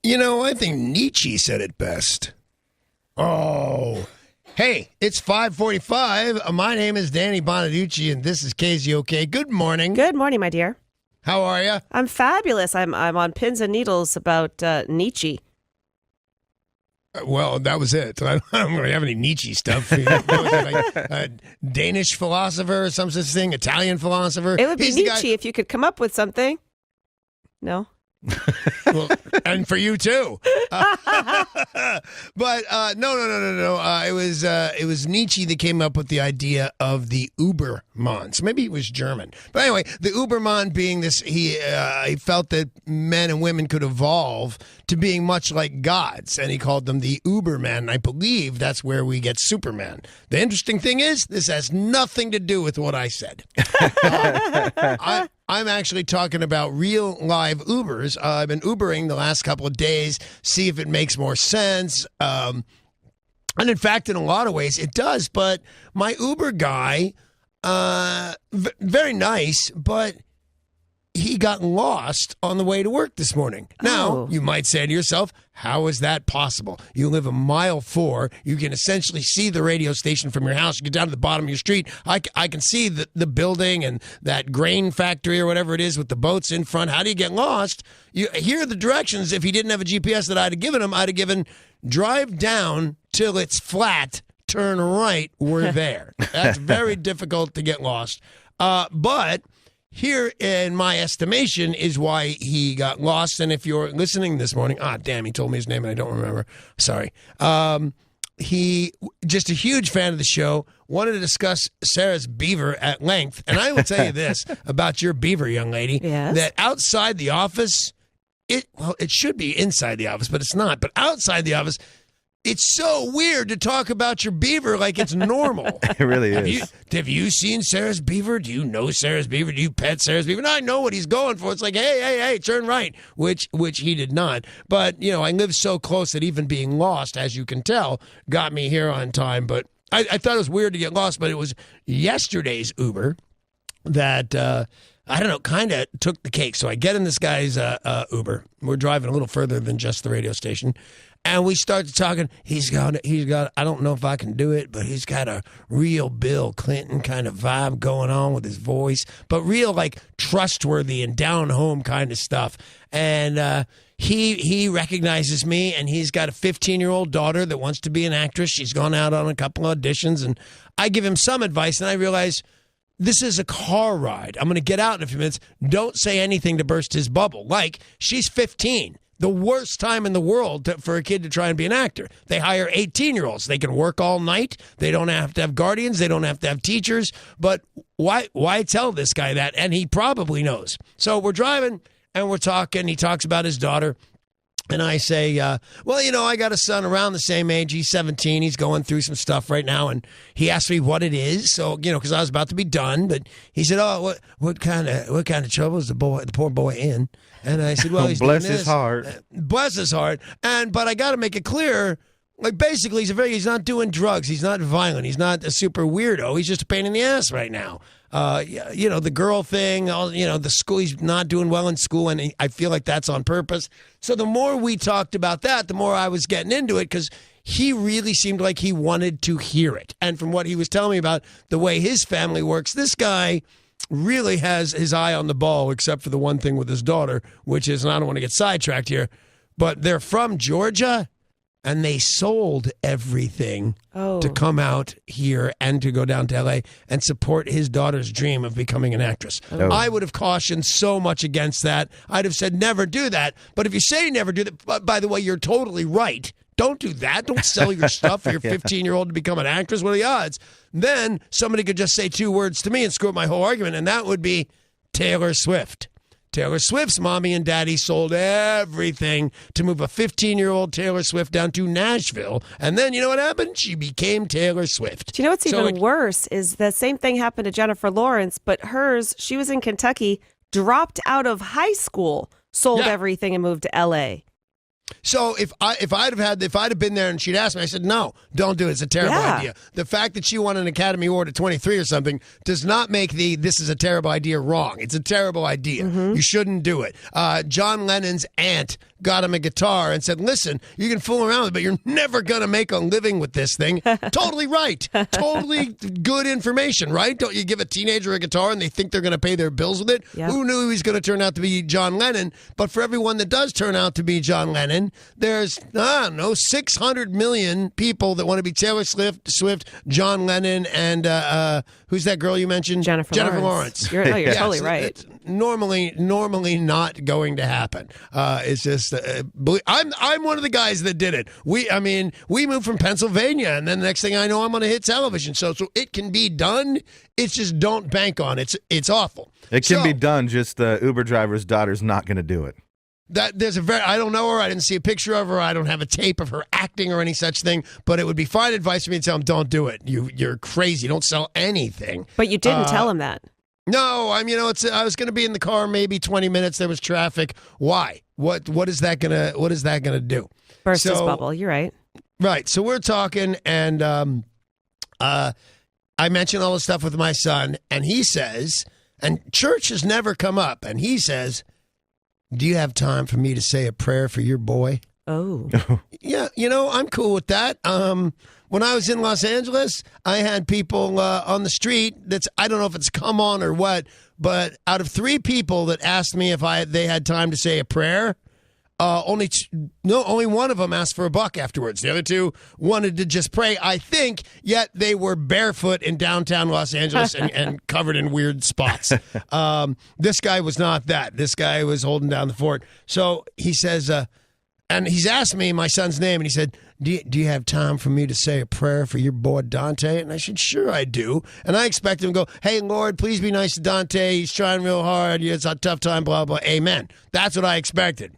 You know, I think Nietzsche said it best. Oh, hey, it's 5:45. My name is Danny Bonaduce, and this is KZOK. Good morning. Good morning, my dear. How are you? I'm fabulous. I'm on pins and needles about Nietzsche. Well, that was it. I don't really have any Nietzsche stuff. Like a Danish philosopher or some such thing, Italian philosopher. It would be He's the Nietzsche if you could come up with something. No? Well, and for you too. But no. It was Nietzsche that came up with the idea of the Übermann. So maybe he was German. But anyway, the Übermann being this, he felt that men and women could evolve to being much like gods, and he called them the Überman. And I believe that's where we get Superman. The interesting thing is, this has nothing to do with what I said. I'm actually talking about real live Ubers. I've been Ubering the last couple of days, see if it makes more sense. And in fact, in a lot of ways, it does. But my Uber guy, very nice, but he got lost on the way to work this morning. Now, you might say to yourself, how is that possible? You live a mile 4. You can essentially see the radio station from your house. You get down to the bottom of your street. I can see the building and that grain factory or whatever it is with the boats in front. How do you get lost? Here are the directions. If he didn't have a GPS that I'd have given him, I'd have given drive down till it's flat, turn right, we're there. That's very difficult to get lost. But here, in my estimation, is why he got lost. And if you're listening this morning, damn, he told me his name and I don't remember. Sorry. He, just a huge fan of the show, wanted to discuss Sarah's beaver at length. And I will tell you this about your beaver, young lady, Yes. that outside the office, it should be inside the office, but it's not. But outside the office, it's so weird to talk about your beaver like it's normal. It really is. Have you seen Sarah's beaver? Do you know Sarah's beaver? Do you pet Sarah's beaver? And I know what he's going for. It's like, hey, turn right, which he did not. But, I live so close that even being lost, as you can tell, got me here on time. But I thought it was weird to get lost, but it was yesterday's Uber that, I don't know, kind of took the cake. So I get in this guy's Uber. We're driving a little further than just the radio station. And we started talking. He's got, I don't know if I can do it, but he's got a real Bill Clinton kind of vibe going on with his voice, but real like trustworthy and down home kind of stuff. And he recognizes me, and he's got a 15-year-old daughter that wants to be an actress. She's gone out on a couple of auditions, and I give him some advice, and I realize this is a car ride. I'm going to get out in a few minutes. Don't say anything to burst his bubble. Like, she's 15. The worst time in the world for a kid to try and be an actor. They hire 18-year-olds. They can work all night. They don't have to have guardians. They don't have to have teachers. But why tell this guy that? And he probably knows. So we're driving and we're talking. He talks about his daughter. And I say, I got a son around the same age. He's 17. He's going through some stuff right now. And he asked me what it is. So, because I was about to be done. But he said, what kind of trouble is the poor boy in? And I said, well, he's bless doing his this. heart. Bless his heart. But I got to make it clear, like, basically, he's not doing drugs. He's not violent. He's not a super weirdo. He's just a pain in the ass right now. The girl thing, the school, he's not doing well in school, and I feel like that's on purpose. So the more we talked about that, the more I was getting into it, because he really seemed like he wanted to hear it. And from what he was telling me about the way his family works, this guy really has his eye on the ball, except for the one thing with his daughter, which is, and I don't want to get sidetracked here, but they're from Georgia, and they sold everything to come out here and to go down to L.A. and support his daughter's dream of becoming an actress. I would have cautioned so much against that. I'd have said, never do that. But if you say never do that, by the way, you're totally right. Don't do that. Don't sell your stuff for your 15-year-old to become an actress. What are the odds? Then somebody could just say 2 words to me and screw up my whole argument, and that would be Taylor Swift. Taylor Swift's mommy and daddy sold everything to move a 15-year-old Taylor Swift down to Nashville. And then you know what happened? She became Taylor Swift. Do you know what's even worse is the same thing happened to Jennifer Lawrence, but she was in Kentucky, dropped out of high school, sold everything and moved to L.A. So if I'd have been there and she'd asked me, I said, no, don't do it. It's a terrible idea. The fact that she won an Academy Award at 23 or something does not make this is a terrible idea wrong. It's a terrible idea. You shouldn't do it. John Lennon's aunt got him a guitar and said, listen, you can fool around with it, but you're never going to make a living with this thing. Totally right. Totally good information, right? Don't you give a teenager a guitar and they think they're going to pay their bills with it? Yep. Who knew he was going to turn out to be John Lennon? But for everyone that does turn out to be John Lennon, there's, 600 million people that want to be Taylor Swift, John Lennon, and who's that girl you mentioned? Jennifer Lawrence. You're totally right. It's normally not going to happen. It's just I'm one of the guys that did it. We moved from Pennsylvania, and then the next thing I know, I'm on a hit television show. So it can be done. It's just don't bank on it. It's awful. It can be done. Just the Uber driver's daughter's not going to do it. I don't know her. I didn't see a picture of her. I don't have a tape of her acting or any such thing. But it would be fine advice for me to tell him, don't do it. You're crazy. Don't sell anything. But you didn't tell him that. No, I was going to be in the car maybe 20 minutes. There was traffic. Why? What is that gonna do? Burst his bubble. You're right. Right. So we're talking, and I mentioned all the stuff with my son, and he says, and church has never come up, and he says, do you have time for me to say a prayer for your boy? Oh. Yeah, I'm cool with that. When I was in Los Angeles, I had people on the street I don't know if it's come on or what, but out of 3 people that asked me if they had time to say a prayer, only one of them asked for $1 afterwards. The other 2 wanted to just pray, I think, yet they were barefoot in downtown Los Angeles and covered in weird spots. This guy was not that. This guy was holding down the fort. So he says, and he's asked me my son's name, and he said, do you have time for me to say a prayer for your boy Dante? And I said, sure I do. And I expect him to go, hey, Lord, please be nice to Dante. He's trying real hard. It's a tough time, blah, blah. Amen. That's what I expected.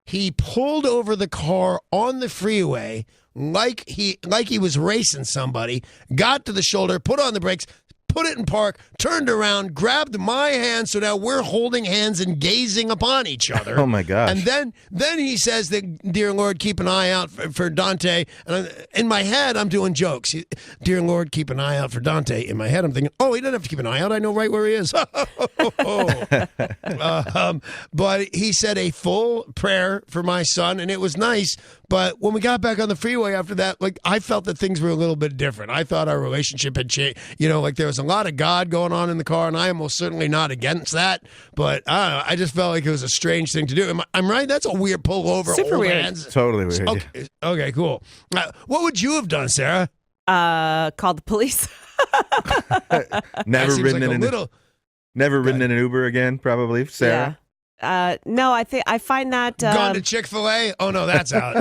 He pulled over the car on the freeway like he was racing somebody, got to the shoulder, put on the brakes, put it in park, turned around, grabbed my hand, so now we're holding hands and gazing upon each other. Oh, my gosh. And then he says that, dear Lord, keep an eye out for Dante. And in my head, I'm doing jokes. Dear Lord, keep an eye out for Dante. In my head, I'm thinking, oh, he doesn't have to keep an eye out. I know right where he is. But he said a full prayer for my son, and it was nice. But when we got back on the freeway after that, I felt that things were a little bit different. I thought our relationship had changed. There was a lot of God going on in the car, and I am most certainly not against that. But I don't know, I just felt like it was a strange thing to do. I'm right? That's a weird pullover. Super weird. Hands. Totally weird. Okay, cool. What would you have done, Sarah? Called the police. Never ridden in an Uber again, probably, Sarah. Yeah. No, I find that gone to Chick-fil-A. Oh no, that's out.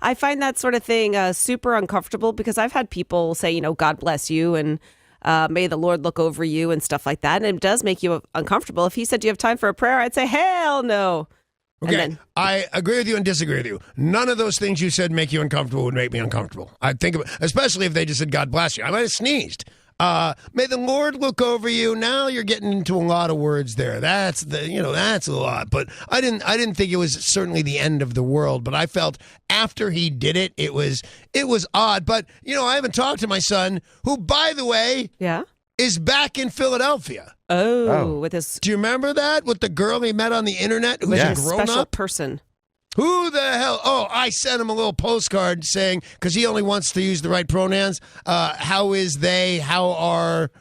I find that sort of thing super uncomfortable because I've had people say, God bless you and may the Lord look over you and stuff like that, and it does make you uncomfortable. If he said, "Do you have time for a prayer?" I'd say, "Hell no." Okay, I agree with you and disagree with you. None of those things you said make you uncomfortable would make me uncomfortable. I think, especially if they just said, "God bless you," I might have sneezed. May the Lord look over you. Now you're getting into a lot of words there. That's a lot. But I didn't think it was certainly the end of the world. But I felt after he did it, it was odd. But I haven't talked to my son, who, by the way, is back in Philadelphia. Oh, with his. Do you remember that with the girl he met on the internet who's a grown special up person? Who the hell? Oh, I sent him a little postcard saying, because he only wants to use the right pronouns, how is they, how are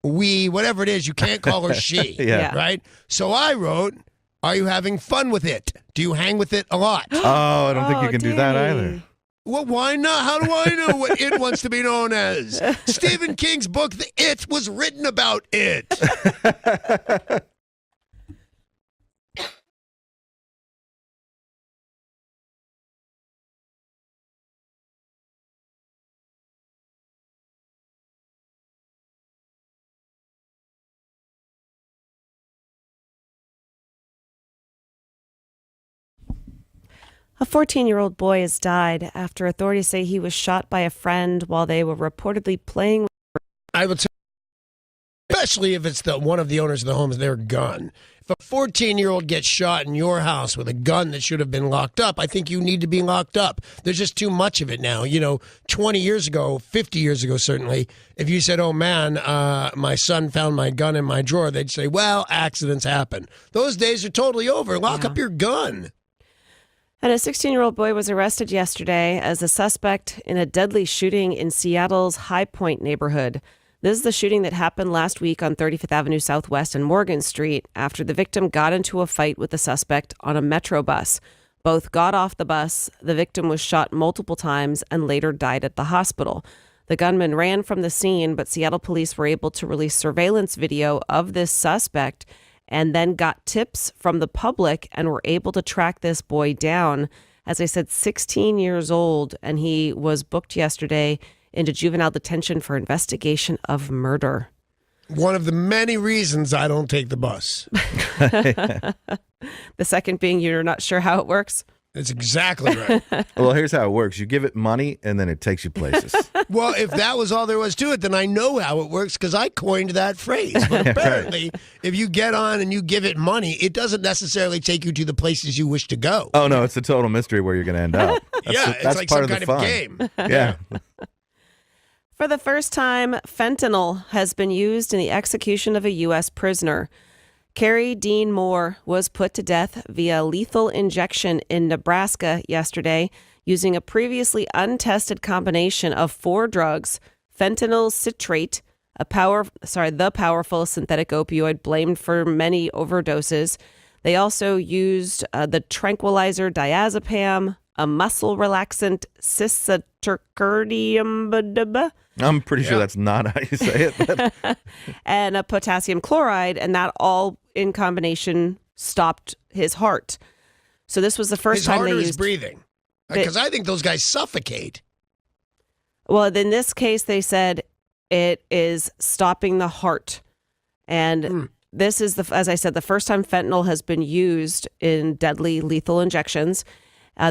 we, whatever it is, you can't call her she, right? So I wrote, are you having fun with it? Do you hang with it a lot? Oh, I don't think you can do that either. Well, why not? How do I know what it wants to be known as? Stephen King's book, The It, was written about it. A 14-year-old boy has died after authorities say he was shot by a friend while they were reportedly playing. I will tell you, especially if it's one of the owners of the home is their gun. If a 14-year-old gets shot in your house with a gun that should have been locked up, I think you need to be locked up. There's just too much of it now. 20 years ago, 50 years ago, certainly, if you said, oh, man, my son found my gun in my drawer, they'd say, well, accidents happen. Those days are totally over. Lock up your gun. And a 16-year-old boy was arrested yesterday as a suspect in a deadly shooting in Seattle's High Point neighborhood. This is the shooting that happened last week on 35th Avenue Southwest and Morgan Street after the victim got into a fight with the suspect on a Metro bus. Both got off the bus. The victim was shot multiple times and later died at the hospital. The gunman ran from the scene, but Seattle police were able to release surveillance video of this suspect and then got tips from the public and were able to track this boy down. As I said, 16 years old, and he was booked yesterday into juvenile detention for investigation of murder. One of the many reasons I don't take the bus. The second being you're not sure how it works. That's exactly right. Well, here's how it works. You give it money, and then it takes you places. Well, if that was all there was to it, then I know how it works because I coined that phrase. But apparently, if you get on and you give it money, it doesn't necessarily take you to the places you wish to go. Oh, no, it's a total mystery where you're going to end up. It's like some kind of game. Yeah. For the first time, fentanyl has been used in the execution of a U.S. prisoner. Carrie Dean Moore was put to death via lethal injection in Nebraska yesterday using a previously untested combination of 4 drugs, fentanyl citrate, the powerful synthetic opioid blamed for many overdoses. They also used the tranquilizer diazepam, a muscle relaxant cisatercardium, I'm pretty sure that's not how you say it. But and a potassium chloride, and that all in combination stopped his heart. So this was the first time they used his breathing. Because I think those guys suffocate. Well, in this case, they said it is stopping the heart. And this is, as I said, the first time fentanyl has been used in deadly lethal injections.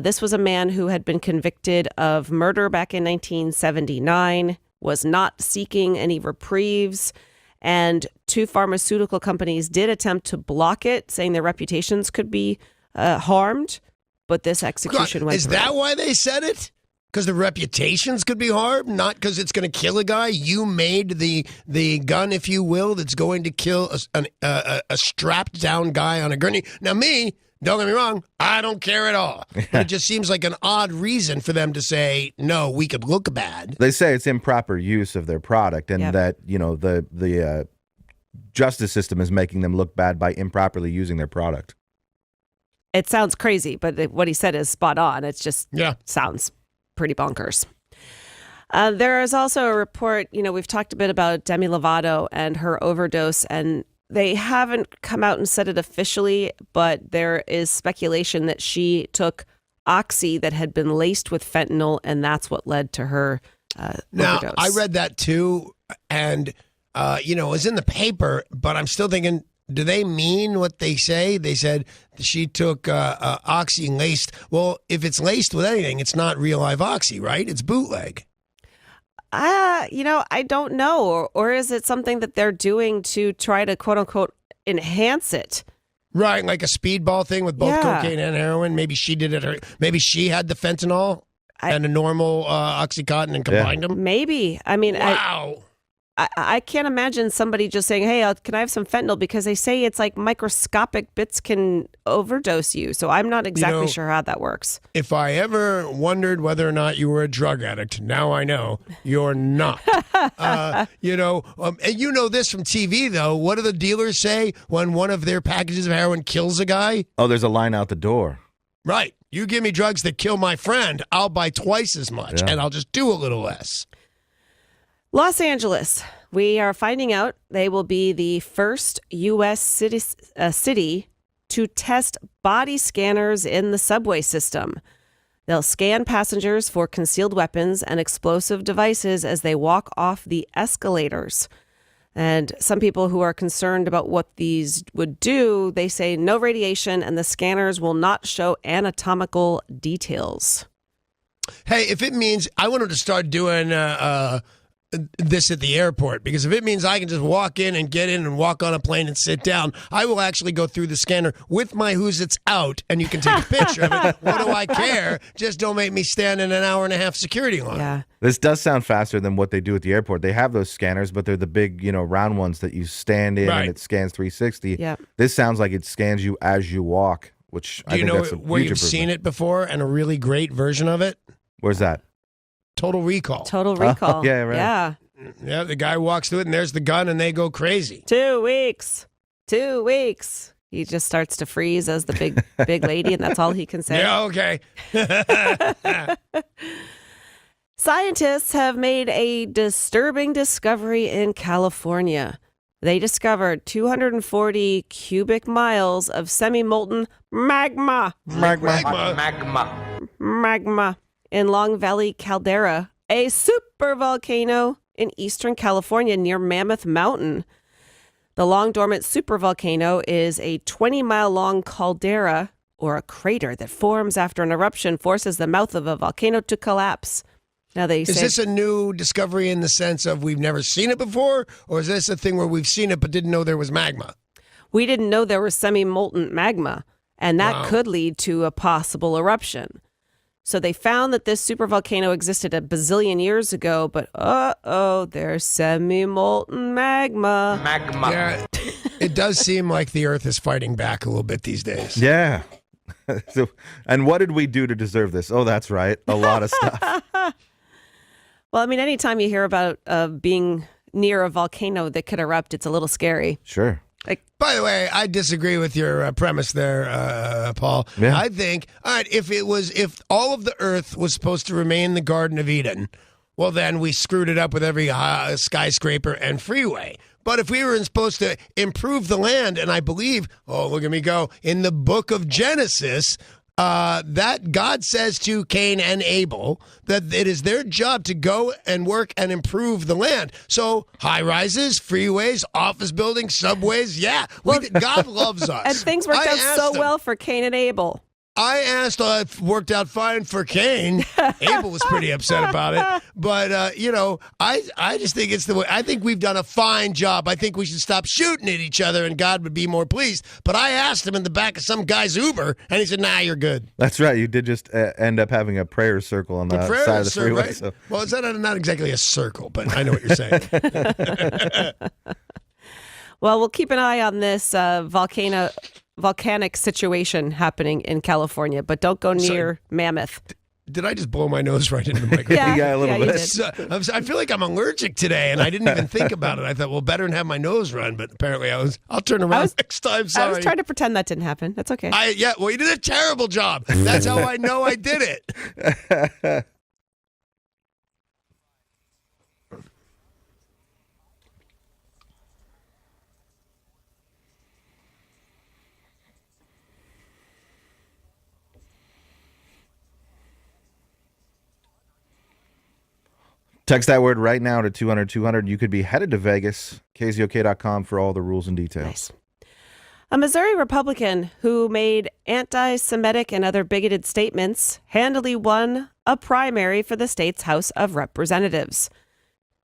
This was a man who had been convicted of murder back in 1979, was not seeking any reprieves, and 2 pharmaceutical companies did attempt to block it, saying their reputations could be harmed, but this execution went through. Is that why they said it? Because the reputations could be harmed, not because it's going to kill a guy? You made the gun, if you will, that's going to kill a strapped-down guy on a gurney. Now, don't get me wrong, I don't care at all. But it just seems like an odd reason for them to say, no, we could look bad. they say it's improper use of their product, and that the justice system is making them look bad by improperly using their product. It sounds crazy, but what he said is spot on. It just sounds pretty bonkers. There is also a report, we've talked a bit about Demi Lovato and her overdose, and they haven't come out and said it officially, but there is speculation that she took Oxy that had been laced with fentanyl, and that's what led to her overdose. I read that too, and it was in the paper, but I'm still thinking, do they mean what they say? They said she took Oxy laced. Well, if it's laced with anything, it's not real live Oxy, right? It's bootleg. I don't know. Or is it something that they're doing to try to, quote unquote, enhance it? Right, like a speedball thing with both cocaine and heroin. Maybe she did it. Maybe she had the fentanyl and a normal Oxycontin and combined them. Maybe. I mean, wow. I can't imagine somebody just saying, hey, can I have some fentanyl? Because they say it's like microscopic bits can overdose you. So I'm not exactly sure how that works. If I ever wondered whether or not you were a drug addict, now I know you're not. And you know this from TV, though. What do the dealers say when one of their packages of heroin kills a guy? Oh, there's a line out the door. Right. You give me drugs that kill my friend, I'll buy twice as much, and I'll just do a little less. Los Angeles, we are finding out they will be the first U.S. city to test body scanners in the subway system. They'll scan passengers for concealed weapons and explosive devices as they walk off the escalators. And some people who are concerned about what these would do, they say no radiation and the scanners will not show anatomical details. Hey, if it means I want them to start doing this at the airport, because if it means I can just walk in and get in and walk on a plane and sit down, I will actually go through the scanner with my Who's It's out, and you can take a picture of it. What do I care? Just don't make me stand in an hour and a half security line. Yeah. This does sound faster than what they do at the airport. They have those scanners, but they're the big, round ones that you stand in and it scans 360. Yep. This sounds like it scans you as you walk, which I think that's a where huge you've seen improvement. it before and a really great version of it? Where's that? Total Recall. Total Recall. yeah, right. Yeah. Yeah, the guy walks through it and there's the gun and they go crazy. 2 weeks. 2 weeks. He just starts to freeze as the big lady, and that's all he can say. Yeah, okay. Scientists have made a disturbing discovery in California. They discovered 240 cubic miles of semi-molten magma in Long Valley Caldera, a supervolcano in eastern California near Mammoth Mountain. The long dormant supervolcano is a 20-mile-long caldera, or a crater, that forms after an eruption forces the mouth of a volcano to collapse. Now Is this a new discovery in the sense of we've never seen it before, or is this a thing where we've seen it but didn't know there was magma? We didn't know there was semi-molten magma, and that could lead to a possible eruption. So they found that this supervolcano existed a bazillion years ago, but there's semi-molten magma. Yeah, it does seem like the Earth is fighting back a little bit these days. Yeah. So, and what did we do to deserve this? Oh, that's right. A lot of stuff. Well, I mean, anytime you hear about being near a volcano that could erupt, it's a little scary. Sure. By the way, I disagree with your premise there, Paul. Yeah. I think, all right, if all of the Earth was supposed to remain the Garden of Eden, well, then we screwed it up with every skyscraper and freeway. But if we were supposed to improve the land, and I believe, look at me go, in the book of Genesis, that God says to Cain and Abel that it is their job to go and work and improve the land. So high rises, freeways, office buildings, subways, God loves us. And things worked out so well for Cain and Abel. I asked, it worked out fine for Cain. Abel was pretty upset about it. But, I just think it's the way. I think we've done a fine job. I think we should stop shooting at each other and God would be more pleased. But I asked him in the back of some guy's Uber, and he said, nah, you're good. That's right. You did just end up having a prayer circle on the side of the freeway. Right? So. Well, it's not exactly a circle, but I know what you're saying. Well, we'll keep an eye on this volcanic situation happening in California, but don't go near Mammoth. Did I just blow my nose right into the microphone? Yeah, a little bit. I feel like I'm allergic today, and I didn't even think about it. I thought, well, better than have my nose run, but apparently I'll turn around next time. Sorry. I was trying to pretend that didn't happen. That's okay. Well, you did a terrible job. That's how I know I did it. Text that word right now to 200-200. You could be headed to Vegas, KZOK.com for all the rules and details. Nice. A Missouri Republican who made anti-Semitic and other bigoted statements handily won a primary for the state's House of Representatives.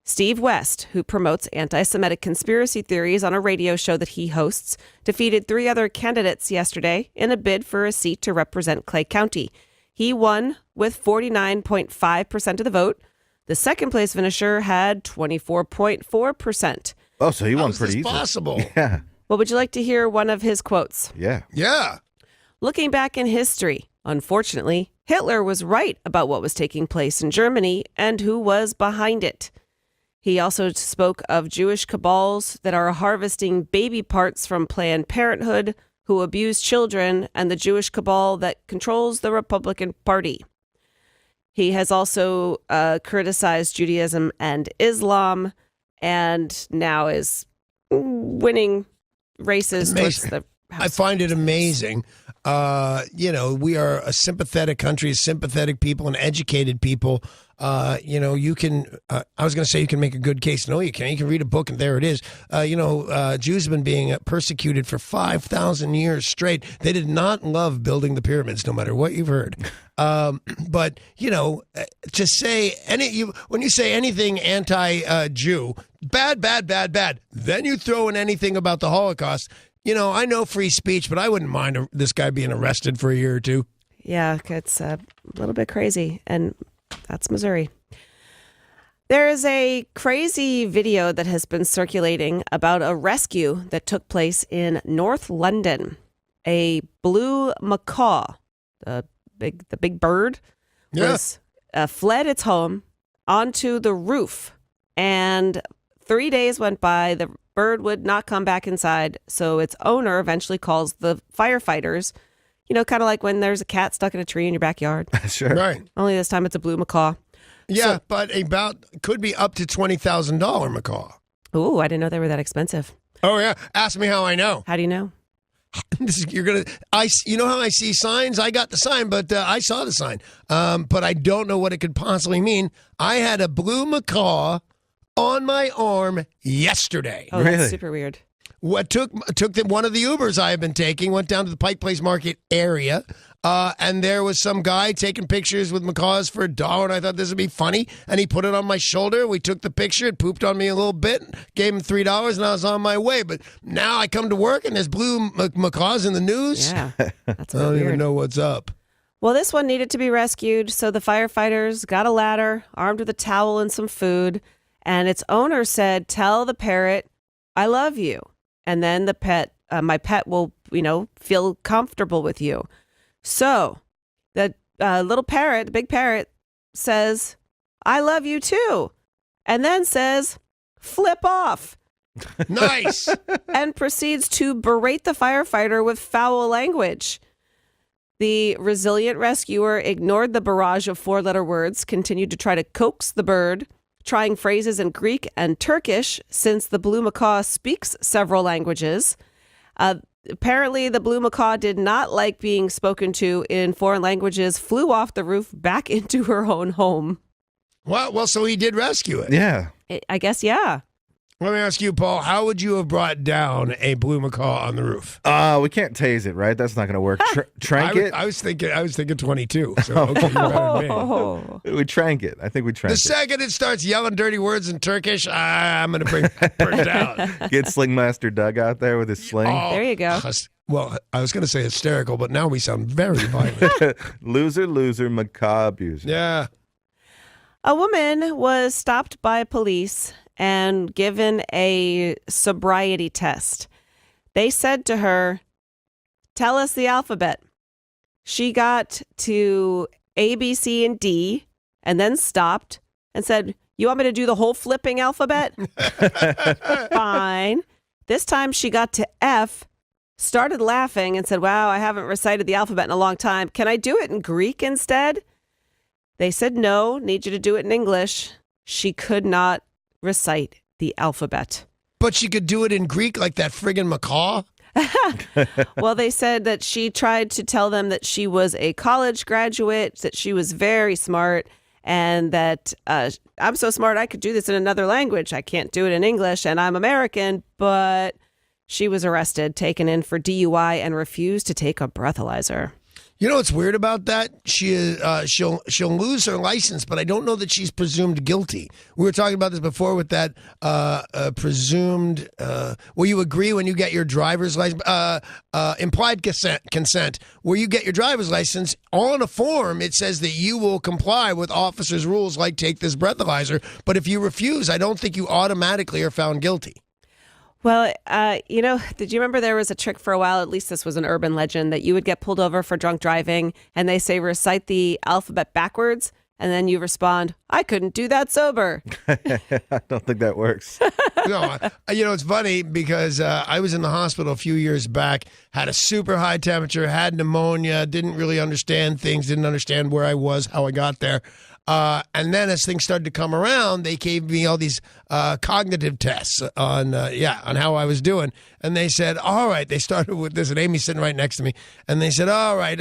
Steve West, who promotes anti-Semitic conspiracy theories on a radio show that he hosts, defeated 3 other candidates yesterday in a bid for a seat to represent Clay County. He won with 49.5% of the vote. The second place finisher had 24.4%. Oh, so he won How is pretty this easily. possible? Yeah. Well, would you like to hear one of his quotes? Yeah. Yeah. Looking back in history, unfortunately, Hitler was right about what was taking place in Germany and who was behind it. He also spoke of Jewish cabals that are harvesting baby parts from Planned Parenthood, who abuse children, and the Jewish cabal that controls the Republican Party. He has also criticized Judaism and Islam, and now is winning races towards the House. I find it amazing. We are a sympathetic country, sympathetic people, and educated people. you can, I was going to say you can make a good case. No, you can't. You can read a book and there it is. Jews have been being persecuted for 5,000 years straight. They did not love building the pyramids, no matter what you've heard. But, to say when you say anything anti-Jew, bad, then you throw in anything about the Holocaust. I know free speech, but I wouldn't mind this guy being arrested for a year or two. Yeah, it's a little bit crazy, and that's Missouri. There is a crazy video that has been circulating about a rescue that took place in North London. A blue macaw, the big bird, was fled its home onto the roof, and 3 days went by. The bird would not come back inside, so its owner eventually calls the firefighters. Kind of like when there's a cat stuck in a tree in your backyard. Sure. Right. Only this time it's a blue macaw. Yeah, but could be up to $20,000 macaw. Ooh, I didn't know they were that expensive. Oh, yeah. Ask me how I know. How do you know? You know how I see signs? I got the sign, but I saw the sign. But I don't know what it could possibly mean. I had a blue macaw on my arm yesterday. Oh, Really? That's super weird. What took one of the Ubers I have been taking, went down to the Pike Place Market area, and there was some guy taking pictures with macaws for $1, and I thought this would be funny, and he put it on my shoulder. We took the picture, it pooped on me a little bit, gave him $3, and I was on my way. But now I come to work, and there's blue macaws in the news. Yeah, that's I don't weird. even know what's up. Well, this one needed to be rescued, so the firefighters got a ladder, armed with a towel and some food, and its owner said, "Tell the parrot, I love you. And then the pet, my pet will, feel comfortable with you." So the little parrot, the big parrot, says, "I love you too." And then says, "Flip off." Nice. And proceeds to berate the firefighter with foul language. The resilient rescuer ignored the barrage of 4-letter words, continued to try to coax the bird, trying phrases in Greek and Turkish, since the blue macaw speaks several languages. Apparently, the blue macaw did not like being spoken to in foreign languages, flew off the roof back into her own home. Well, so he did rescue it. Yeah. I guess, yeah. Let me ask you, Paul, how would you have brought down a blue macaw on the roof? We can't tase it, right? That's not going to work. Trank it? I was thinking 22. So okay, you're better than me. Oh. We trank it. I think we trank The second it starts yelling dirty words in Turkish, I'm going to burn it down. Get Sling Master Doug out there with his sling. There you go. Well, I was going to say hysterical, but now we sound very violent. Loser, macaw abuser. Yeah. A woman was stopped by police and given a sobriety test. They said to her, "Tell us the alphabet." She got to A, B, C, and D, and then stopped and said, "You want me to do the whole flipping alphabet?" Fine. This time she got to F, started laughing, and said, "Wow, I haven't recited the alphabet in a long time. Can I do it in Greek instead?" They said, "No, need you to do it in English." She could not recite the alphabet. But she could do it in Greek like that friggin' macaw? Well, they said that she tried to tell them that she was a college graduate, that she was very smart, and that I'm so smart I could do this in another language. I can't do it in English, and I'm American. But she was arrested, taken in for DUI, and refused to take a breathalyzer. You know what's weird about that? She'll lose her license, but I don't know that she's presumed guilty. We were talking about this before with that presumed. Will you agree when you get your driver's license? Implied consent. Where you get your driver's license on a form, it says that you will comply with officers' rules, like take this breathalyzer. But if you refuse, I don't think you automatically are found guilty. Well, did you remember there was a trick for a while, at least this was an urban legend, that you would get pulled over for drunk driving and they say recite the alphabet backwards, and then you respond, "I couldn't do that sober." I don't think that works. No, it's funny because I was in the hospital a few years back, had a super high temperature, had pneumonia, didn't really understand things, didn't understand where I was, how I got there. And then as things started to come around, they gave me all these cognitive tests on how I was doing. And they said, all right, they started with this, and Amy's sitting right next to me. And they said, all right,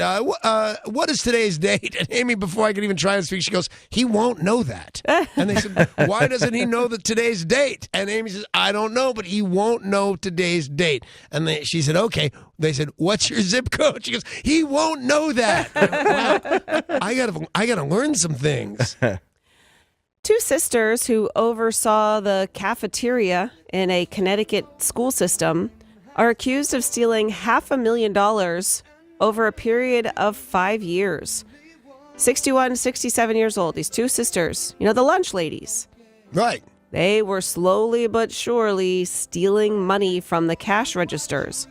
what is today's date? And Amy, before I could even try to speak, she goes, he won't know that. And they said, why doesn't he know today's date? And Amy says, I don't know, but he won't know today's date. And she said, okay. They said, what's your zip code? She goes, he won't know that. Wow, I gotta learn some things. Two sisters who oversaw the cafeteria in a Connecticut school system are accused of stealing $500,000 over a period of 5 years. 61, 67 years old, these two sisters, the lunch ladies. Right. They were slowly but surely stealing money from the cash registers.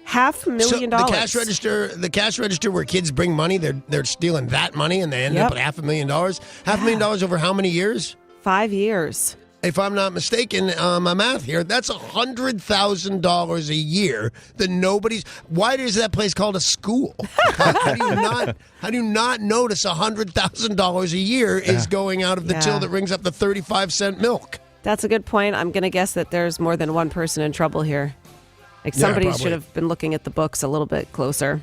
$500,000. So the cash register where kids bring money, they're stealing that money, and they end up with $500,000. $500,000 over how many years? 5 years. If I'm not mistaken, my math here, that's $100,000 a year that nobody's. Why is that place called a school? How do you not notice $100,000 a year is going out of the till that rings up the 35-cent milk? That's a good point. I'm going to guess that there's more than one person in trouble here. Like somebody should have been looking at the books a little bit closer.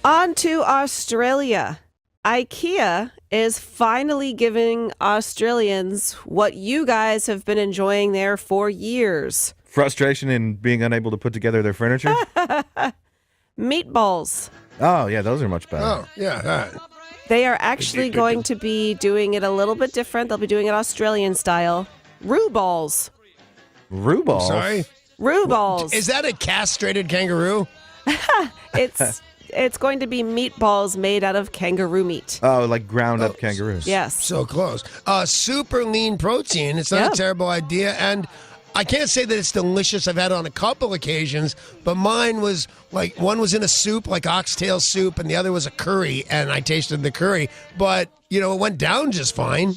On to Australia. IKEA is finally giving Australians what you guys have been enjoying there for years. Frustration in being unable to put together their furniture? Meatballs. Oh, yeah, those are much better. Oh, yeah. They are actually going to be doing it a little bit different. They'll be doing it Australian style. Roo balls. Roo balls? Sorry? Roo balls. Is that a castrated kangaroo? It's going to be meatballs made out of kangaroo meat. Oh, like ground up kangaroos. Yes. So close. Super lean protein. It's not a terrible idea. And I can't say that it's delicious. I've had it on a couple occasions, but mine was like, one was in a soup, like oxtail soup, and the other was a curry, and I tasted the curry. But, it went down just fine.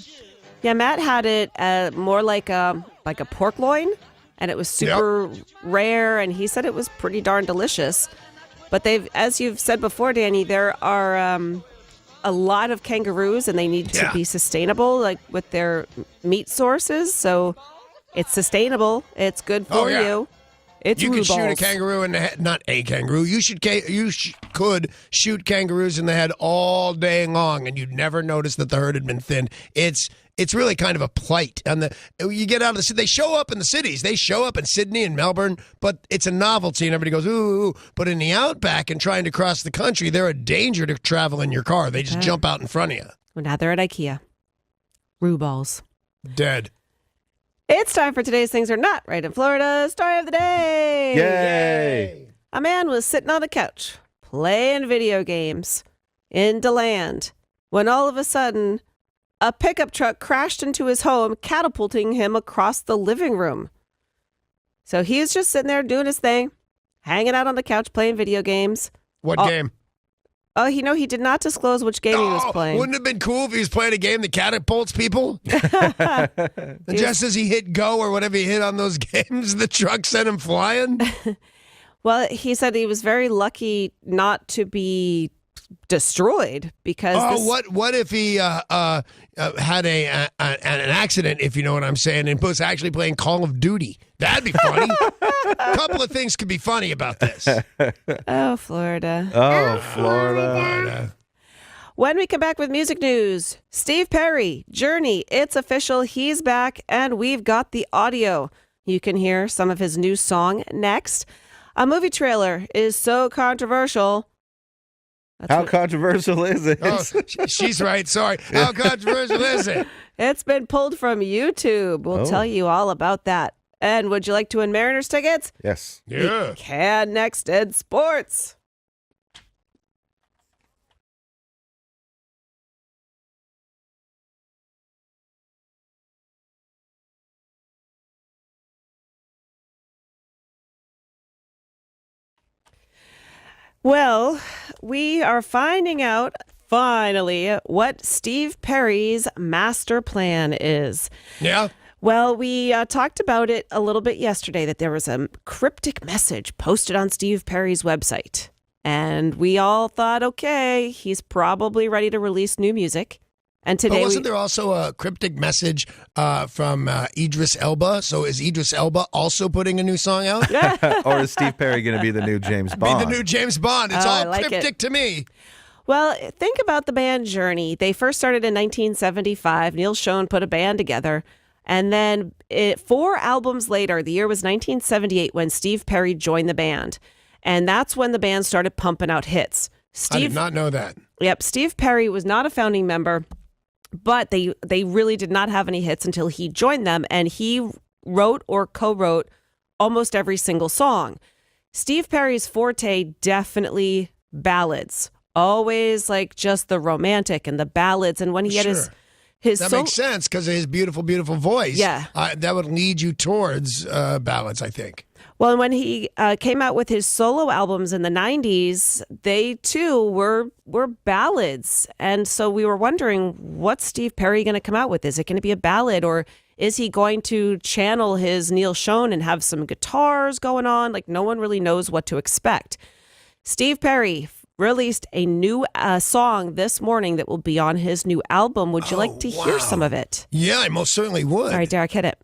Yeah, Matt had it more like a pork loin, and it was super rare, and he said it was pretty darn delicious. But as you've said before, Danny, there are a lot of kangaroos, and they need to be sustainable, like with their meat sources. So it's sustainable. It's good for you. It's you can roo shoot a balls. kangaroo in the head. Not a kangaroo. You could shoot kangaroos in the head all day long, and you'd never notice that the herd had been thinned. It's really kind of a plight. And you get out of the city. They show up in the cities. They show up in Sydney and Melbourne, but it's a novelty, and everybody goes, ooh. But in the outback and trying to cross the country, they're a danger to travel in your car. They just jump out in front of you. Well, now they're at IKEA. Roo balls. Dead. It's time for today's Things Are Not Right in Florida story of the day. Yay! A man was sitting on a couch playing video games in DeLand when all of a sudden a pickup truck crashed into his home, catapulting him across the living room. So he was just sitting there doing his thing, hanging out on the couch playing video games. What game? Oh, he did not disclose which game he was playing. Wouldn't it have been cool if he was playing a game that catapults people? And just as he hit go or whatever he hit on those games, the truck sent him flying? Well, he said he was very lucky not to be destroyed because what if he had an accident, if you know what I'm saying, and was actually playing Call of Duty? That'd be funny. A couple of things could be funny about this. Oh, Florida. Oh, Florida. When we come back with music news, Steve Perry, Journey, it's official. He's back, and we've got the audio. You can hear some of his new song next. A movie trailer is so controversial. How controversial is it? Oh, she's right. Sorry. How controversial is it? It's been pulled from YouTube. We'll tell you all about that. And would you like to win Mariners tickets? Yes. Yeah. We can next in sports. Well, we are finding out, finally, what Steve Perry's master plan is. Yeah. Well, we talked about it a little bit yesterday, that there was a cryptic message posted on Steve Perry's website. And we all thought, okay, he's probably ready to release new music. And today, wasn't there also a cryptic message from Idris Elba? So is Idris Elba also putting a new song out? Or is Steve Perry going to be the new James Bond? Be the new James Bond. It's all like cryptic to me. Well, think about the band Journey. They first started in 1975. Neil Schon put a band together. And then 4 albums later, the year was 1978 when Steve Perry joined the band. And that's when the band started pumping out hits. I did not know that. Yep. Steve Perry was not a founding member. But they really did not have any hits until he joined them, and he wrote or co-wrote almost every single song. Steve Perry's forte, definitely ballads. Always like just the romantic and the ballads. And when he had his that makes sense because of his beautiful, beautiful voice. Yeah. That would lead you towards ballads, I think. Well, and when he came out with his solo albums in the 90s, they too were ballads. And so we were wondering, what's Steve Perry going to come out with? Is it going to be a ballad, or is he going to channel his Neil Schon and have some guitars going on? Like, no one really knows what to expect. Steve Perry released a new song this morning that will be on his new album. Would you like to hear some of it? Yeah, I most certainly would. All right, Derek, hit it.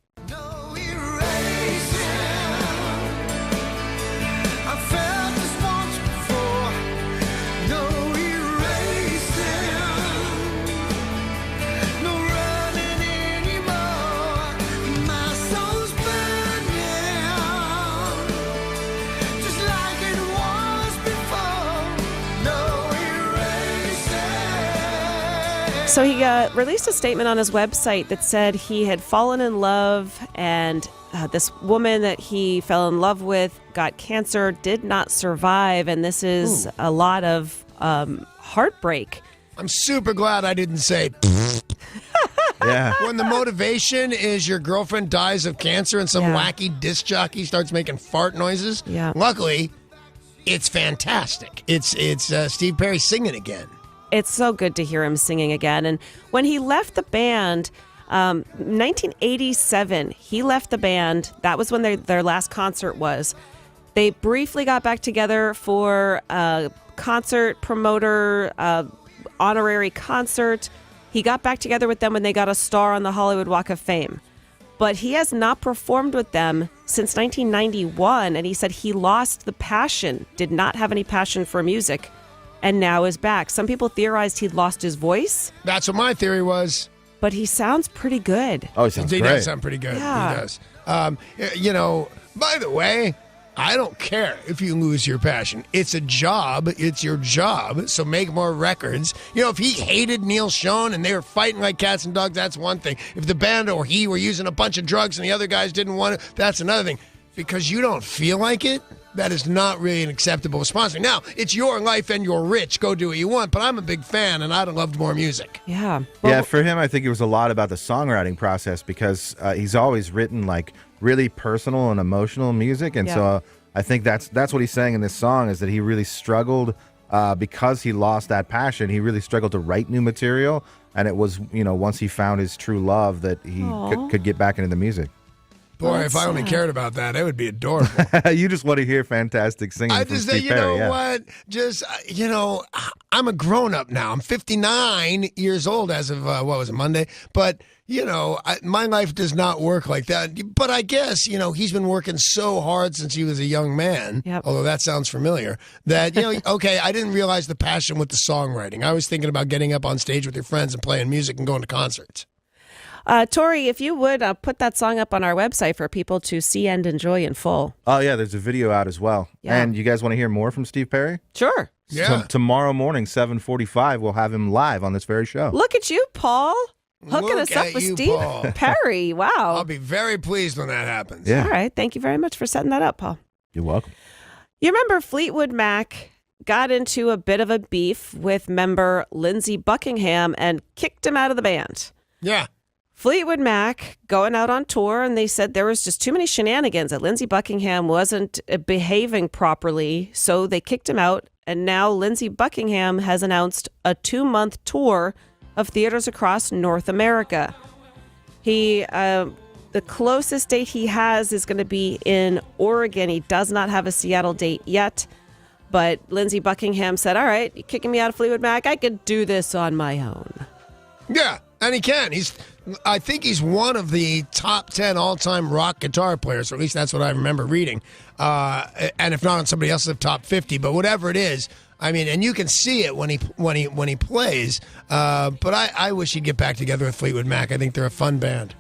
So he released a statement on his website that said he had fallen in love, and this woman that he fell in love with got cancer, did not survive, and this is a lot of heartbreak. I'm super glad I didn't say Yeah. When the motivation is your girlfriend dies of cancer and some wacky disc jockey starts making fart noises. Yeah. Luckily, it's fantastic. It's Steve Perry singing again. It's so good to hear him singing again. And when he left the band, 1987, he left the band. That was when their last concert was. They briefly got back together for a concert promoter, honorary concert. He got back together with them when they got a star on the Hollywood Walk of Fame. But he has not performed with them since 1991, and he said he lost the passion, did not have any passion for music, and now is back. Some people theorized he'd lost his voice. That's what my theory was. But he sounds pretty good. Oh, he sounds He great. does sound pretty good. Yeah. He does. By the way, I don't care if you lose your passion. It's a job. It's your job. So make more records. If he hated Neil Schon and they were fighting like cats and dogs, that's one thing. If the band or he were using a bunch of drugs and the other guys didn't want it, that's another thing. Because you don't feel like it, that is not really an acceptable response. Now, it's your life and you're rich. Go do what you want. But I'm a big fan and I'd have loved more music. Yeah. Yeah, for him, I think it was a lot about the songwriting process because he's always written like really personal and emotional music. And so I think that's what he's saying in this song is that he really struggled because he lost that passion. He really struggled to write new material. And it was, once he found his true love that he could get back into the music. Boy, if I only cared about that, it would be adorable. You just want to hear fantastic singing from Steve Perry. What? Just, I'm a grown-up now. I'm 59 years old as of, Monday? But, my life does not work like that. But I guess, he's been working so hard since he was a young man, although that sounds familiar, that, okay, I didn't realize the passion with the songwriting. I was thinking about getting up on stage with your friends and playing music and going to concerts. Tori, if you would put that song up on our website for people to see and enjoy in full. Oh, yeah, there's a video out as well. Yeah. And you guys want to hear more from Steve Perry? Sure. Yeah. Tomorrow morning, 7:45, we'll have him live on this very show. Look at you, Paul. Hooking Look us up at with you, Steve Paul. Perry. Wow. I'll be very pleased when that happens. Yeah. All right. Thank you very much for setting that up, Paul. You're welcome. You remember Fleetwood Mac got into a bit of a beef with member Lindsey Buckingham and kicked him out of the band. Yeah. Fleetwood Mac going out on tour, and they said there was just too many shenanigans, that Lindsey Buckingham wasn't behaving properly, so they kicked him out. And now Lindsey Buckingham has announced a 2-month tour of theaters across North America. The closest date he has is going to be in Oregon. He does not have a Seattle date yet. But Lindsey Buckingham said, all right, you're kicking me out of Fleetwood Mac. I could do this on my own. Yeah, and he can. I think he's one of the top 10 all-time rock guitar players, or at least that's what I remember reading. And if not on somebody else's top 50, but whatever it is, I mean, and you can see it when he plays. But I wish he'd get back together with Fleetwood Mac. I think they're a fun band.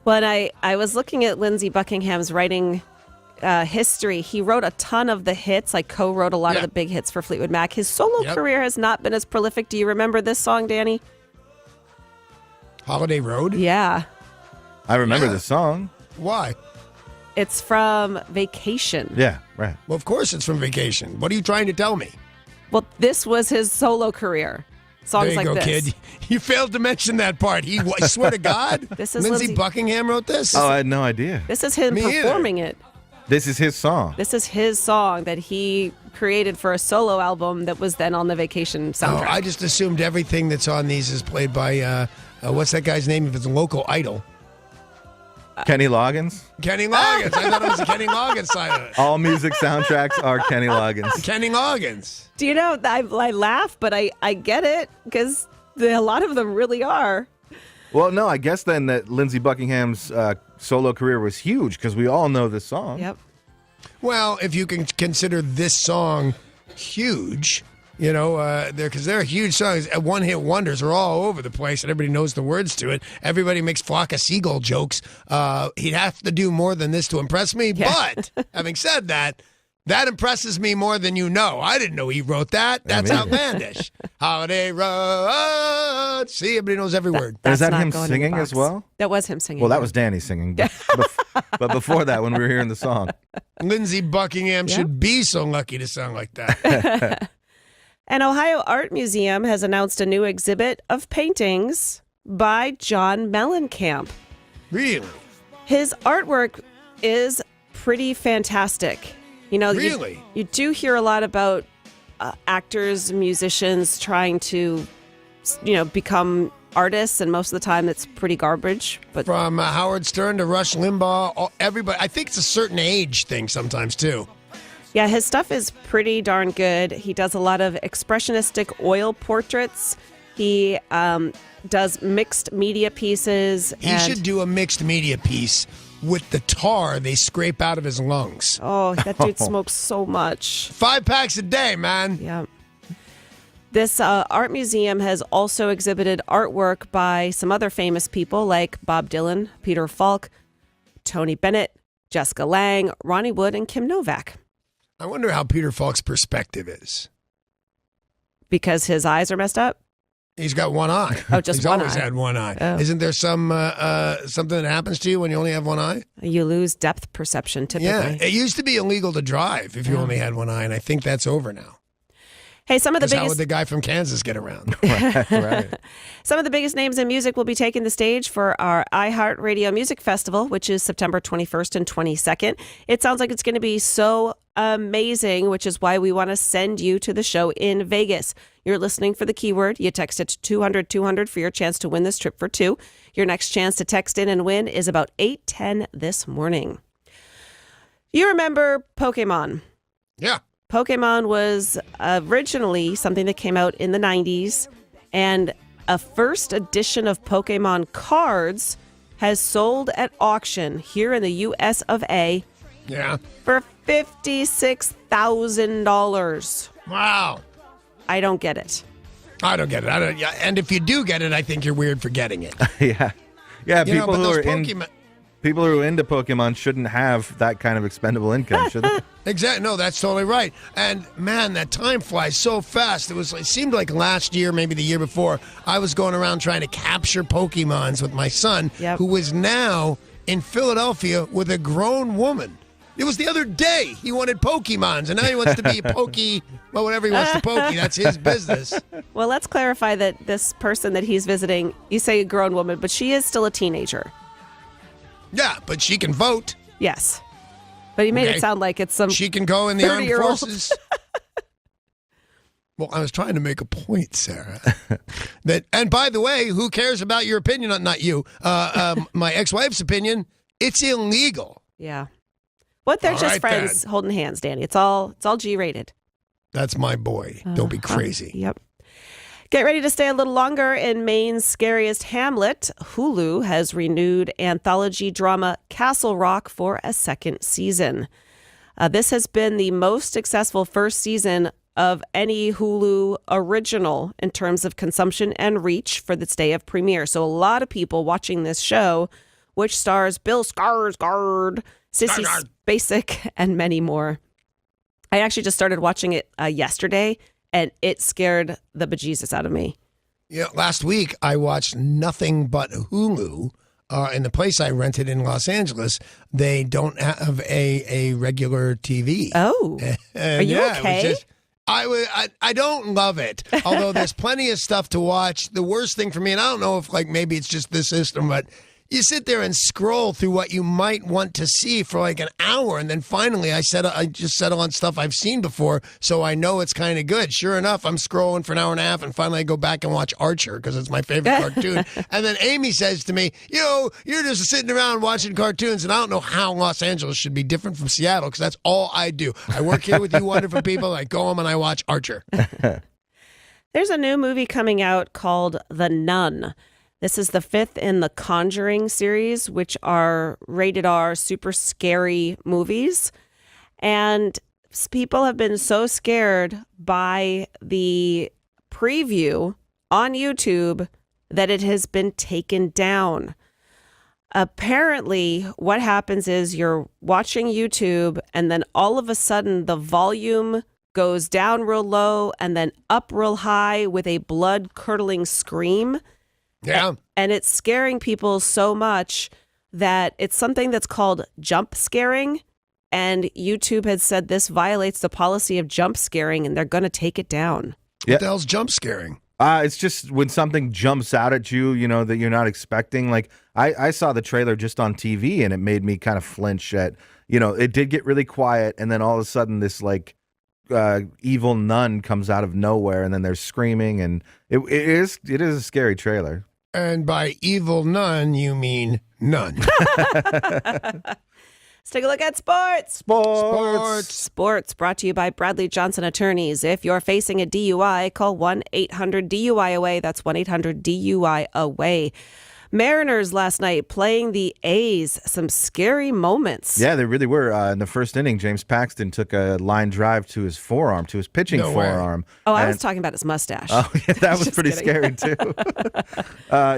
Well, and I was looking at Lindsey Buckingham's writing history. He wrote a ton of the hits, like co-wrote a lot of the big hits for Fleetwood Mac. His solo career has not been as prolific. Do you remember this song, Danny? Holiday Road? Yeah. I remember the song. Why? It's from Vacation. Yeah, right. Well, of course it's from Vacation. What are you trying to tell me? Well, this was his solo career. Songs there you like go, this. kid. You failed to mention that part. I swear to God, This is Lindsey Lindsey- Buckingham wrote this? Oh, I had no idea. This is him Me either. performing it. This is his song. This is his song that he created for a solo album that was then on the Vacation soundtrack. I just assumed everything that's on these is played by, what's that guy's name if it's a local idol? Kenny Loggins. Kenny Loggins. I thought it was a Kenny Loggins side of it. All music soundtracks are Kenny Loggins. Kenny Loggins. Do you know, I laugh, but I get it because a lot of them really are. Well, no, I guess then that Lindsey Buckingham's solo career was huge because we all know this song. Yep. Well, if you can consider this song huge, you know, because they're huge songs. One-hit wonders are all over the place, and everybody knows the words to it. Everybody makes flock of seagull jokes. He'd have to do more than this to impress me. Yeah. But having said that, that impresses me more than you know. I didn't know he wrote that. That's outlandish. Holiday Road. See, everybody knows every word. Is that not him going in the singing box. as well? That was him singing. Well, that was Danny singing. But before that, when we were hearing the song. Lindsey Buckingham should be so lucky to sound like that. An Ohio Art Museum has announced a new exhibit of paintings by John Mellencamp. Really? His artwork is pretty fantastic. You know, Really? you do hear a lot about actors, musicians trying to, become artists, and most of the time it's pretty garbage. But From Howard Stern to Rush Limbaugh, everybody. I think it's a certain age thing sometimes, too. yeah, his stuff is pretty darn good. He does a lot of expressionistic oil portraits. He does mixed media pieces. He should do a mixed media piece with the tar they scrape out of his lungs. Oh, that dude smokes so much. 5 packs a day, man. Yeah. This art museum has also exhibited artwork by some other famous people like Bob Dylan, Peter Falk, Tony Bennett, Jessica Lange, Ronnie Wood, and Kim Novak. I wonder how Peter Falk's perspective is. Because his eyes are messed up? He's got one eye. Oh, just He's one always eye. had one eye. Oh. Isn't there some something that happens to you when you only have one eye? You lose depth perception typically. Yeah. It used to be illegal to drive if you only had one eye, and I think that's over now. Hey, some of the Because how biggest would the guy from Kansas get around? Right. Some of the biggest names in music will be taking the stage for our iHeartRadio Music Festival, which is September 21st and 22nd. It sounds like it's going to be so amazing, which is why we want to send you to the show in Vegas. You're listening for the keyword. You text it to 200-200 for your chance to win this trip for two. Your next chance to text in and win is about 8:10 this morning. You remember Pokemon? Yeah. Pokemon was originally something that came out in the 90s, and a first edition of Pokemon cards has sold at auction here in the U.S. of A. Yeah. for $56,000. Wow. I don't get it. I don't get it. Yeah, and if you do get it, I think you're weird for getting it. Yeah. Yeah, You know, people but who those are Pokemon. people who are into Pokemon shouldn't have that kind of expendable income, should they? Exactly. No, that's totally right. And man, that time flies so fast. It seemed like last year, maybe the year before, I was going around trying to capture Pokemons with my son, Yep. who is now in Philadelphia with a grown woman. It was the other day he wanted Pokemons, and now he wants to be a Pokey, well, whatever he wants to Pokey. That's his business. Well, let's clarify that this person that he's visiting, you say a grown woman, but she is still a teenager. Yeah, but she can vote. Yes. But he made Okay. it sound like it's some She can go in the armed 30-year-old. forces. Well, I was trying to make a point, Sarah. And by the way, who cares about your opinion? Not you. My ex-wife's opinion. It's illegal. Yeah. What? They're All just right, friends then. holding hands, Danny. It's all G-rated. That's my boy. Don't be crazy. Yep. Get ready to stay a little longer in Maine's scariest hamlet. Hulu has renewed anthology drama Castle Rock for a second season. This has been the most successful first season of any Hulu original in terms of consumption and reach for its day of premiere. So a lot of people watching this show, which stars Bill Skarsgård, Sissy Spacek, and many more. I actually just started watching it yesterday, and it scared the bejesus out of me. Yeah, last week I watched nothing but Hulu. In the place I rented in Los Angeles, they don't have a regular TV. Oh, are you okay? I don't love it. Although there's plenty of stuff to watch. The worst thing for me, and I don't know if maybe it's just the system, but you sit there and scroll through what you might want to see for like an hour, and then finally I just settle on stuff I've seen before, so I know it's kind of good. Sure enough, I'm scrolling for an hour and a half, and finally I go back and watch Archer because it's my favorite cartoon. And then Amy says to me, you're just sitting around watching cartoons, and I don't know how Los Angeles should be different from Seattle because that's all I do. I work here with you wonderful people. I go home and I watch Archer. There's a new movie coming out called The Nun. This is the 5th in the Conjuring series, which are rated R, super scary movies. And people have been so scared by the preview on YouTube that it has been taken down. Apparently, what happens is you're watching YouTube and then all of a sudden the volume goes down real low and then up real high with a blood-curdling scream. Yeah. And it's scaring people so much that it's something that's called jump scaring. And YouTube has said this violates the policy of jump scaring, and they're going to take it down. What the hell's jump scaring? It's just when something jumps out at you, that you're not expecting. Like I saw the trailer just on TV, and it made me kind of flinch at, it did get really quiet, and then all of a sudden this evil nun comes out of nowhere, and then they're screaming, and it is a scary trailer. And by evil nun, you mean none. Let's take a look at sports. Sports brought to you by Bradley Johnson Attorneys. If you're facing a DUI, call 1-800-DUI-AWAY. That's 1-800-DUI-AWAY. Mariners last night playing the A's. Some scary moments. Yeah, they really were. In the first inning, James Paxton took a line drive to his forearm, to his pitching forearm. Oh, I was talking about his mustache. Oh, yeah, that was pretty scary, too.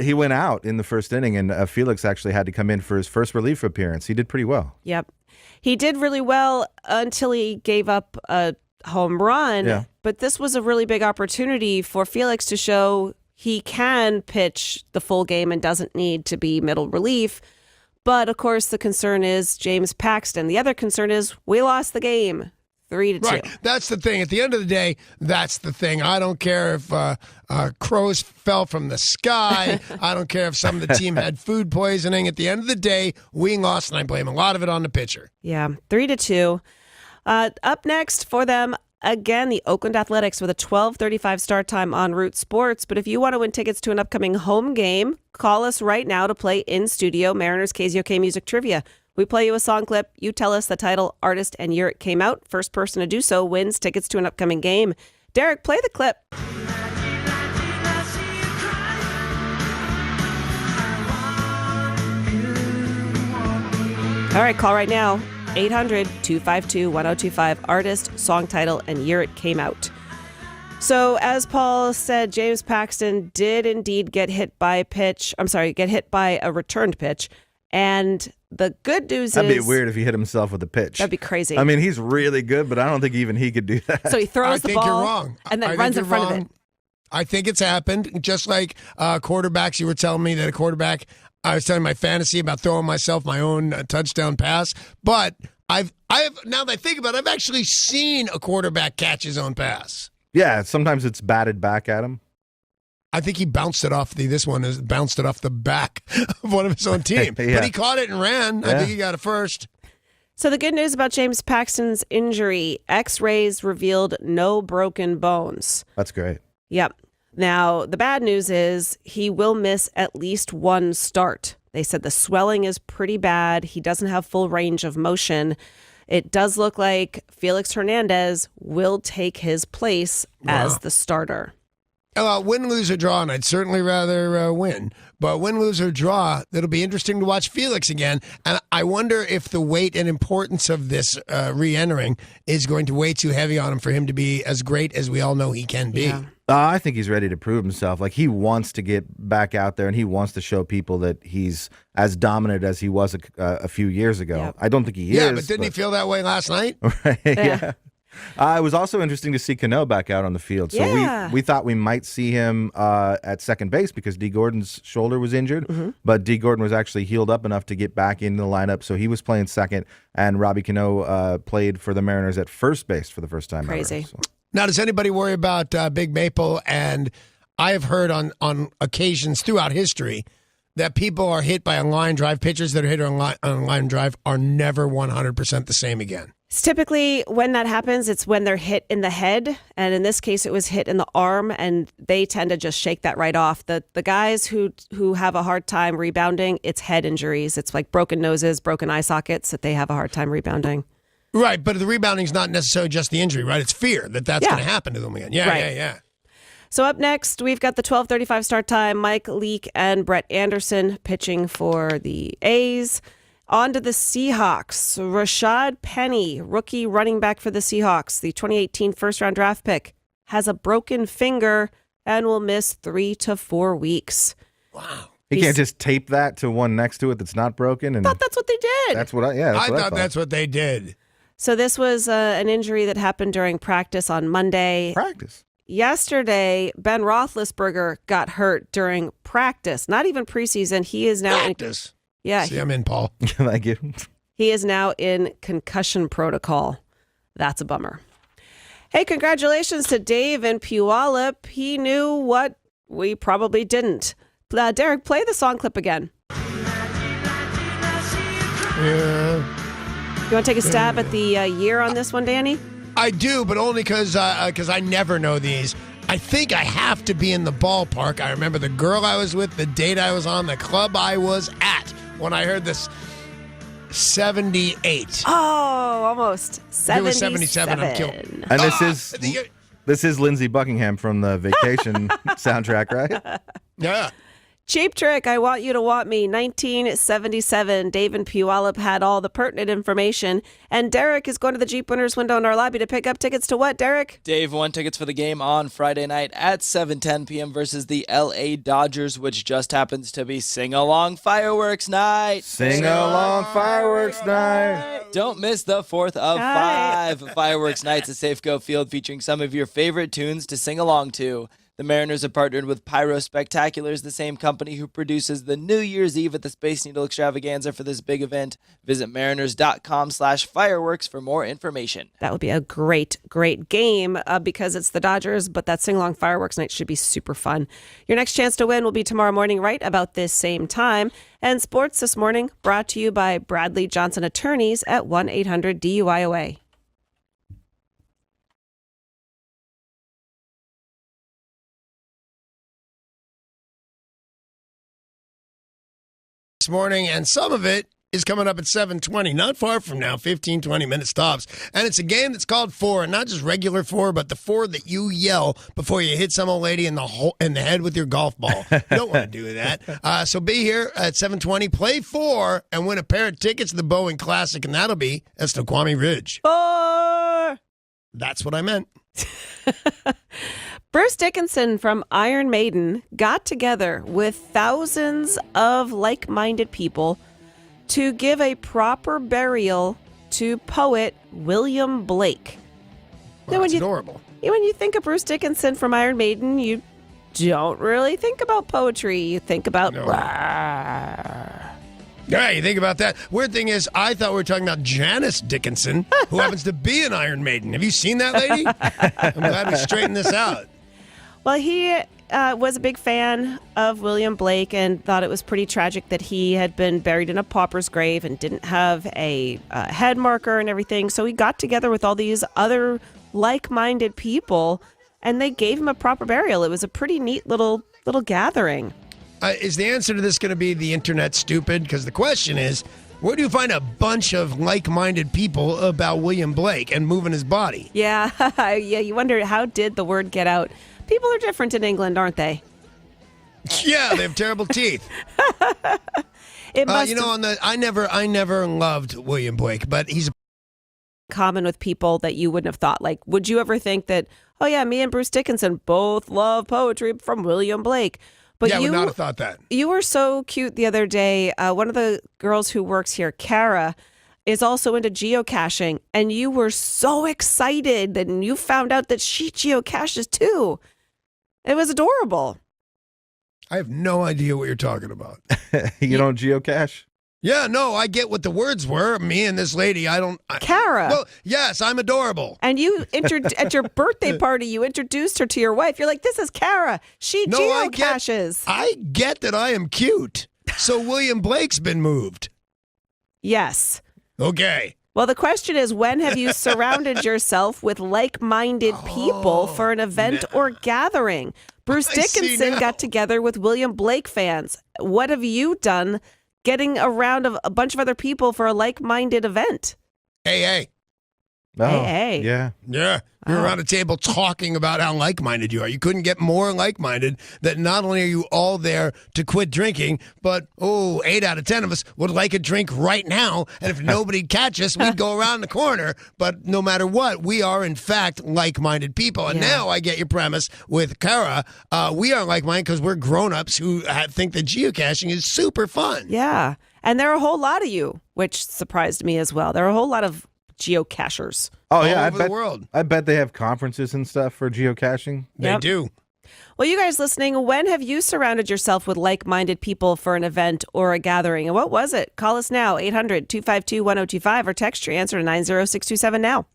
He went out in the first inning, and Felix actually had to come in for his first relief appearance. He did pretty well. Yep. He did really well until he gave up a home run. Yeah. But this was a really big opportunity for Felix to show he can pitch the full game and doesn't need to be middle relief. But, of course, the concern is James Paxton. The other concern is we lost the game 3-2. Right. That's the thing. At the end of the day, that's the thing. I don't care if crows fell from the sky. I don't care if some of the team had food poisoning. At the end of the day, we lost, and I blame a lot of it on the pitcher. Yeah, 3-2. Up next for them, again, the Oakland Athletics with a 12:35 start time on Root Sports. But if you want to win tickets to an upcoming home game, call us right now to play in studio Mariners KZOK Music Trivia. We play you a song clip. You tell us the title, artist, and year it came out. First person to do so wins tickets to an upcoming game. Derek, play the clip. All right, call right now. 800-252-1025, artist, song title, and year it came out. So as Paul said, James Paxton did indeed get hit by a returned pitch. And the good news That'd be weird if he hit himself with a pitch. That'd be crazy. I mean, he's really good, but I don't think even he could do that. So he throws the ball. You're wrong. And then runs in front of it. I think it's happened. Just like quarterbacks, you were telling me that a quarterback, I was telling my fantasy about throwing myself my own touchdown pass. But I've now that I think about it, I've actually seen a quarterback catch his own pass. Yeah, sometimes it's batted back at him. I think he bounced it off bounced it off the back of one of his own team. Yeah. But he caught it and ran. Yeah. I think he got it first. So the good news about James Paxton's injury, X-rays revealed no broken bones. That's great. Yep. Now, the bad news is he will miss at least one start. They said the swelling is pretty bad. He doesn't have full range of motion. It does look like Felix Hernandez will take his place as the starter. Win, lose, or draw, and I'd certainly rather win. But win, lose, or draw, it'll be interesting to watch Felix again. And I wonder if the weight and importance of this re-entering is going to weigh too heavy on him for him to be as great as we all know he can be. Yeah. I think he's ready to prove himself. Like, he wants to get back out there, and he wants to show people that he's as dominant as he was a few years ago. Yep. I don't think he is. Yeah, but didn't he feel that way last night? Right, yeah. It was also interesting to see Cano back out on the field. So we thought we might see him at second base because D. Gordon's shoulder was injured, but D. Gordon was actually healed up enough to get back into the lineup, so he was playing second, and Robbie Cano played for the Mariners at first base for the first time Crazy. ever. So. Now, does anybody worry about Big Maple? And I have heard on occasions throughout history that people are hit by a line drive. Pitchers that are hit on a line drive are never 100% the same again. It's typically when that happens, it's when they're hit in the head. And in this case, it was hit in the arm, and they tend to just shake that right off. The guys who have a hard time rebounding, it's head injuries. It's like broken noses, broken eye sockets that they have a hard time rebounding. Right, but the rebounding is not necessarily just the injury, right? It's fear that that's going to happen to them again. Yeah, Right. yeah. So up next, we've got the 12:35 start time. Mike Leake and Brett Anderson pitching for the A's. On to the Seahawks. Rashad Penny, rookie running back for the Seahawks, the 2018 first-round draft pick, has a broken finger and will miss 3 to 4 weeks. Wow. He can't just tape that to one next to it that's not broken. And I thought that's what they did. that's what I thought That's what they did. So this was an injury that happened during practice on Monday. Practice. Yesterday, Ben Roethlisberger got hurt during practice, not even preseason. He is now Practice. Yeah. See, I'm in, Paul. Thank you. He is now in concussion protocol. That's a bummer. Hey, congratulations to Dave in Puyallup. He knew what we probably didn't. Derek, play the song clip again. Yeah. You want to take a stab at the year on this one, Danny? I do, but only because I never know these. I think I have to be in the ballpark. I remember the girl I was with, the date I was on, the club I was at when I heard this. 78. Oh, almost. 77. If it was 77, I'm killed. And this is Lindsey Buckingham from the Vacation soundtrack, right? Yeah. Cheap Trick, I Want You to Want Me, 1977. Dave and Puyallup had all the pertinent information. And Derek is going to the Jeep Winners window in our lobby to pick up tickets to what, Derek? Dave won tickets for the game on Friday night at 7:10 p.m. versus the LA Dodgers, which just happens to be Sing-Along Fireworks Night. Sing-along fireworks night. Don't miss the 4th of 5 Fireworks Nights at Safeco Field, featuring some of your favorite tunes to sing along to. The Mariners have partnered with Pyro Spectaculars, the same company who produces the New Year's Eve at the Space Needle Extravaganza for this big event. Visit mariners.com/fireworks for more information. That would be a great, great game because it's the Dodgers, but that sing-along fireworks night should be super fun. Your next chance to win will be tomorrow morning right about this same time. And sports this morning brought to you by Bradley Johnson Attorneys at 1-800-DUIOA. Morning, and some of it is coming up at 7:20, not far from now, 15, 20-minute stops. And it's a game that's called Four, and not just regular Four, but the Four that you yell before you hit some old lady in the head with your golf ball. You don't want to do that. So be here at 7:20, play Four, and win a pair of tickets to the Boeing Classic, and that'll be at Snoqualmie Ridge. Four! That's what I meant. Bruce Dickinson from Iron Maiden got together with thousands of like-minded people to give a proper burial to poet William Blake. Well, that's adorable. When you think of Bruce Dickinson from Iron Maiden, you don't really think about poetry. You think about... No. Yeah, you think about that. Weird thing is, I thought we were talking about Janice Dickinson, who happens to be an Iron Maiden. Have you seen that lady? I'm glad we straightened this out. Well, he was a big fan of William Blake and thought it was pretty tragic that he had been buried in a pauper's grave and didn't have a head marker and everything. So he got together with all these other like-minded people, and they gave him a proper burial. It was a pretty neat little gathering. Is the answer to this going to be the internet stupid? Because the question is, Where do you find a bunch of like-minded people about William Blake and moving his body? Yeah, yeah. You wonder, how did the word get out? People are different in England, aren't they? Yeah, they have terrible teeth. It must I never loved William Blake, but he's common with people that you wouldn't have thought. Like, would you ever think that, oh yeah, me and Bruce Dickinson both love poetry from William Blake? But I you would not have thought that. You were so cute the other day. One of the girls who works here, Kara, is also into geocaching, and you were so excited and you found out that she geocaches too. It was adorable. I have no idea what you're talking about. You don't geocache? Yeah, no, I get what the words were. Me and this lady, Kara. Well, yes, I'm adorable. And you at your birthday party, you introduced her to your wife. You're like, this is Kara. She geocaches. I get that I am cute. So William Blake's been moved. Yes. Okay. Well, the question is, when have you surrounded yourself with like-minded people for an event or gathering? Bruce Dickinson got together with William Blake fans. What have you done getting around a bunch of other people for a like-minded event? Hey. Oh, Hey. yeah. Yeah. You're around a table talking about how like-minded you are. You couldn't get more like-minded that not only are you all there to quit drinking, but, 8 out of 10 of us would like a drink right now. And if nobody'd catch us, we'd go around the corner. But no matter what, we are, in fact, like-minded people. And now I get your premise with Kara. We are like-minded because we're grown-ups who think that geocaching is super fun. Yeah. And there are a whole lot of you, which surprised me as well. There are a whole lot of geocachers. Oh, yeah. All over the world. I bet they have conferences and stuff for geocaching. They do. Well, you guys listening, when have you surrounded yourself with like-minded people for an event or a gathering? And what was it? Call us now, 800-252-1025, or text your answer to 90627 now.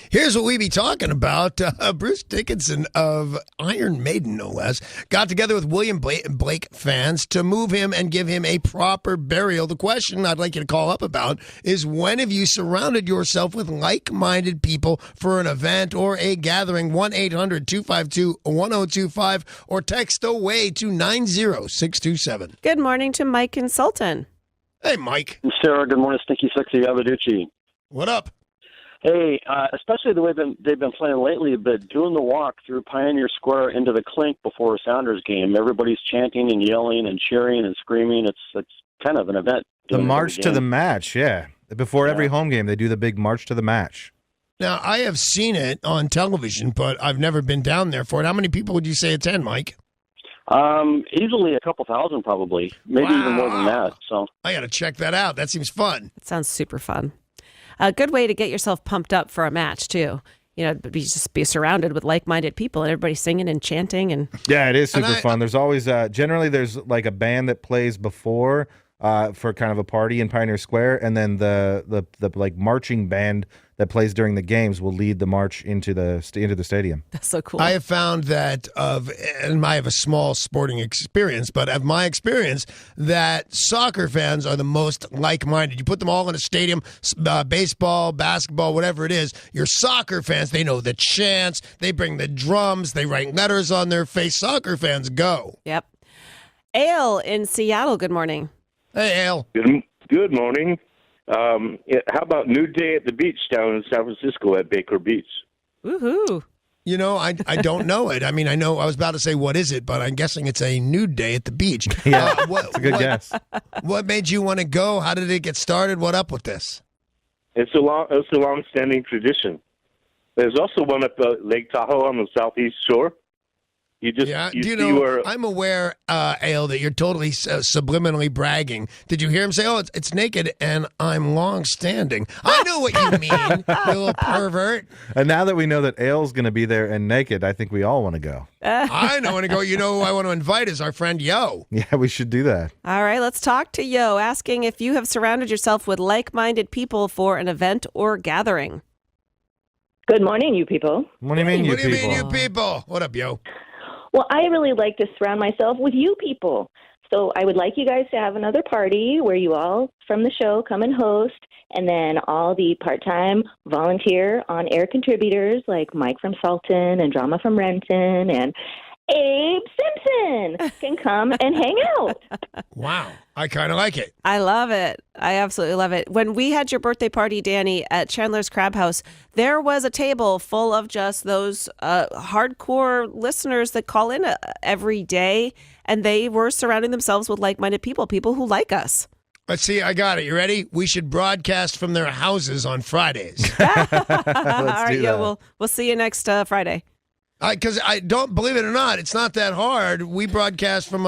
Here's what we be talking about. Bruce Dickinson of Iron Maiden, no less, got together with William Blake fans to move him and give him a proper burial. The question I'd like you to call up about is, when have you surrounded yourself with like-minded people for an event or a gathering? 1-800-252-1025 or text away to 90627. Good morning to Mike and Sultan. Hey, Mike. Sarah, good morning, Stinky Sexy Bonaduce. What up? Hey, especially the way they've been playing lately, but doing the walk through Pioneer Square into the Clink before a Sounders game, everybody's chanting and yelling and cheering and screaming. It's kind of an event. The march to the match, yeah. Before every home game, they do the big march to the match. Now, I have seen it on television, but I've never been down there for it. How many people would you say attend, Mike? Easily a couple thousand, probably, maybe even more than that. So I got to check that out. That seems fun. It sounds super fun. A good way to get yourself pumped up for a match, too. You know, just be surrounded with like-minded people and everybody singing and chanting. And yeah, it is super fun. There's always, generally there's like a band that plays before for kind of a party in Pioneer Square, and then the like marching band that plays during the games will lead the march into the stadium. That's so cool. I have found that and I have a small sporting experience, but of my experience, that soccer fans are the most like-minded. You put them all in a stadium, baseball, basketball, whatever it is. Your soccer fans, they know the chants, they bring the drums, they write letters on their face. Soccer fans go. Yep. Ale in Seattle, good morning. Hey, Ale. Good morning. How about Nude Day at the Beach down in San Francisco at Baker Beach? Woohoo. You know, I don't know it. I mean, I was about to say, what is it? But I'm guessing it's a nude day at the beach. Yeah, that's a good guess. What made you want to go? How did it get started? What up with this? It's a long-standing tradition. There's also one at Lake Tahoe on the southeast shore. I'm aware, Ale, that you're totally subliminally bragging. Did you hear him say, it's naked and I'm long-standing? I know what you mean, you little pervert. And now that we know that Ale's going to be there and naked, I think we all want to go. I know when to go. You know who I want to invite is our friend Yo. Yeah, we should do that. All right, let's talk to Yo, asking if you have surrounded yourself with like-minded people for an event or gathering. Good morning, you people. What do you mean, you people? What up, Yo? Well, I really like to surround myself with you people. So I would like you guys to have another party where you all from the show come and host, and then all the part-time volunteer on-air contributors like Mike from Salton and Drama from Renton and Abe Simpson can come and hang out. Wow. I kind of like it. I love it. I absolutely love it. When we had your birthday party, Danny, at Chandler's Crab House, there was a table full of just those hardcore listeners that call in every day, and they were surrounding themselves with like-minded people who like us. Let's see. I got it. You ready? We should broadcast from their houses on Fridays. All right, yeah, we'll see you next Friday. Because I don't believe it or not, it's not that hard. We broadcast from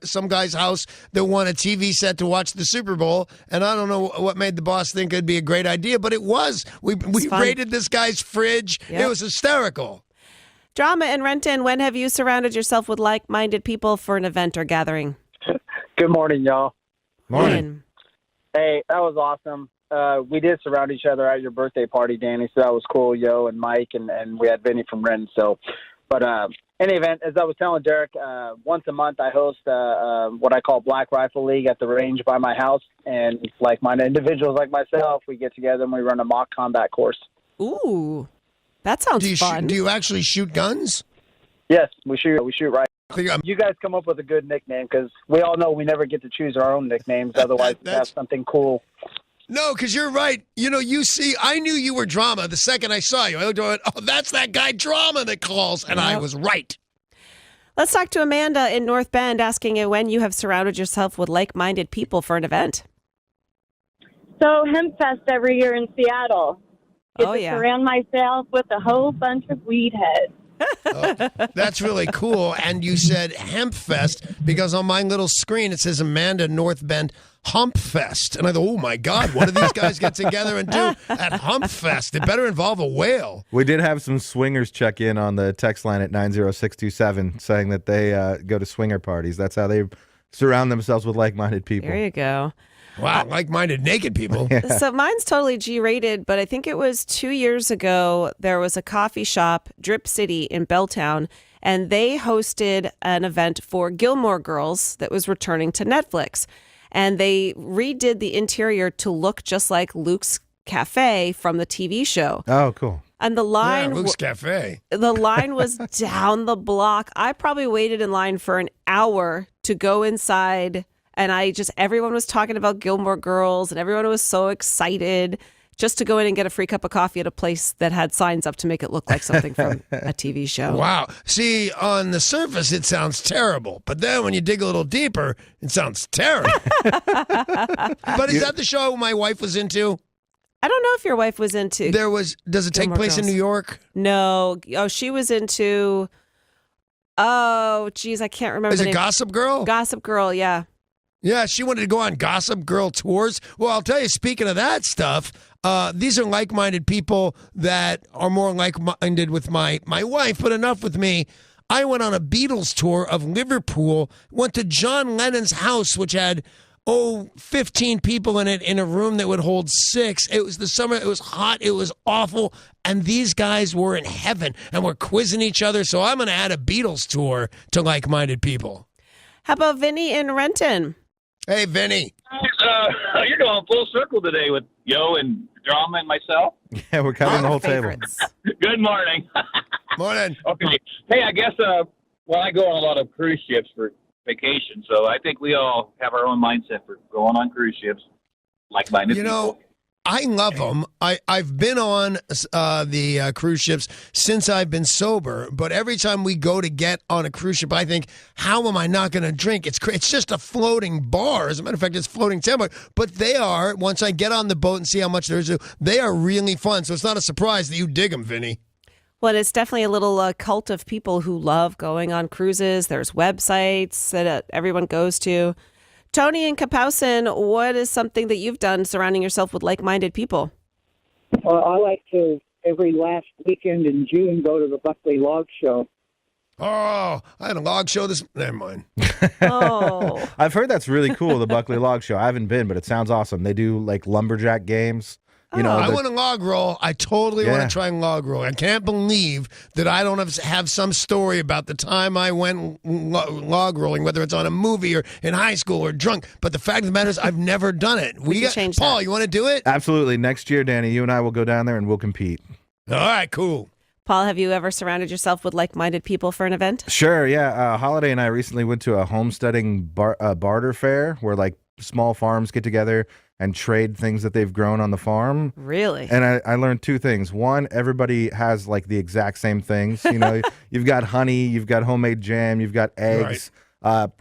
some guy's house that won a TV set to watch the Super Bowl, and I don't know what made the boss think it'd be a great idea, but it was. We raided this guy's fridge. Yep. It was hysterical. Drama in Renton, when have you surrounded yourself with like-minded people for an event or gathering? Good morning, y'all. Morning. Hey, that was awesome. We did surround each other at your birthday party, Danny, so that was cool, yo, and Mike, and we had Vinny from Renton. So, but any event, as I was telling Derek, once a month I host what I call Black Rifle League at the range by my house, and like-minded individuals like myself, we get together and we run a mock combat course. Ooh, that sounds fun. Do you actually shoot guns? Yes, we shoot right. You guys come up with a good nickname, because we all know we never get to choose our own nicknames. Otherwise, we have something cool. No, because you're right. You know, I knew you were Drama the second I saw you. I looked at it, that's that guy Drama that calls, and I was right. Let's talk to Amanda in North Bend, asking you when you have surrounded yourself with like-minded people for an event. So, Hempfest every year in Seattle. Surround myself with a whole bunch of weed heads. That's really cool. And you said Hemp Fest because on my little screen it says Amanda North Bend Hump Fest. And I thought, oh my God, what do these guys get together and do at Hump Fest? It better involve a whale. We did have some swingers check in on the text line at 90627 saying that they go to swinger parties. That's how they surround themselves with like-minded people. There you go. Wow, like-minded naked people. Yeah. So mine's totally G-rated, but I think it was 2 years ago, there was a coffee shop, Drip City in Belltown, and they hosted an event for Gilmore Girls that was returning to Netflix. And they redid the interior to look just like Luke's Cafe from the TV show. Oh, cool. And the line, Luke's Cafe. The line was down the block. I probably waited in line for an hour to go inside. And everyone was talking about Gilmore Girls, and everyone was so excited just to go in and get a free cup of coffee at a place that had signs up to make it look like something from a TV show. Wow. See, on the surface, it sounds terrible. But then when you dig a little deeper, it sounds terrible. But is that the show my wife was into? I don't know if your wife was into. Does it take place in New York? No. Oh, she was into. Oh, geez, I can't remember. Is it Gossip Girl? Gossip Girl, yeah. Yeah, she wanted to go on Gossip Girl tours. Well, I'll tell you, speaking of that stuff, these are like-minded people that are more like-minded with my wife, but enough with me. I went on a Beatles tour of Liverpool, went to John Lennon's house, which had, 15 people in it in a room that would hold 6. It was the summer. It was hot. It was awful. And these guys were in heaven and were quizzing each other. So I'm going to add a Beatles tour to like-minded people. How about Vinny in Renton? Hey, Vinny. You're going full circle today with Yo and Drama and myself. Yeah, we're covering the whole favorites. table. Good morning. Morning. Okay. Hey, I guess, I go on a lot of cruise ships for vacation, so I think we all have our own mindset for going on cruise ships, like-minded people. I love them. I've been on the cruise ships since I've been sober, but every time we go to get on a cruise ship, I think, how am I not going to drink? It's just a floating bar. As a matter of fact, it's floating timber. But they are, once I get on the boat and see how much there is, they are really fun. So it's not a surprise that you dig them, Vinny. Well, it's definitely a little cult of people who love going on cruises. There's websites that everyone goes to. Tony and Kapowsin, what is something that you've done surrounding yourself with like-minded people? Well, I like to, every last weekend in June, go to the Buckley Log Show. Oh, I had a log show never mind. Oh. I've heard that's really cool, the Buckley Log Show. I haven't been, but it sounds awesome. They do like lumberjack games. I want to log roll. I totally want to try and log roll. I can't believe that I don't have some story about the time I went log rolling, whether it's on a movie or in high school or drunk. But the fact of the matter is, I've never done it. We can change Paul, that. you want to do it? Absolutely. Next year, Danny, you and I will go down there and we'll compete. All right, cool. Paul, have you ever surrounded yourself with like-minded people for an event? Sure, yeah. Holiday and I recently went to a homesteading barter fair where like small farms get together and trade things that they've grown on the farm. Really? And I learned two things. One, everybody has like the exact same things. You know, you've got honey, you've got homemade jam, you've got eggs,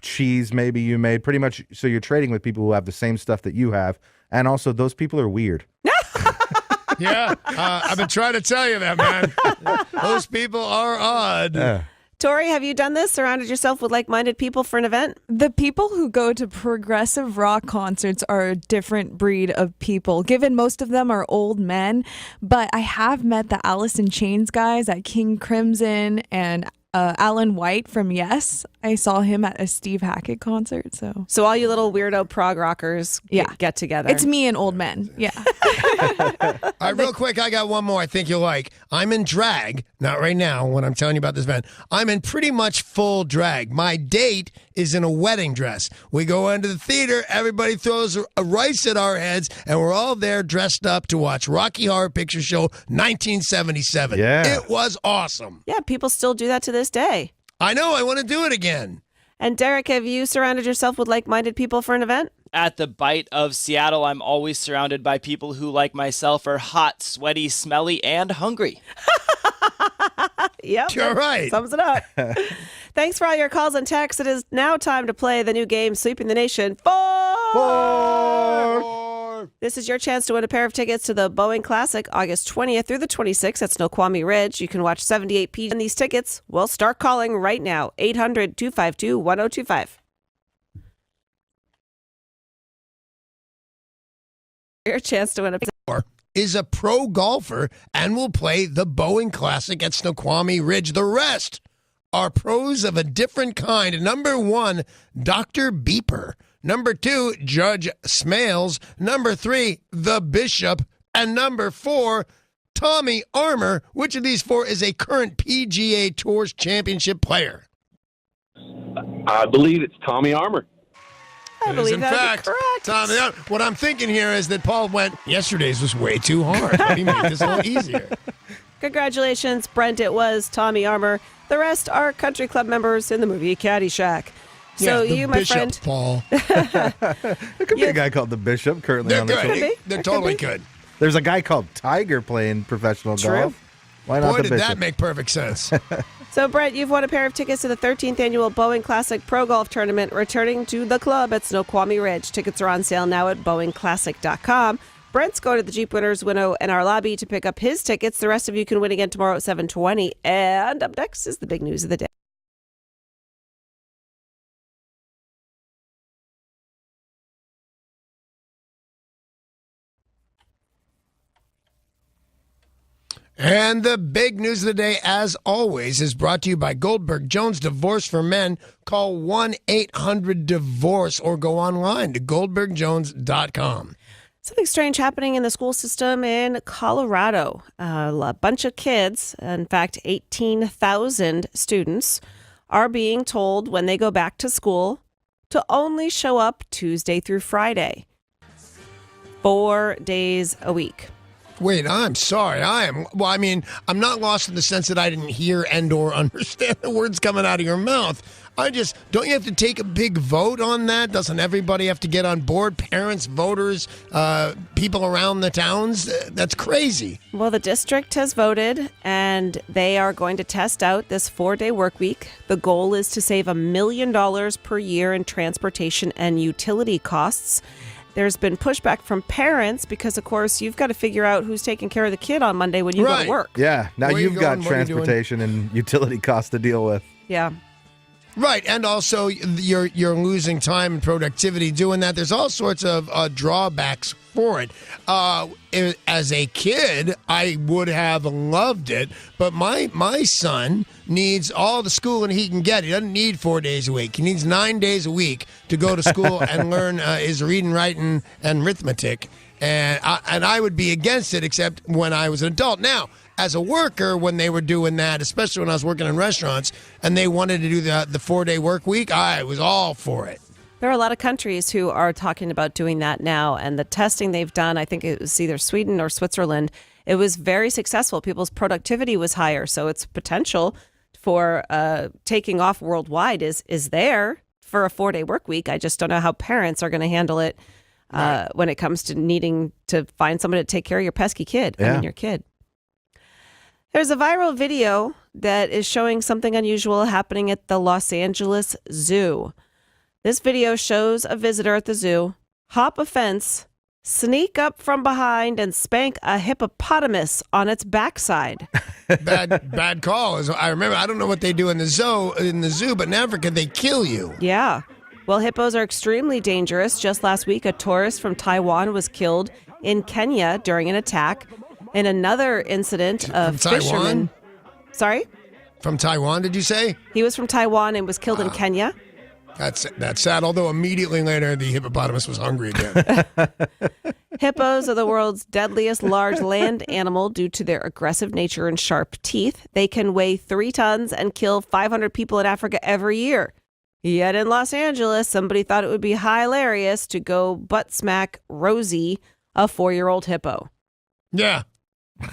cheese maybe you made. Pretty much, so you're trading with people who have the same stuff that you have. And also, those people are weird. Yeah, I've been trying to tell you that, man. Those people are odd. Tori, have you done this? Surrounded yourself with like-minded people for an event? The people who go to progressive rock concerts are a different breed of people, given most of them are old men. But I have met the Alice in Chains guys at King Crimson and Alan White from Yes. I saw him at a Steve Hackett concert. So all you little weirdo prog rockers get together. It's me and old men. Yeah. All right, real quick, I got one more I think you'll like. I'm in drag, not right now when I'm telling you about this event. I'm in pretty much full drag. My date is in a wedding dress. We go into the theater, everybody throws a rice at our heads, and we're all there dressed up to watch Rocky Horror Picture Show 1977. Yeah. It was awesome. Yeah, people still do that to this day. I know, I want to do it again. And Derek, have you surrounded yourself with like-minded people for an event? At the Bite of Seattle, I'm always surrounded by people who, like myself, are hot, sweaty, smelly, and hungry. Yep. You're right. Sums it up. Thanks for all your calls and texts. It is now time to play the new game, Sweeping the Nation. Four. This is your chance to win a pair of tickets to the Boeing Classic, August 20th through the 26th at Snoqualmie Ridge. You can watch 78P, and these tickets will start calling right now. 800-252-1025. Your chance to win a is a pro golfer and will play the Boeing Classic at Snoqualmie Ridge. The rest are pros of a different kind. Number 1, Dr. Beeper. Number 2, Judge Smales. Number 3, The Bishop. And number 4, Tommy Armour. Which of these 4 is a current PGA Tours Championship player? I believe it's Tommy Armour. I believe in that fact, would be correct. Tommy, what I'm thinking here is that Paul went, yesterday's was way too hard. Let me make this a little easier. Congratulations, Brent. It was Tommy Armour. The rest are country club members in the movie Caddyshack. So yeah, you, my Bishop, friend, Paul. There could be a guy called the Bishop currently They're on the good. show. They're totally good. There's a guy called Tiger playing professional golf. Why not Boy, the did Bishop? that make perfect sense. So, Brent, you've won a pair of tickets to the 13th annual Boeing Classic Pro Golf Tournament, returning to the club at Snoqualmie Ridge. Tickets are on sale now at BoeingClassic.com. Brent's going to the Jeep Winners Winnow and our lobby to pick up his tickets. The rest of you can win again tomorrow at 7:20. And up next is the big news of the day. And the big news of the day, as always, is brought to you by Goldberg Jones Divorce for Men. Call 1-800-DIVORCE or go online to goldbergjones.com. Something strange happening in the school system in Colorado. A bunch of kids, in fact, 18,000 students, are being told when they go back to school to only show up Tuesday through Friday, 4 days a week. Wait, I'm sorry. I'm not lost in the sense that I didn't hear and or understand the words coming out of your mouth. Don't you have to take a big vote on that? Doesn't everybody have to get on board? Parents, voters, people around the towns? That's crazy. Well, the district has voted, and they are going to test out this 4-day work week. The goal is to save $1 million per year in transportation and utility costs. There's been pushback from parents because, of course, you've got to figure out who's taking care of the kid on Monday when you go to work. Yeah, now Where you've you got going? What are you doing? transportation and utility costs to deal with. Yeah. Right, and also you're losing time and productivity doing that. There's all sorts of drawbacks for it. As a kid, I would have loved it, but my son needs all the schooling he can get. He doesn't need 4 days a week. He needs 9 days a week to go to school and learn his reading, writing, and arithmetic. And I would be against it, except when I was an adult. Now, as a worker, when they were doing that, especially when I was working in restaurants, and they wanted to do the 4-day work week, I was all for it. There are a lot of countries who are talking about doing that now, and the testing they've done, I think it was either Sweden or Switzerland, it was very successful. People's productivity was higher, so its potential for taking off worldwide is there for a 4-day work week. I just don't know how parents are going to handle it when it comes to needing to find someone to take care of your pesky kid. Yeah. I mean, your kid. There's a viral video that is showing something unusual happening at the Los Angeles Zoo. This video shows a visitor at the zoo hop a fence, sneak up from behind, and spank a hippopotamus on its backside. Bad call. I remember. I don't know what they do in the zoo, but in Africa they kill you. Yeah. Well, hippos are extremely dangerous. Just last week, a tourist from Taiwan was killed in Kenya during an attack. In another incident, a fisherman. Sorry? From Taiwan, did you say? He was from Taiwan and was killed in Kenya. That's sad, although immediately later the hippopotamus was hungry again. Hippos are the world's deadliest large land animal due to their aggressive nature and sharp teeth. They can weigh 3 tons and kill 500 people in Africa every year. Yet in Los Angeles, somebody thought it would be hilarious to go butt smack Rosie, a 4-year-old hippo. Yeah.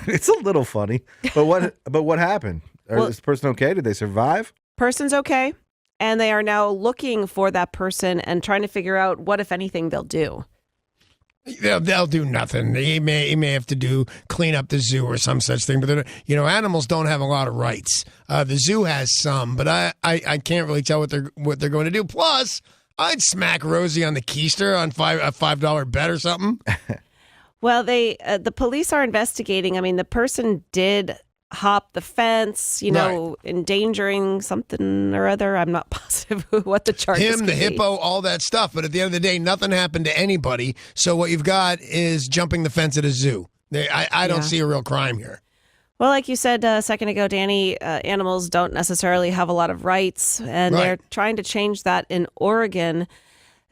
It's a little funny. But what happened? Is this person okay? Did they survive? Person's okay. And they are now looking for that person and trying to figure out what, if anything, they'll do. They'll do nothing. He may have to clean up the zoo or some such thing. But animals don't have a lot of rights. The zoo has some, but I can't really tell what they're going to do. Plus, I'd smack Rosie on the keister on a $5 bet or something. Well, the police are investigating. I mean, the person did hop the fence, Right. endangering something or other. I'm not positive what the charges The hippo, all that stuff. But at the end of the day, nothing happened to anybody. So what you've got is jumping the fence at a zoo. I don't see a real crime here. Well, like you said a second ago, Danny, animals don't necessarily have a lot of rights, and they're trying to change that in Oregon.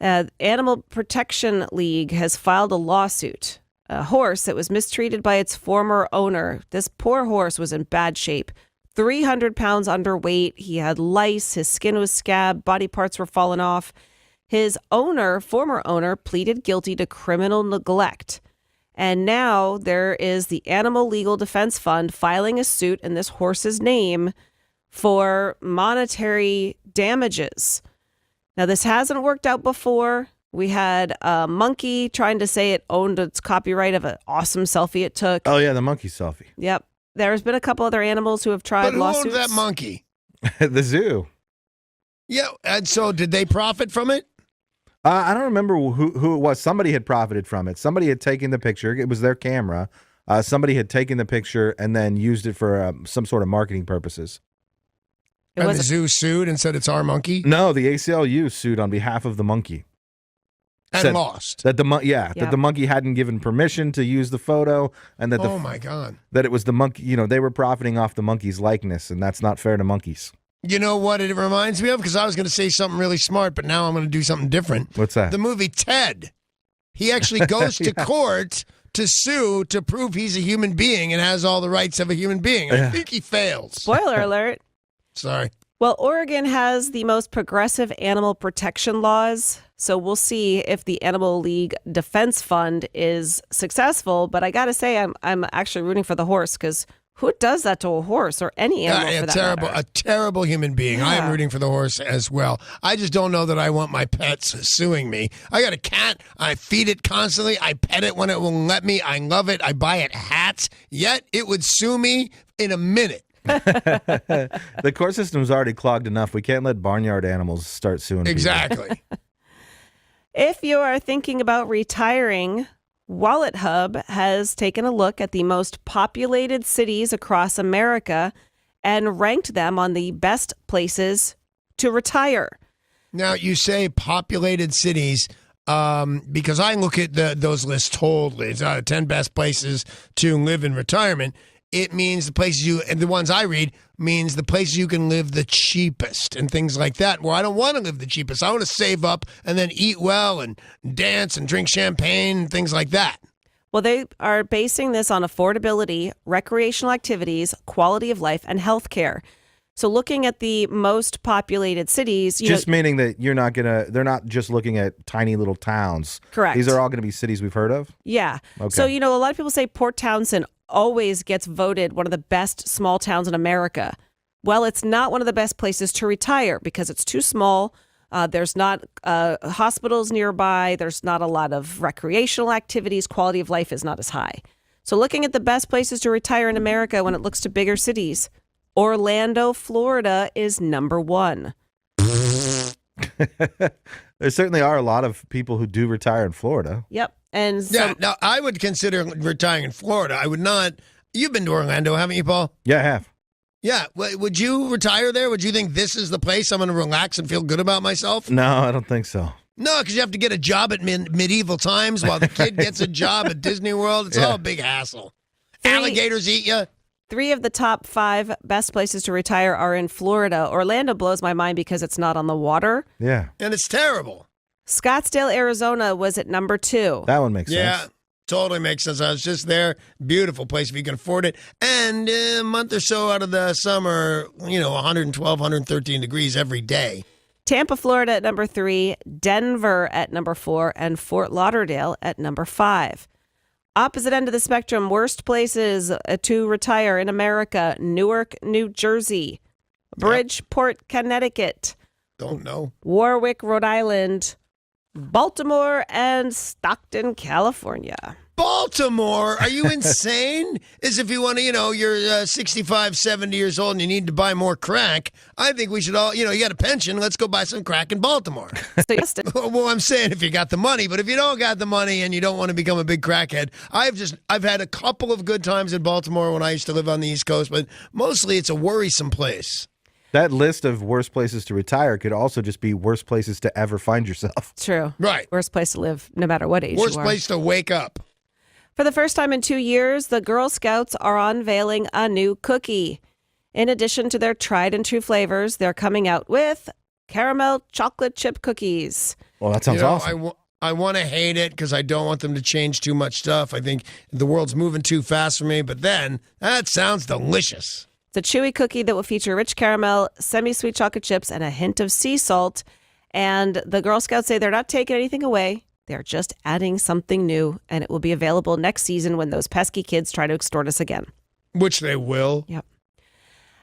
Animal Protection League has filed a lawsuit. A horse that was mistreated by its former owner. This poor horse was in bad shape. 300 pounds underweight. He had lice. His skin was scabbed. Body parts were falling off. His former owner, pleaded guilty to criminal neglect. And now there is the Animal Legal Defense Fund filing a suit in this horse's name for monetary damages. Now, this hasn't worked out before. We had a monkey trying to say it owned its copyright of an awesome selfie it took. Oh, yeah, the monkey selfie. Yep. There's been a couple other animals who have tried lawsuits. But who owns that monkey? The zoo. Yeah, and so did they profit from it? I don't remember who it was. Somebody had profited from it. Somebody had taken the picture. It was their camera. Somebody had taken the picture and then used it for some sort of marketing purposes. And the zoo sued and said it's our monkey? No, the ACLU sued on behalf of the monkey. And lost. That the monkey hadn't given permission to use the photo, and that my God, that it was the monkey. They were profiting off the monkey's likeness, and that's not fair to monkeys. You know what it reminds me of? Because I was going to say something really smart, but now I'm going to do something different. What's that? The movie Ted. He actually goes to court to sue to prove he's a human being and has all the rights of a human being. I think he fails. Spoiler alert. Sorry. Well, Oregon has the most progressive animal protection laws, so we'll see if the Animal League Defense Fund is successful. But I got to say, I'm actually rooting for the horse, because who does that to a horse or any animal for that matter? A terrible human being. Yeah. I am rooting for the horse as well. I just don't know that I want my pets suing me. I got a cat. I feed it constantly. I pet it when it will let me. I love it. I buy it hats. Yet it would sue me in a minute. The court system's already clogged enough. We can't let barnyard animals start suing people. Exactly. If you are thinking about retiring, Wallet Hub has taken a look at the most populated cities across America and ranked them on the best places to retire. Now, you say populated cities because I look at those lists totally. It's 10 best places to live in retirement. It means the places and the ones I read means the places you can live the cheapest and things like that. Well, I don't want to live the cheapest. I want to save up and then eat well and dance and drink champagne and things like that. Well, they are basing this on affordability, recreational activities, quality of life, and health care. So looking at the most populated cities, meaning that they're not just looking at tiny little towns. Correct. These are all going to be cities we've heard of? Yeah. Okay. So, a lot of people say Port Townsend always gets voted one of the best small towns in America. Well, it's not one of the best places to retire because it's too small. There's not hospitals nearby. There's not a lot of recreational activities. Quality of life is not as high. So looking at the best places to retire in America when it looks to bigger cities, Orlando, Florida is number one. There certainly are a lot of people who do retire in Florida. Yep. And now I would consider retiring in Florida. I would not. You've been to Orlando, haven't you, Paul? Yeah, I have. Yeah. Would you retire there? Would you think this is the place I'm going to relax and feel good about myself? No, I don't think so. No, because you have to get a job at medieval times while the kid gets a job at Disney World. It's all a big hassle. Alligators eat you. 3 of the top 5 best places to retire are in Florida. Orlando blows my mind because it's not on the water. Yeah. And it's terrible. Scottsdale, Arizona was at number 2. That one makes sense. Yeah, totally makes sense. I was just there. Beautiful place if you can afford it. And a month or so out of the summer, 112, 113 degrees every day. Tampa, Florida at number 3, Denver at number 4, and Fort Lauderdale at number 5. Opposite end of the spectrum, worst places to retire in America: Newark, New Jersey, Bridgeport, Connecticut. Don't know. Warwick, Rhode Island, Baltimore, and Stockton, California. Baltimore? Are you insane? As if you want to, you're 65, 70 years old and you need to buy more crack. I think we should all, you got a pension. Let's go buy some crack in Baltimore. Well, I'm saying if you got the money, but if you don't got the money and you don't want to become a big crackhead, I've had a couple of good times in Baltimore when I used to live on the East Coast, but mostly it's a worrisome place. That list of worst places to retire could also just be worst places to ever find yourself. True. Right. Worst place to live, no matter what age Worst you are. place to wake up. For the first time in 2 years, the Girl Scouts are unveiling a new cookie. In addition to their tried and true flavors, they're coming out with caramel chocolate chip cookies. Well, that sounds awesome. I want to hate it because I don't want them to change too much stuff. I think the world's moving too fast for me, but then that sounds delicious. It's a chewy cookie that will feature rich caramel, semi-sweet chocolate chips, and a hint of sea salt. And the Girl Scouts say they're not taking anything away. They're just adding something new, and it will be available next season when those pesky kids try to extort us again. Which they will. Yep.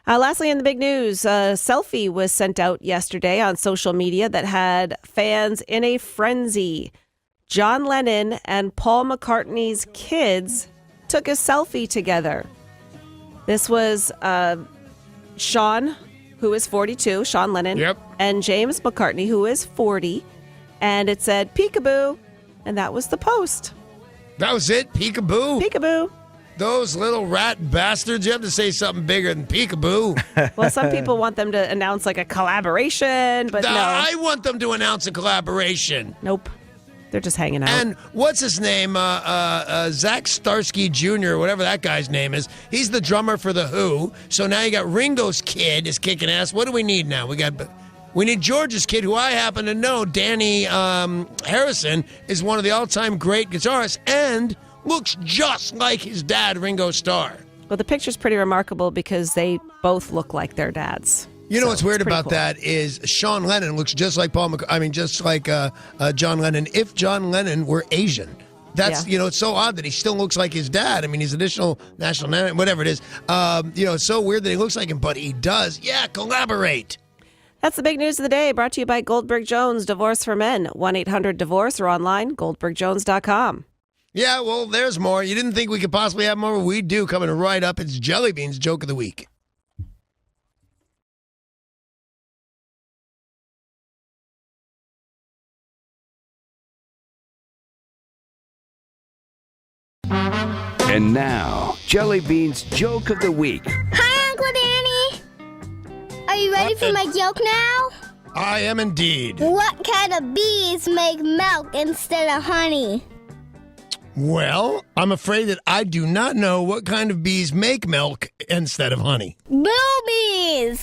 Lastly, in the big news, a selfie was sent out yesterday on social media that had fans in a frenzy. John Lennon and Paul McCartney's kids took a selfie together. This was Sean, who is 42, Sean Lennon, and James McCartney, who is 40. And it said, peekaboo. And that was the post. That was it? Peekaboo? Peekaboo. Those little rat bastards. You have to say something bigger than peekaboo. Well, some people want them to announce like a collaboration, but no. I want them to announce a collaboration. Nope. They're just hanging out. And what's his name? Zach Starsky Jr., whatever that guy's name is. He's the drummer for The Who. So now you got Ringo's kid is kicking ass. What do we need now? We need George's kid, who I happen to know, Danny Harrison, is one of the all-time great guitarists and looks just like his dad, Ringo Starr. Well, the picture's pretty remarkable because they both look like their dads. You know what's weird about that is Sean Lennon looks just like John Lennon if John Lennon were Asian. That's, it's so odd that he still looks like his dad. I mean, he's additional national, whatever it is. It's so weird that he looks like him, but he does. Yeah, collaborate. That's the big news of the day, brought to you by Goldberg Jones, Divorce for Men, 1-800-DIVORCE, or online, goldbergjones.com. Yeah, well, there's more. You didn't think we could possibly have more? We do. Coming right up, it's Jelly Bean's Joke of the Week. And now, Jelly Bean's Joke of the Week. Hi, Uncle Danny. Are you ready for my joke now? I am indeed. What kind of bees make milk instead of honey? Well, I'm afraid that I do not know what kind of bees make milk instead of honey. Boobies!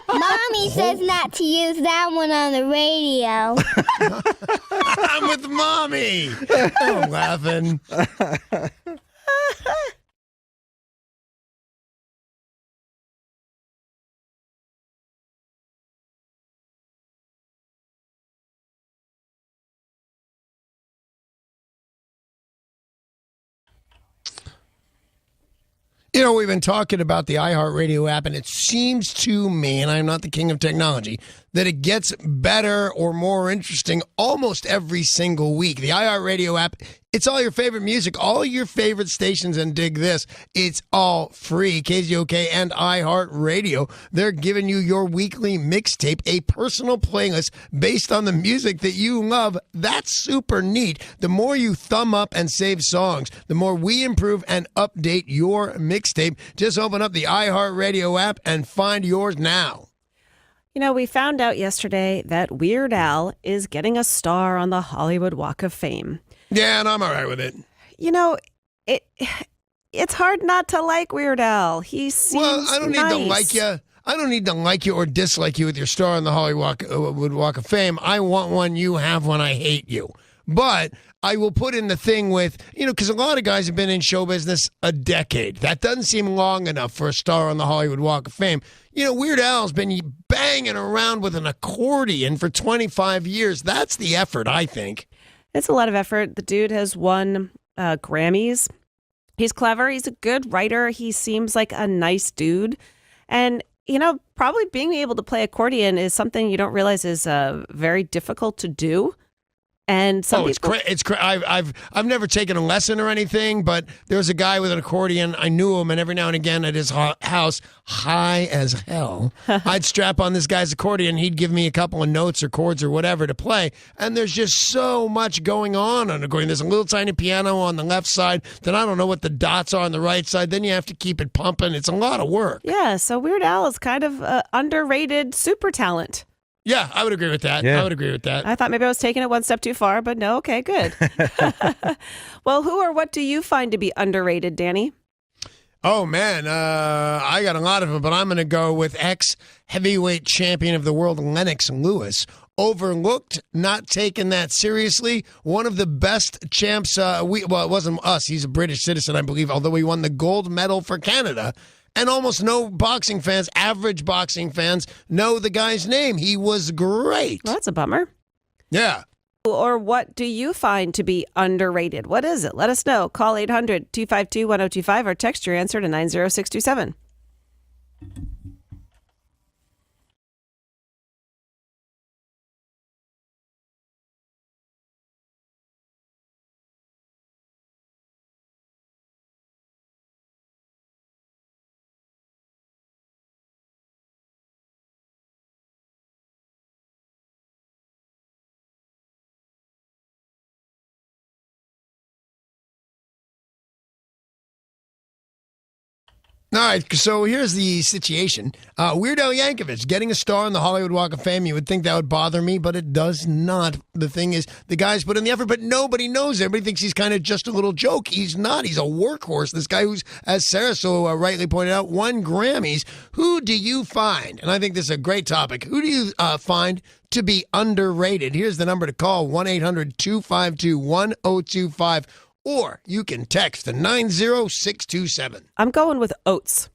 Mommy says not to use that one on the radio. I'm with Mommy. I'm laughing. You know, we've been talking about the iHeartRadio app, and it seems to me, and I'm not the king of technology, that it gets better or more interesting almost every single week. The iHeartRadio app, it's all your favorite music, all your favorite stations, and dig this, it's all free. KZOK and iHeartRadio, they're giving you your weekly mixtape, a personal playlist based on the music that you love. That's super neat. The more you thumb up and save songs, the more we improve and update your mixtape. Just open up the iHeartRadio app and find yours now. You know, we found out yesterday that Weird Al is getting a star on the Hollywood Walk of Fame. Yeah, and I'm all right with it. You know, it's hard not to like Weird Al. He seems I don't nice. need to like you. I don't need to like you or dislike you with your star on the Hollywood Walk of Fame. I want one, you have one, I hate you. But I will put in the thing with, you know, because a lot of guys have been in show business a decade. That doesn't seem long enough for a star on the Hollywood Walk of Fame. You know, Weird Al's been banging around with an accordion for 25 years. That's the effort, I think. It's a lot of effort. The dude has won Grammys. He's clever. He's a good writer. He seems like a nice dude. And, you know, probably being able to play accordion is something you don't realize is very difficult to do. And some people... I've never taken a lesson or anything, but there was a guy with an accordion. I knew him, and every now and again at his house, high as hell, I'd strap on this guy's accordion. He'd give me a couple of notes or chords or whatever to play, and there's just so much going on accordion. There's a little tiny piano on the left side, then I don't know what the dots are on the right side. Then you have to keep it pumping. It's a lot of work. Yeah, so Weird Al is kind of underrated super talent. Yeah, I would agree with that. Yeah. I would agree with that. I thought maybe I was taking it one step too far, but no, okay, good. Well, who or what do you find to be underrated, Danny? Oh, man, I got a lot of them, but I'm going to go with ex-heavyweight champion of the world, Lennox Lewis. Overlooked, not taken that seriously. One of the best champs. It wasn't us. He's a British citizen, I believe, although he won the gold medal for Canada. And almost no boxing fans, average boxing fans, know the guy's name. He was great. Well, that's a bummer. Yeah. Or what do you find to be underrated? What is it? Let us know. Call 800-252-1025 or text your answer to 90627. All right, so here's the situation. Weird Al Yankovic getting a star on the Hollywood Walk of Fame. You would think that would bother me, but it does not. The thing is, the guy's put in the effort, but nobody knows. Everybody thinks he's kind of just a little joke. He's not. He's a workhorse. This guy who's, as Sarah so rightly pointed out, won Grammys. Who do you find, and I think this is a great topic, who do you find to be underrated? Here's the number to call, 1-800-252-1025. Or you can text to 90627. I'm going with Oates.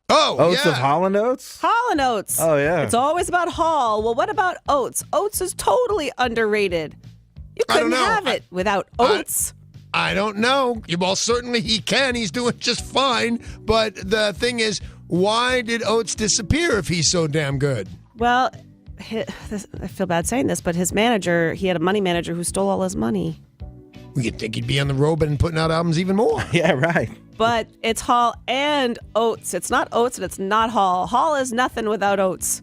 Oh, Oates yeah. of Holland Oates? Holland Oates. Oh, yeah. It's always about Hall. Well, what about Oates? Oates is totally underrated. You couldn't have it without Oates. I don't know. Well, certainly he can. He's doing just fine. But the thing is, why did Oates disappear if he's so damn good? Well, I feel bad saying this, but his manager, he had a money manager who stole all his money. You'd think he'd be on the road and putting out albums even more. Yeah, right. But it's Hall and Oates. It's not Oates and it's not Hall. Hall is nothing without Oates.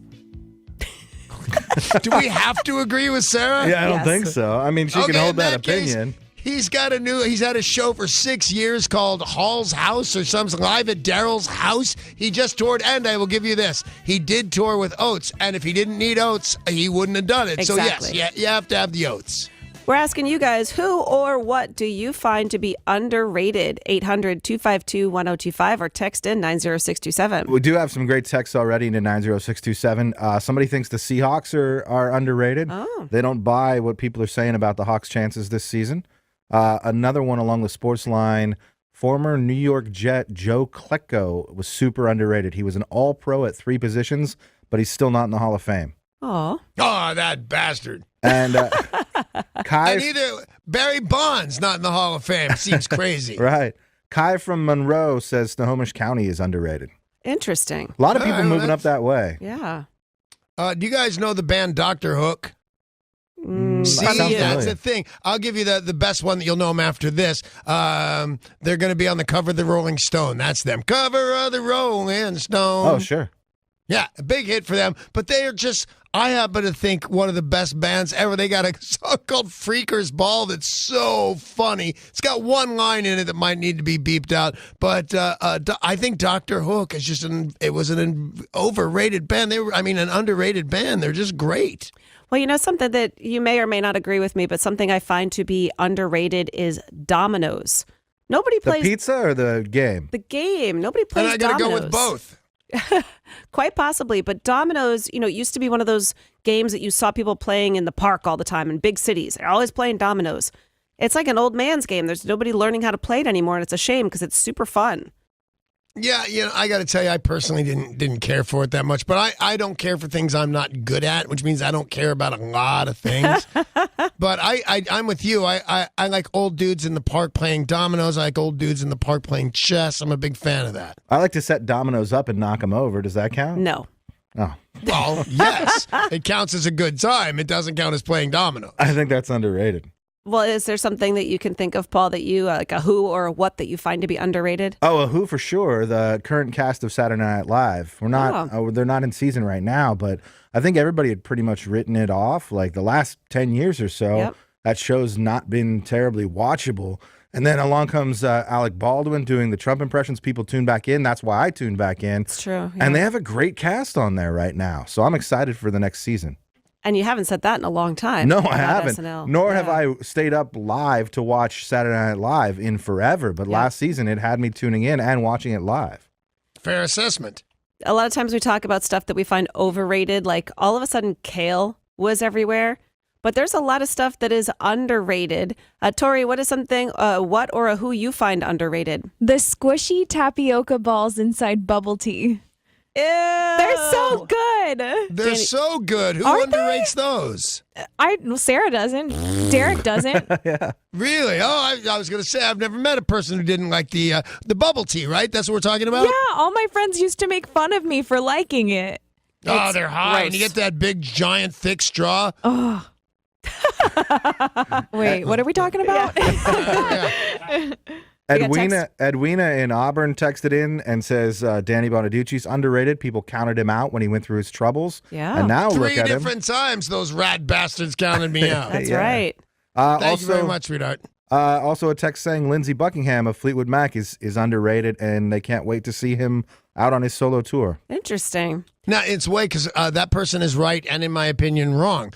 Do we have to agree with Sarah? Yeah, I don't think so. I mean, she can hold that opinion. He's had a show for 6 years called Hall's House or something, Live at Daryl's House. He just toured, and I will give you this. He did tour with Oates, and if he didn't need Oates, he wouldn't have done it. Exactly. So yes, you have to have the Oates. We're asking you guys, who or what do you find to be underrated? 800-252-1025 or text in 90627. We do have some great texts already into 90627. Somebody thinks the Seahawks are underrated. Oh. They don't buy what people are saying about the Hawks' chances this season. Another one along the sports line, former New York Jet Joe Klecko was super underrated. He was an all-pro at 3 positions, but he's still not in the Hall of Fame. Oh, that bastard. And Kai, and either Barry Bonds not in the Hall of Fame. Seems crazy. Right. Kai from Monroe says Snohomish County is underrated. interesting. A lot of people moving up that way. Yeah. Do you guys know the band Dr. Hook? See, that's the thing. I'll give you the best one that you'll know them after this. They're going to be on the cover of the Rolling Stone. That's them. Cover of the Rolling Stone. Oh, sure. Yeah, a big hit for them. But they are just, I happen to think, one of the best bands ever. They got a song called Freaker's Ball that's so funny. It's got one line in it that might need to be beeped out. But I think Dr. Hook is just an overrated band. An underrated band. They're just great. Well, you know, something that you may or may not agree with me, but something I find to be underrated is dominoes. Nobody plays the pizza or the game. The game. Nobody plays dominoes. And I got to go with both. Quite possibly, but dominoes, you know, it used to be one of those games that you saw people playing in the park all the time in big cities. They're always playing dominoes. It's like an old man's game. There's nobody learning how to play it anymore, and it's a shame because it's super fun. Yeah, you know, I got to tell you, I personally didn't care for it that much, but I don't care for things I'm not good at, which means I don't care about a lot of things. But I'm with you. I like old dudes in the park playing dominoes. I like old dudes in the park playing chess. I'm a big fan of that. I like to set dominoes up and knock them over. Does that count? No. Oh. Well, yes. It counts as a good time. It doesn't count as playing dominoes. I think that's underrated. Well, is there something that you can think of, Paul, that you, like a who or a what that you find to be underrated? Oh, a who for sure. The current cast of Saturday Night Live. We're not, they're not in season right now, but I think everybody had pretty much written it off. Like the last 10 years or so, that show's not been terribly watchable. And then along comes Alec Baldwin doing the Trump impressions. People tune back in. That's why I tuned back in. It's true. Yeah. And they have a great cast on there right now. So I'm excited for the next season. And you haven't said that in a long time. No, I haven't. SNL. Nor have I stayed up live to watch Saturday Night Live in forever. But last season, it had me tuning in and watching it live. Fair assessment. A lot of times we talk about stuff that we find overrated. Like all of a sudden, kale was everywhere. But there's a lot of stuff that is underrated. Tori, what is something, what or a who you find underrated? The squishy tapioca balls inside bubble tea. Ew. They're so good. They're so good. Who underrates those? Sarah doesn't. Derek doesn't. Yeah. Really? Oh, I was going to say I've never met a person who didn't like the bubble tea. Right? That's what we're talking about. Yeah. All my friends used to make fun of me for liking it. Oh, they're hot. And you get that big, giant, thick straw. Oh. Wait, what are we talking about? Edwina in Auburn texted in and says Danny Bonaduce's underrated. People counted him out when he went through his troubles. Yeah. And now look Three at him. different times those rat bastards counted me out. That's right. Thank you very much, sweetheart. Also a text saying Lindsey Buckingham of Fleetwood Mac is underrated, and they can't wait to see him out on his solo tour. Interesting. Now, it's way because that person is right and, in my opinion, wrong.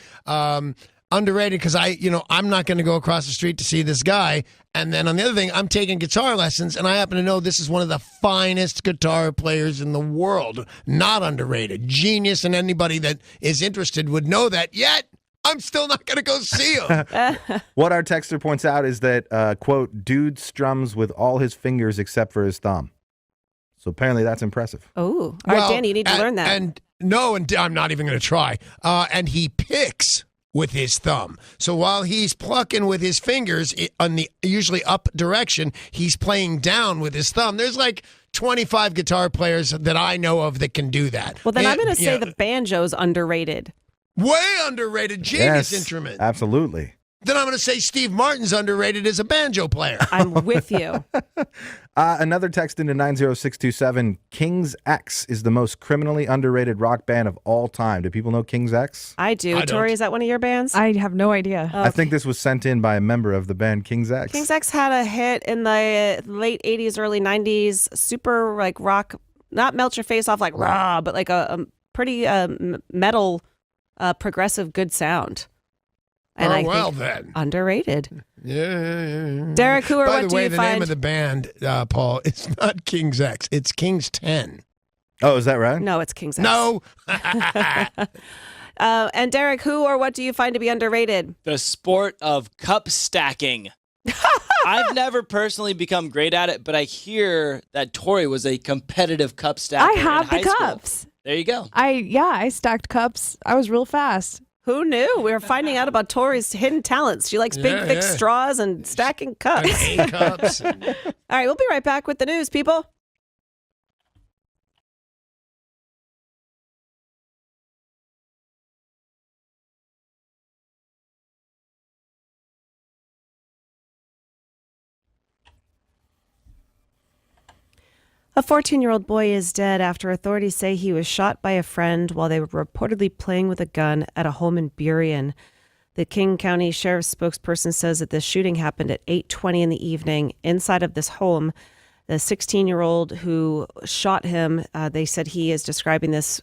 Underrated because I'm not going to go across the street to see this guy. And then on the other thing, I'm taking guitar lessons, and I happen to know this is one of the finest guitar players in the world. Not underrated. Genius, and anybody that is interested would know that. Yet, I'm still not going to go see him. What our texter points out is that, quote, dude strums with all his fingers except for his thumb. So apparently that's impressive. Oh, all right, Danny, you need to learn that. And I'm not even going to try. And he picks with his thumb. So while he's plucking with his fingers on the usually up direction, he's playing down with his thumb. There's like 25 guitar players that I know of that can do that. Well, then I'm going to say the banjo's underrated. Way underrated. Genius instrument. Absolutely. Then I'm going to say Steve Martin's underrated as a banjo player. I'm with you. Another text into 90627. King's X is the most criminally underrated rock band of all time. Do people know King's X? I do. Tori, is that one of your bands? I have no idea. Okay. I think this was sent in by a member of the band King's X. King's X had a hit in the late 80s, early 90s. Super like rock, not melt your face off like raw, but like a pretty metal, progressive, good sound. And I think then. Underrated. Yeah. Derek, who or By what the way, do you the find? name of the band, Paul, it's not King's X. It's King's 10. Oh, is that right? No, it's King's X. No. And Derek, who or what do you find to be underrated? The sport of cup stacking. I've never personally become great at it, but I hear that Tori was a competitive cup stacker. I have in the high school. cups. There you go. I stacked cups. I was real fast. Who knew? We were finding out about Tori's hidden talents. She likes big, thick straws and stacking cups. cups. All right, we'll be right back with the news, people. A 14-year-old boy is dead after authorities say he was shot by a friend while they were reportedly playing with a gun at a home in Burien. The King County Sheriff's spokesperson says that the shooting happened at 8:20 in the evening inside of this home. The 16-year-old who shot him, they are describing this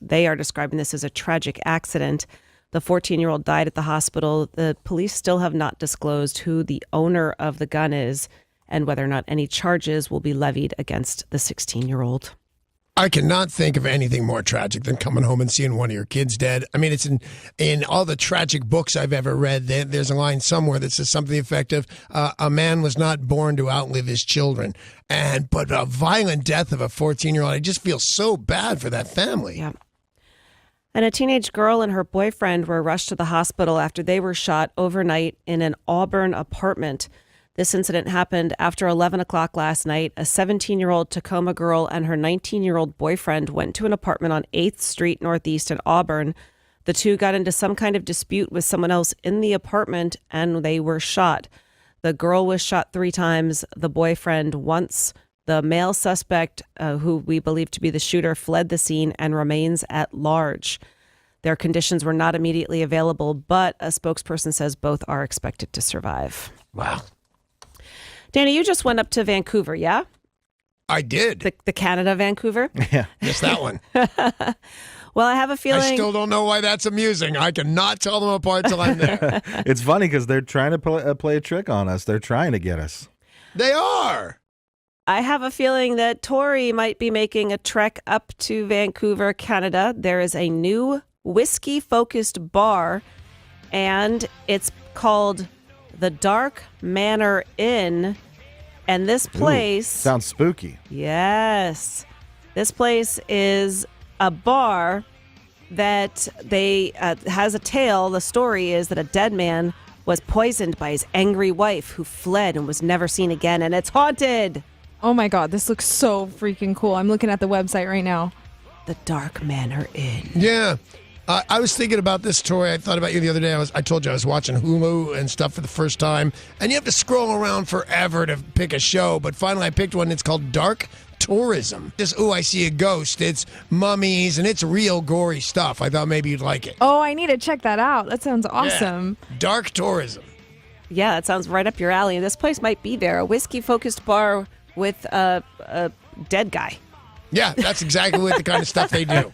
as a tragic accident. The 14-year-old died at the hospital. The police still have not disclosed who the owner of the gun is and whether or not any charges will be levied against the 16-year-old. I cannot think of anything more tragic than coming home and seeing one of your kids dead. I mean, it's in all the tragic books I've ever read. There's a line somewhere that says something effective. A man was not born to outlive his children. But a violent death of a 14-year-old, I just feel so bad for that family. Yeah. And a teenage girl and her boyfriend were rushed to the hospital after they were shot overnight in an Auburn apartment. This incident happened after 11 o'clock last night. A 17-year-old Tacoma girl and her 19-year-old boyfriend went to an apartment on 8th Street Northeast in Auburn. The two got into some kind of dispute with someone else in the apartment, and they were shot. The girl was shot 3 times, the boyfriend once. The male suspect, who we believe to be the shooter, fled the scene and remains at large. Their conditions were not immediately available, but a spokesperson says both are expected to survive. Wow. Danny, you just went up to Vancouver, yeah? I did. The Canada Vancouver? Yeah. Just that one. Well, I have a feeling... I still don't know why that's amusing. I cannot tell them apart till I'm there. It's funny because they're trying to play a trick on us. They're trying to get us. They are. I have a feeling that Tori might be making a trek up to Vancouver, Canada. There is a new whiskey-focused bar, and it's called the Dark Manor Inn. And this place... Ooh, sounds spooky. Yes. This place is a bar that has a tale. The story is that a dead man was poisoned by his angry wife who fled and was never seen again, and it's haunted. Oh my God, this looks so freaking cool. I'm looking at the website right now. The Dark Manor Inn. Yeah. I was thinking about this, Tori. I thought about you the other day. I told you I was watching Hulu and stuff for the first time, and you have to scroll around forever to pick a show. But finally, I picked one. It's called Dark Tourism. Just, I see a ghost. It's mummies, and it's real gory stuff. I thought maybe you'd like it. Oh, I need to check that out. That sounds awesome. Yeah. Dark Tourism. Yeah, that sounds right up your alley. This place might be there. A whiskey-focused bar with a dead guy. Yeah, that's exactly what the kind of stuff they do.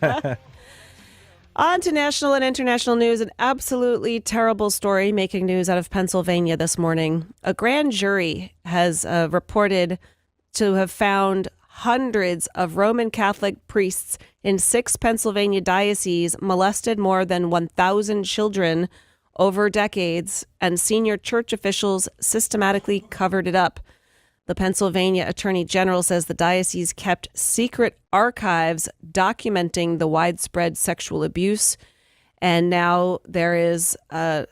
On to national and international news, an absolutely terrible story making news out of Pennsylvania this morning. A grand jury has reported to have found hundreds of Roman Catholic priests in 6 Pennsylvania dioceses molested more than 1,000 children over decades, and senior church officials systematically covered it up. The Pennsylvania Attorney General says the diocese kept secret archives documenting the widespread sexual abuse. And now there is a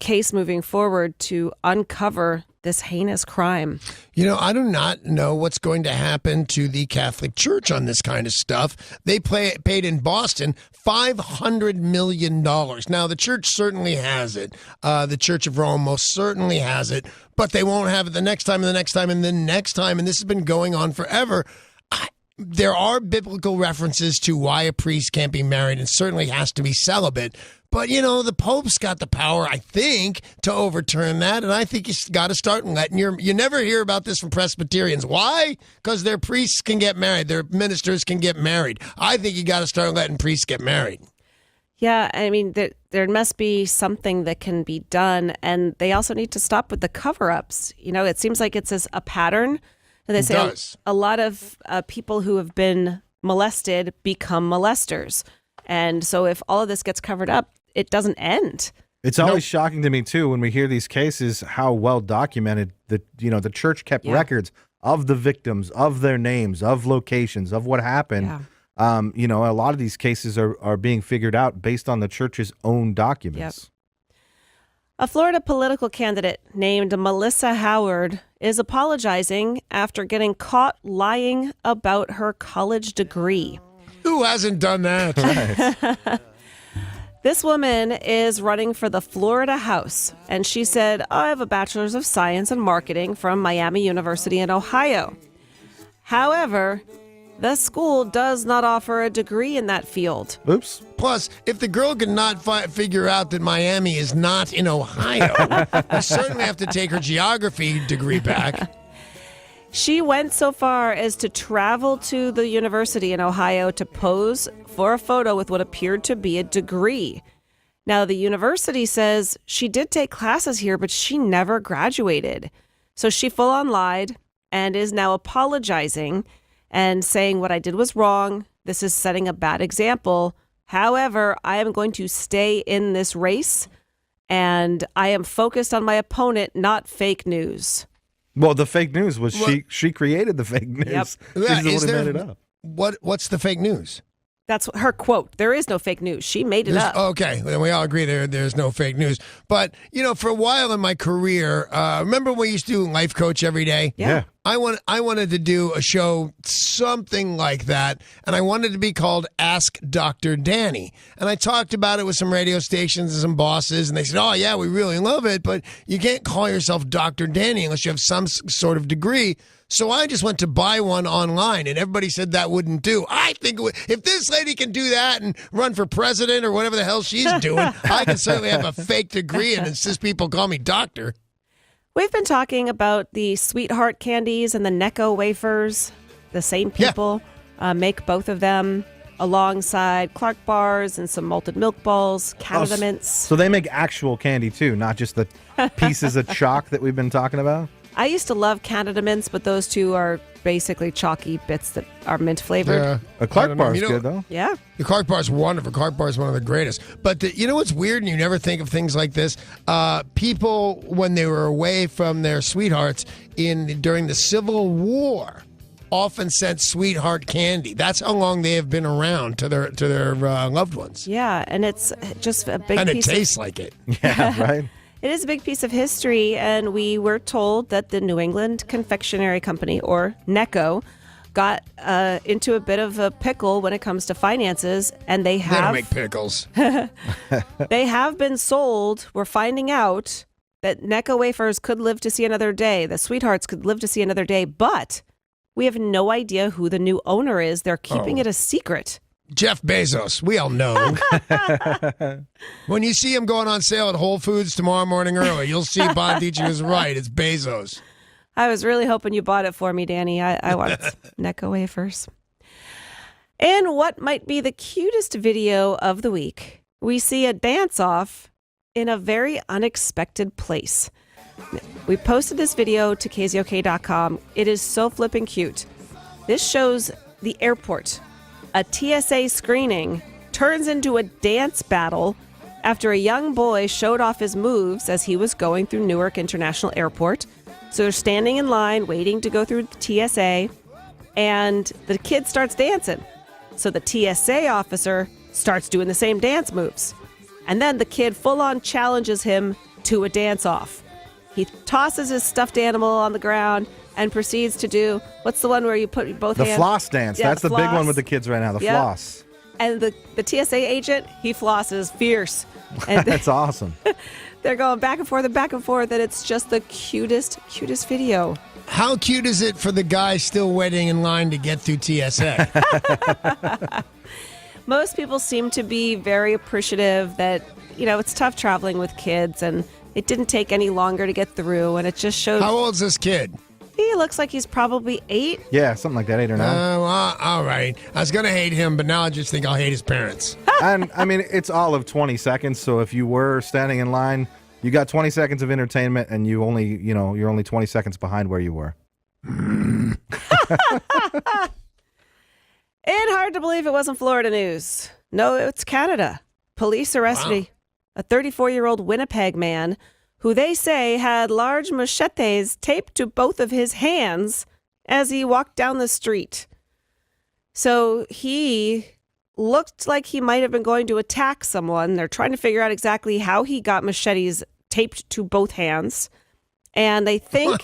case moving forward to uncover this heinous crime. I do not know what's going to happen to the Catholic Church on this kind of stuff. They paid in Boston $500 million. Now, the church certainly has it. The Church of Rome most certainly has it, but they won't have it the next time and the next time and the next time, and this has been going on forever. There are biblical references to why a priest can't be married and certainly has to be celibate. But, the Pope's got the power, I think, to overturn that. And I think you got to start letting you never hear about this from Presbyterians. Why? Because their priests can get married. Their ministers can get married. I think you got to start letting priests get married. Yeah, I mean, there must be something that can be done. And they also need to stop with the cover-ups. It seems like it's a pattern. And they say a lot of people who have been molested become molesters. And so if all of this gets covered up, it doesn't end. It's always shocking to me, too, when we hear these cases, how well documented the church kept records of the victims, of their names, of locations, of what happened. Yeah. A lot of these cases are being figured out based on the church's own documents. Yep. A Florida political candidate named Melissa Howard is apologizing after getting caught lying about her college degree. Who hasn't done that? Right. This woman is running for the Florida House, and she said, I have a Bachelor's of Science in Marketing from Miami University in Ohio. However, the school does not offer a degree in that field. Oops. Plus, if the girl could not figure out that Miami is not in Ohio, we certainly have to take her geography degree back. She went so far as to travel to the university in Ohio to pose for a photo with what appeared to be a degree. Now, the university says she did take classes here, but she never graduated. So she full on lied and is now apologizing and saying what I did was wrong. This is setting a bad example. However, I am going to stay in this race and I am focused on my opponent, not fake news. Well, the fake news was she created the fake news. Yep. She's the one who made it up. What's the fake news? That's her quote. There is no fake news. She made it up. Okay, then we all agree there's no fake news. But, for a while in my career, remember when we used to do Life Coach every day? Yeah. I wanted to do a show something like that, and I wanted to be called Ask Dr. Danny. And I talked about it with some radio stations and some bosses, and they said, oh, yeah, we really love it, but you can't call yourself Dr. Danny unless you have some sort of degree. So I just went to buy one online, and everybody said that wouldn't do. I think if this lady can do that and run for president or whatever the hell she's doing, I can certainly have a fake degree and insist people call me doctor. We've been talking about the Sweetheart candies and the Necco wafers. The same people make both of them alongside Clark bars and some malted milk balls, Canada Mints. So they make actual candy, too, not just the pieces of chalk that we've been talking about? I used to love Canada Mints, but those two are basically chalky bits that are mint flavored. Yeah. A Clark bar is good, though. Yeah. The Clark bar is wonderful. Clark bar is one of the greatest. But you know what's weird, and you never think of things like this? People, when they were away from their sweethearts during the Civil War, often sent sweetheart candy. That's how long they have been around to their loved ones. Yeah, and it's just a big and piece. And it tastes like it. Yeah, right. It is a big piece of history, and we were told that the New England Confectionery Company, or Necco, got into a bit of a pickle when it comes to finances, and they don't make pickles. They have been sold. We're finding out that Necco wafers could live to see another day. The Sweethearts could live to see another day, but we have no idea who the new owner is. They're keeping it a secret. Jeff Bezos. We all know. When you see him going on sale at Whole Foods tomorrow morning early, you'll see Bonaduce was right. It's Bezos. I was really hoping you bought it for me, Danny. I want Necco wafers. And what might be the cutest video of the week? We see a dance-off in a very unexpected place. We posted this video to KZOK.com. It is so flipping cute. This shows the airport. A TSA screening turns into a dance battle after a young boy showed off his moves as he was going through Newark International Airport. So they're standing in line waiting to go through the TSA, and the kid starts dancing. So the TSA officer starts doing the same dance moves. And then the kid full-on challenges him to a dance-off. He tosses his stuffed animal on the ground and proceeds to do, what's the one where you put both hands? The floss dance. Yeah, That's the big floss. one with the kids right now, the Yep. floss. And the TSA agent, he flosses fierce. And That's awesome. they're going back and forth, and it's just the cutest video. How cute is it for the guy still waiting in line to get through TSA? Most people seem to be very appreciative that, it's tough traveling with kids, and it didn't take any longer to get through, and it just showed. How old's this kid? He looks like he's probably 8. Yeah, something like that, 8 or 9. All right. I was going to hate him, but now I just think I'll hate his parents. And I mean, it's all of 20 seconds. So if you were standing in line, you got 20 seconds of entertainment, and you're only 20 seconds behind where you were. And hard to believe it wasn't Florida news. No, it's Canada. Police arrested a 34-year-old Winnipeg man who they say had large machetes taped to both of his hands as he walked down the street. So he looked like he might have been going to attack someone. They're trying to figure out exactly how he got machetes taped to both hands. And they think...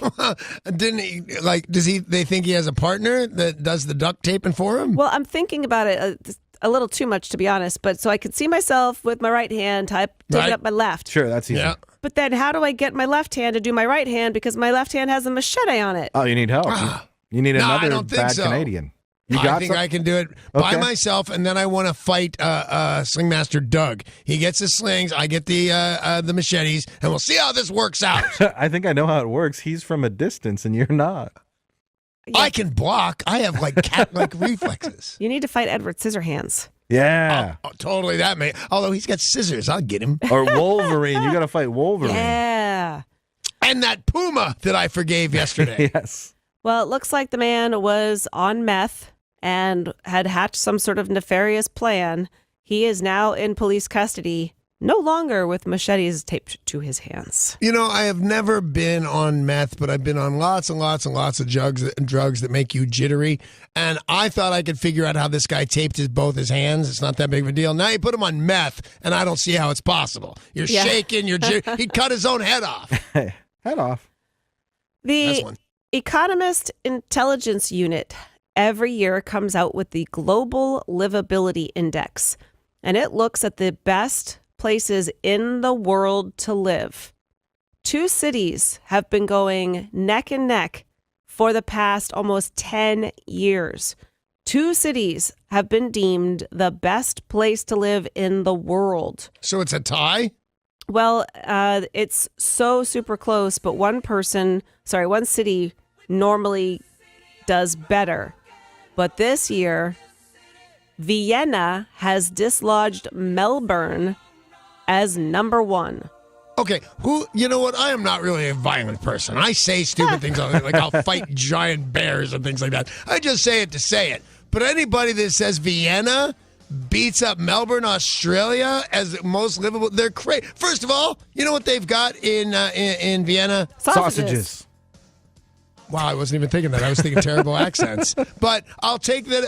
Didn't he, they think he has a partner that does the duct taping for him? Well, I'm thinking about it a little too much, to be honest. But so I could see myself with my right hand taking up my left. Sure, that's easy. Yeah. But then how do I get my left hand to do my right hand because my left hand has a machete on it? Oh, you need help. You need No, I another don't think bad so. Canadian. I think I can do it by Okay. myself, and then I want to fight Slingmaster Doug. He gets his slings, I get the machetes, and we'll see how this works out. I think I know how it works. He's from a distance, and you're not. Yeah. I can block. I have cat-like reflexes. You need to fight Edward Scissorhands. Yeah. Oh, totally that, mate. Although he's got scissors, I'll get him. Or Wolverine. You got to fight Wolverine. Yeah. And that puma that I forgave yesterday. Yes. Well, it looks like the man was on meth and had hatched some sort of nefarious plan. He is now in police custody, no longer with machetes taped to his hands. I have never been on meth, but I've been on lots and lots and lots of drugs that make you jittery. And I thought I could figure out how this guy taped both his hands. It's not that big of a deal. Now you put him on meth, and I don't see how it's possible. You're shaking. He'd cut his own head off. Head off. The Economist Intelligence Unit every year comes out with the Global Livability Index, and it looks at the best places in the world to live. 2 cities have been going neck and neck for the past almost 10 years. 2 cities have been deemed the best place to live in the world. So it's a tie? Well, it's so super close, but one city normally does better. But this year, Vienna has dislodged Melbourne as number 1. Okay, you know what? I am not really a violent person. I say stupid things like I'll fight giant bears and things like that. I just say it to say it. But anybody that says Vienna beats up Melbourne, Australia as the most livable, they're crazy. First of all, you know what they've got in Vienna? Sausages. Wow, I wasn't even thinking that. I was thinking terrible accents. But I'll take that.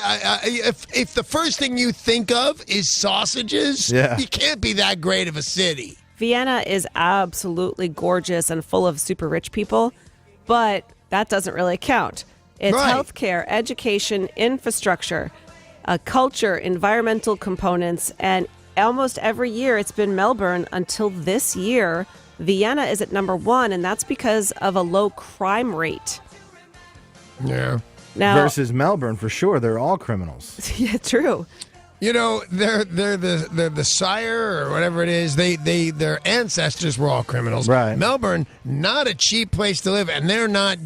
If the first thing you think of is sausages, you can't be that great of a city. Vienna is absolutely gorgeous and full of super rich people, but that doesn't really count. It's healthcare, education, infrastructure, culture, environmental components, and almost every year it's been Melbourne until this year. Vienna is at number 1, and that's because of a low crime rate. Yeah. Now, versus Melbourne, for sure. They're all criminals. Yeah, true. They're the sire or whatever it is. Their ancestors were all criminals. Right. Melbourne, not a cheap place to live, and they're not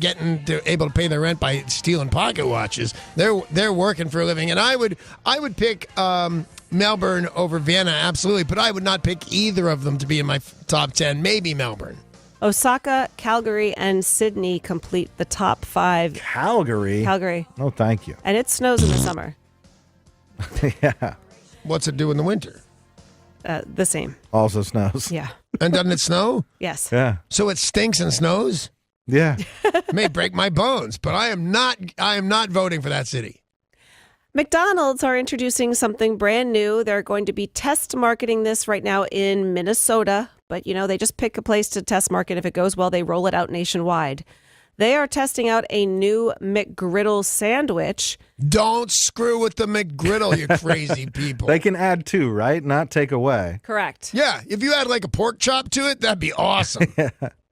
able to pay their rent by stealing pocket watches. They're working for a living, and I would pick Melbourne over Vienna, absolutely, but I would not pick either of them to be in my top 10. Maybe Melbourne. Osaka, Calgary, and Sydney complete the top 5. Calgary? Calgary. No, thank you. And it snows in the summer. Yeah. What's it do in the winter? The same. Also snows. Yeah. And doesn't it snow? Yes. Yeah. So it stinks and snows? Yeah. May break my bones, but I am not voting for that city. McDonald's are introducing something brand new. They're going to be test marketing this right now in Minnesota, but they just pick a place to test market. If it goes well, they roll it out nationwide. They are testing out a new McGriddle sandwich. Don't screw with the McGriddle, you crazy people. They can add to, right? Not take away. Correct. Yeah, if you add like a pork chop to it, that'd be awesome.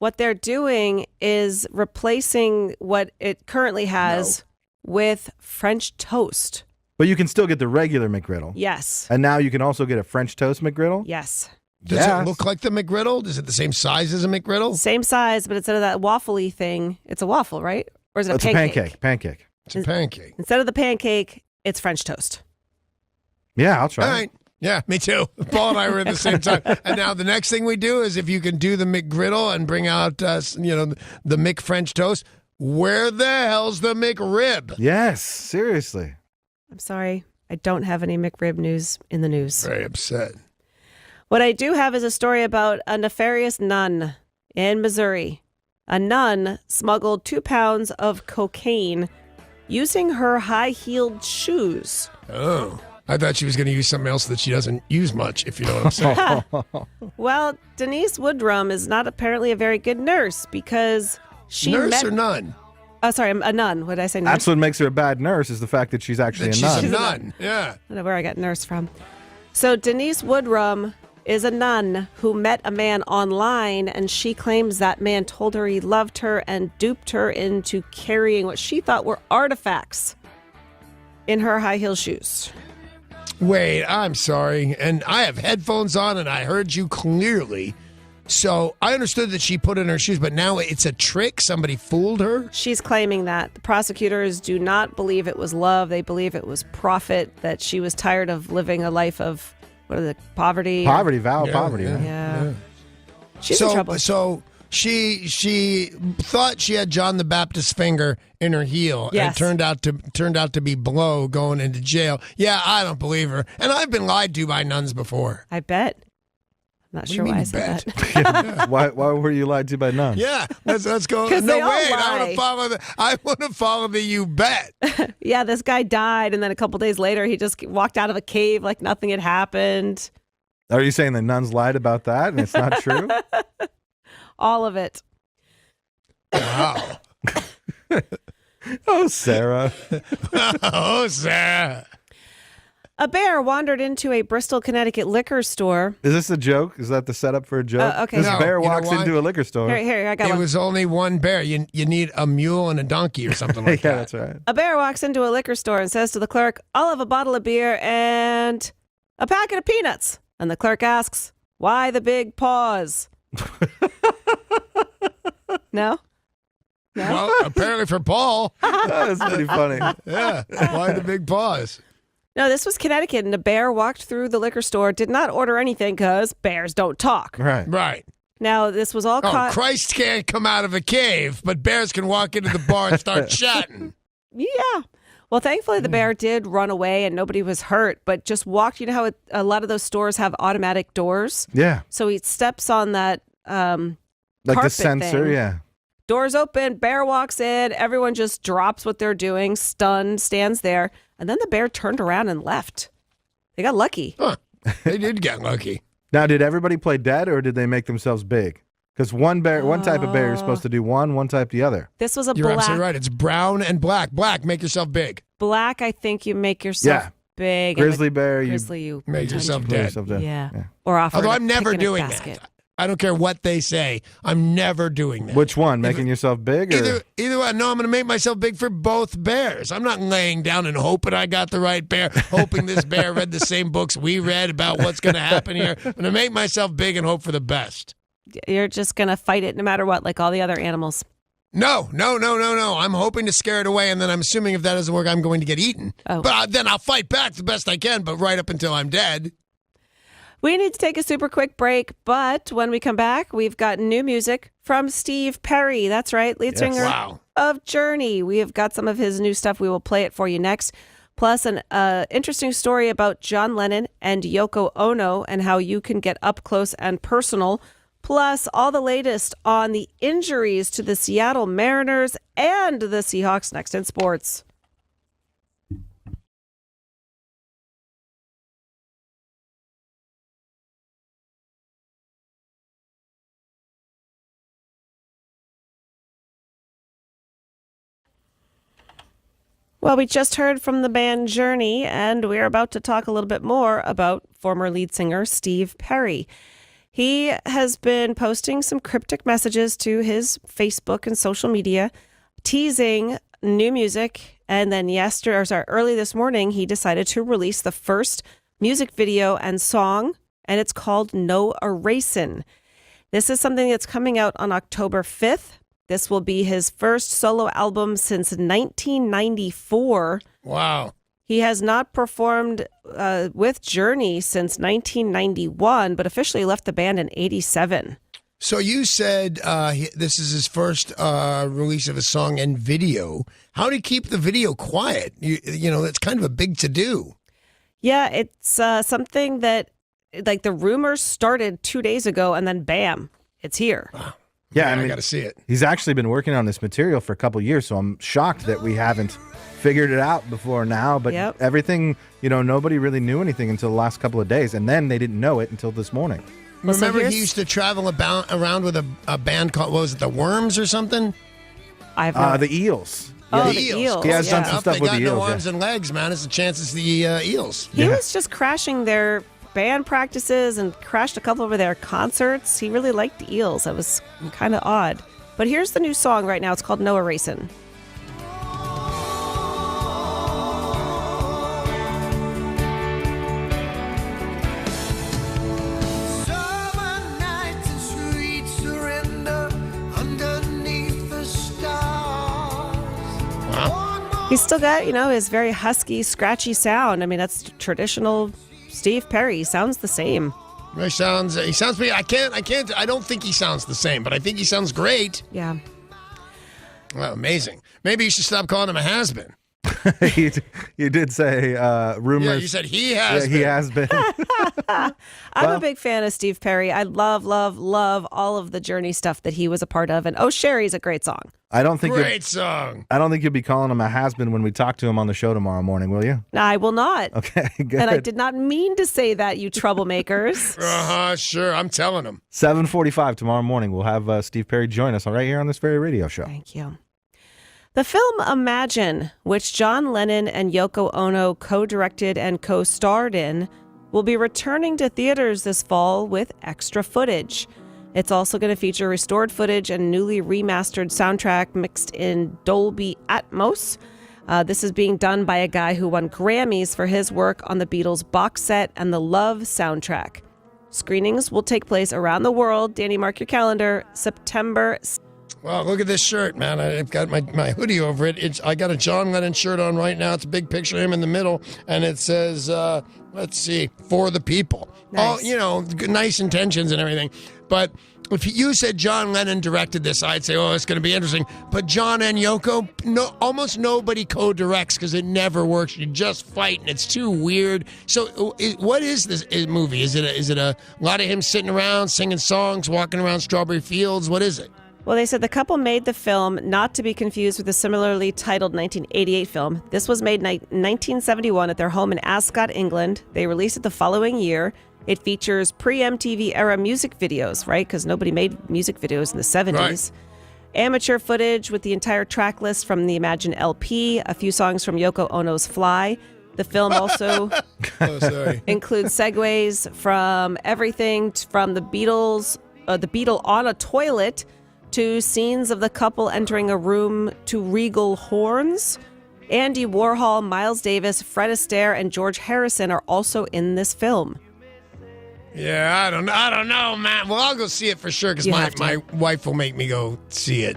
What they're doing is replacing what it currently has with French toast. But you can still get the regular McGriddle. Yes. And now you can also get a French toast McGriddle? Yes. Does it look like the McGriddle? Is it the same size as a McGriddle? Same size, but instead of that waffly thing, it's a waffle, right? Or is it a pancake? Pancake. It's a pancake. Instead of the pancake, it's French toast. Yeah, I'll try. All right. Yeah, me too. Paul and I were at the same time. And now the next thing we do is if you can do the McGriddle and bring out, the Mc French toast, where the hell's the McRib? Yes, seriously. I'm sorry. I don't have any McRib news in the news. Very upset. What I do have is a story about a nefarious nun in Missouri. A nun smuggled 2 pounds of cocaine using her high-heeled shoes. Oh, I thought she was going to use something else that she doesn't use much, if you know what I'm saying. Well, Denise Woodrum is not apparently a very good nurse because she Nurse or nun? Oh, sorry, a nun. What did I say? Nurse? That's what makes her a bad nurse is the fact that she's actually a nun. She's a nun, yeah. I don't know where I got nurse from. So Denise Woodrum is a nun who met a man online, and she claims that man told her he loved her and duped her into carrying what she thought were artifacts in her high heel shoes. Wait, I'm sorry. And I have headphones on, and I heard you clearly. So I understood that she put in her shoes, but now it's a trick? Somebody fooled her? She's claiming that. The prosecutors do not believe it was love. They believe it was profit, that she was tired of living a life of poverty. Poverty. Yeah. She's in trouble. So she thought she had John the Baptist's finger in her heel, yes. and it turned out to be blow going into jail. Yeah, I don't believe her. And I've been lied to by nuns before. I bet. I'm not sure why I said that. Yeah. Why were you lied to by nuns? Yeah, let's go. Because No, they all wait, lie. I want to follow the you bet. Yeah, this guy died, and then a couple days later, he just walked out of a cave like nothing had happened. Are you saying the nuns lied about that and it's not true? All of it. Wow. Oh, Sarah. Oh, Sarah. A bear wandered into a Bristol, Connecticut liquor store. Is this a joke? Is that the setup for a joke? Okay. This No, bear you know walks why? into a liquor store. Here, I got It one. was only one bear. You need a mule and a donkey or something like Yeah, that. that's right. A bear walks into a liquor store and says to the clerk, "I'll have a bottle of beer and a packet of peanuts." And the clerk asks, "Why the big paws?" No? Well, apparently for Paul. That's pretty funny. Yeah. Why the big paws? No, this was Connecticut, and a bear walked through the liquor store, did not order anything because bears don't talk. Right. Right. Now, this was all Oh, caught. Christ can't come out of a cave, but bears can walk into the bar and start chatting. Yeah. Well, thankfully, the bear did run away and nobody was hurt, but just walked. You know how a lot of those stores have automatic doors? Yeah. So he steps on that Like the carpet sensor, thing. yeah. Doors open, bear walks in, everyone just drops what they're doing, stunned, stands there, and then the bear turned around and left. They got lucky. Huh. They did get lucky. Now, did everybody play dead or did they make themselves big? Because one type of bear you're supposed to do one type the other. This was a You're black. absolutely right. It's brown and black. Black, make yourself big. Black, I think you make yourself Yeah. big. and Grizzly bear, you Grizzly, you Make yourself put dead. yourself dead. Yeah. Yeah. Or offer. Although to I'm never pick in a doing basket. that. I don't care what they say. I'm never doing that. Which one? Making yourself big? Or? Either way, no, I'm going to make myself big for both bears. I'm not laying down and hoping I got the right bear, hoping this bear read the same books we read about what's going to happen here. I'm going to make myself big and hope for the best. You're just going to fight it no matter what, like all the other animals. No. I'm hoping to scare it away, and then I'm assuming if that doesn't work, I'm going to get eaten. Oh. But then I'll fight back the best I can, but right up until I'm dead. We need to take a super quick break, but when we come back, we've got new music from Steve Perry. That's right, lead singer Wow. of Journey. We have got some of his new stuff. We will play it for you next. Plus, an interesting story about John Lennon and Yoko Ono and how you can get up close and personal. Plus, all the latest on the injuries to the Seattle Mariners and the Seahawks next in sports. Well, we just heard from the band Journey, and we're about to talk a little bit more about former lead singer Steve Perry. He has been posting some cryptic messages to his Facebook and social media, teasing new music. And then early this morning, he decided to release the first music video and song, and it's called No Erasing. This is something that's coming out on October 5th. This will be his first solo album since 1994. Wow. He has not performed with Journey since 1991, but officially left the band in 87. So you said this is his first release of a song and video. How do you keep the video quiet? You know, that's kind of a big to-do. Yeah, it's something that, like, the rumors started 2 days ago, and then bam, it's here. Wow. Yeah, I got to see it. He's actually been working on this material for a couple years, so I'm shocked that we haven't figured it out before now. But everything, nobody really knew anything until the last couple of days, and then they didn't know it until this morning. Remember, he used to travel around with a band called, what was it, the Worms or something? The Eels. Oh, the Eels. He has done some stuff with the Eels. They got no arms and legs, man. It's a chance it's the Eels. He was just crashing their band practices and crashed a couple of their concerts. He really liked the Eels. That was kind of odd. But here's the new song right now. It's called No Erasing. He's still got, his very husky, scratchy sound. I mean, that's traditional Steve Perry. He sounds the same. He sounds pretty, I don't think he sounds the same, but I think he sounds great. Yeah. Well, amazing. Maybe you should stop calling him a has-been. You did say rumors. Yeah, you said he has been. He has been. I'm a big fan of Steve Perry. I love, love, love all of the Journey stuff that he was a part of. And Oh, Sherry's a great song. Great song. I don't think you'll be calling him a has-been when we talk to him on the show tomorrow morning, will you? I will not. Okay, good. And I did not mean to say that, you troublemakers. Sure. I'm telling him. 7:45 tomorrow morning. We'll have Steve Perry join us right here on this very radio show. Thank you. The film Imagine, which John Lennon and Yoko Ono co-directed and co-starred in, will be returning to theaters this fall with extra footage. It's also going to feature restored footage and newly remastered soundtrack mixed in Dolby Atmos. This is being done by a guy who won Grammys for his work on the Beatles box set and the Love soundtrack. Screenings will take place around the world. Danny, mark your calendar, September. Well, look at this shirt, man. I've got my hoodie over it. I got a John Lennon shirt on right now. It's a big picture of him in the middle, and it says, let's see, For the People. Nice. Nice intentions and everything. But if you said John Lennon directed this, I'd say, it's going to be interesting. But John and Yoko, almost nobody co-directs because it never works. You just fight, and it's too weird. So what is this movie? Is it a lot of him sitting around, singing songs, walking around strawberry fields? What is it? Well, they said the couple made the film, not to be confused with the similarly titled 1988 film. This was made in 1971 at their home in Ascot, England. They released it the following year. It features pre-MTV era music videos, right? Because nobody made music videos in the 70s. Right. Amateur footage with the entire track list from the Imagine LP, a few songs from Yoko Ono's Fly. The film also includes segues from everything from the Beatles, the Beatle on a toilet, to scenes of the couple entering a room to regal horns. Andy Warhol, Miles Davis, Fred Astaire, and George Harrison are also in this film. Yeah, I don't know, man. Well, I'll go see it for sure because my wife will make me go see it.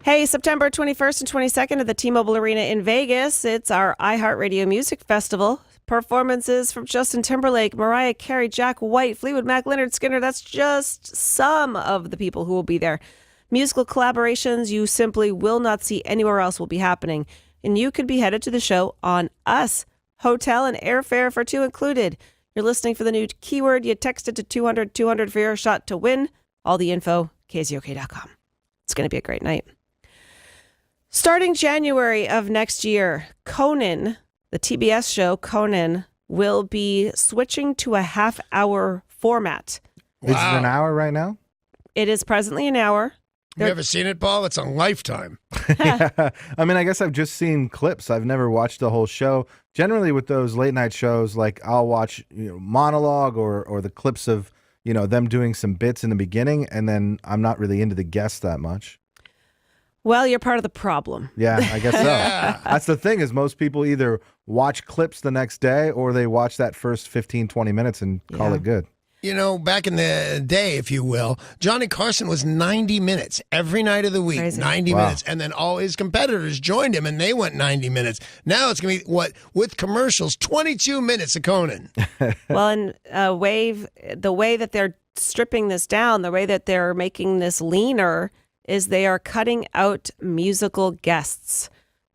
Hey, September 21st and 22nd at the T-Mobile Arena in Vegas. It's our iHeartRadio Music Festival. Performances from Justin Timberlake, Mariah Carey, Jack White, Fleetwood Mac, Leonard Skinner. That's just some of the people who will be there. Musical collaborations you simply will not see anywhere else will be happening. And you could be headed to the show on us. Hotel and airfare for two included. You're listening for the new keyword. You text it to 200 for your shot to win. All the info, KZOK.com. It's going to be a great night. Starting January of next year, Conan, the TBS show Conan, will be switching to a half-hour format. Wow. Is it an hour right now? It is presently an hour. Have you ever seen it, Paul? It's a Lifetime. Yeah. I mean, I guess I've just seen clips. I've never watched the whole show. Generally, with those late night shows, like I'll watch monologue or the clips of them doing some bits in the beginning, and then I'm not really into the guests that much. Well, you're part of the problem. Yeah, I guess so. That's the thing is most people either watch clips the next day or they watch that first 15, 20 minutes and call it good. Back in the day, if you will, Johnny Carson was 90 minutes every night of the week, Crazy. 90 minutes. And then all his competitors joined him and they went 90 minutes. Now it's going to be, with commercials, 22 minutes of Conan. Well, and the way that they're stripping this down, the way that they're making this leaner is they are cutting out musical guests.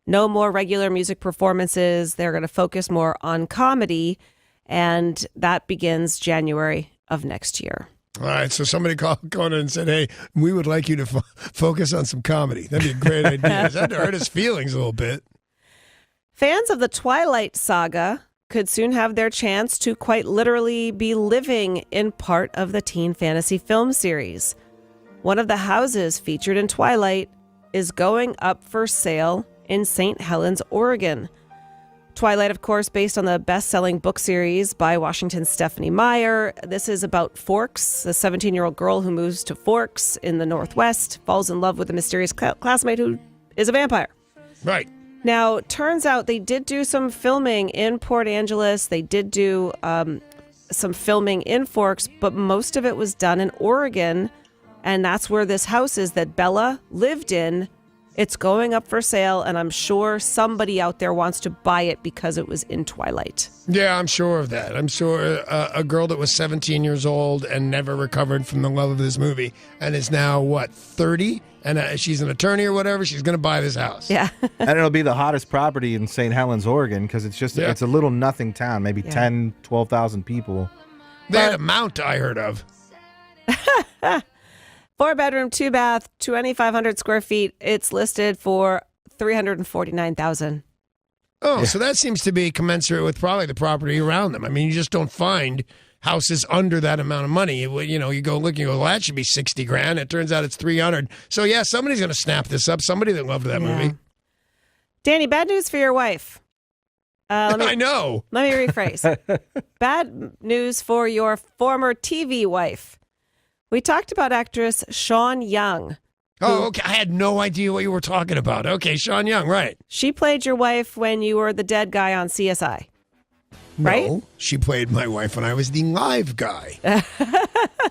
No more regular music performances. They're going to focus more on comedy, and that begins January of next year. All right, so somebody called Conan and said, hey, we would like you to focus on some comedy. That'd be a great idea. That hurt his feelings a little bit. Fans of the Twilight Saga could soon have their chance to quite literally be living in part of the teen fantasy film series. One of the houses featured in Twilight is going up for sale in St. Helens, Oregon. Twilight, of course, based on the best-selling book series by Washington's Stephanie Meyer. This is about Forks, a 17-year-old girl who moves to Forks in the Northwest, falls in love with a mysterious classmate who is a vampire. Right. Now, turns out they did do some filming in Port Angeles. They did do some filming in Forks, but most of it was done in Oregon. And that's where this house is that Bella lived in. It's going up for sale, and I'm sure somebody out there wants to buy it because it was in Twilight. Yeah, I'm sure of that. I'm sure a girl that was 17 years old and never recovered from the love of this movie and is now, 30? And she's an attorney or whatever. She's going to buy this house. Yeah. And it'll be the hottest property in St. Helens, Oregon, because it's a little nothing town, maybe 10, 12,000 people. They had a mount I heard of. 4-bedroom, 2-bath, 2,500 square feet. It's listed for $349,000. Oh, yeah. So that seems to be commensurate with probably the property around them. I mean, you just don't find houses under that amount of money. You go look, you go, well, that should be $60,000. It turns out it's $300,000. So yeah, somebody's going to snap this up. Somebody that loved that movie. Danny, bad news for your wife. I know. Let me rephrase. Bad news for your former TV wife. We talked about actress Sean Young. Oh, okay. I had no idea what you were talking about. Okay, Sean Young, right. She played your wife when you were the dead guy on CSI. Right? No, she played my wife when I was the live guy.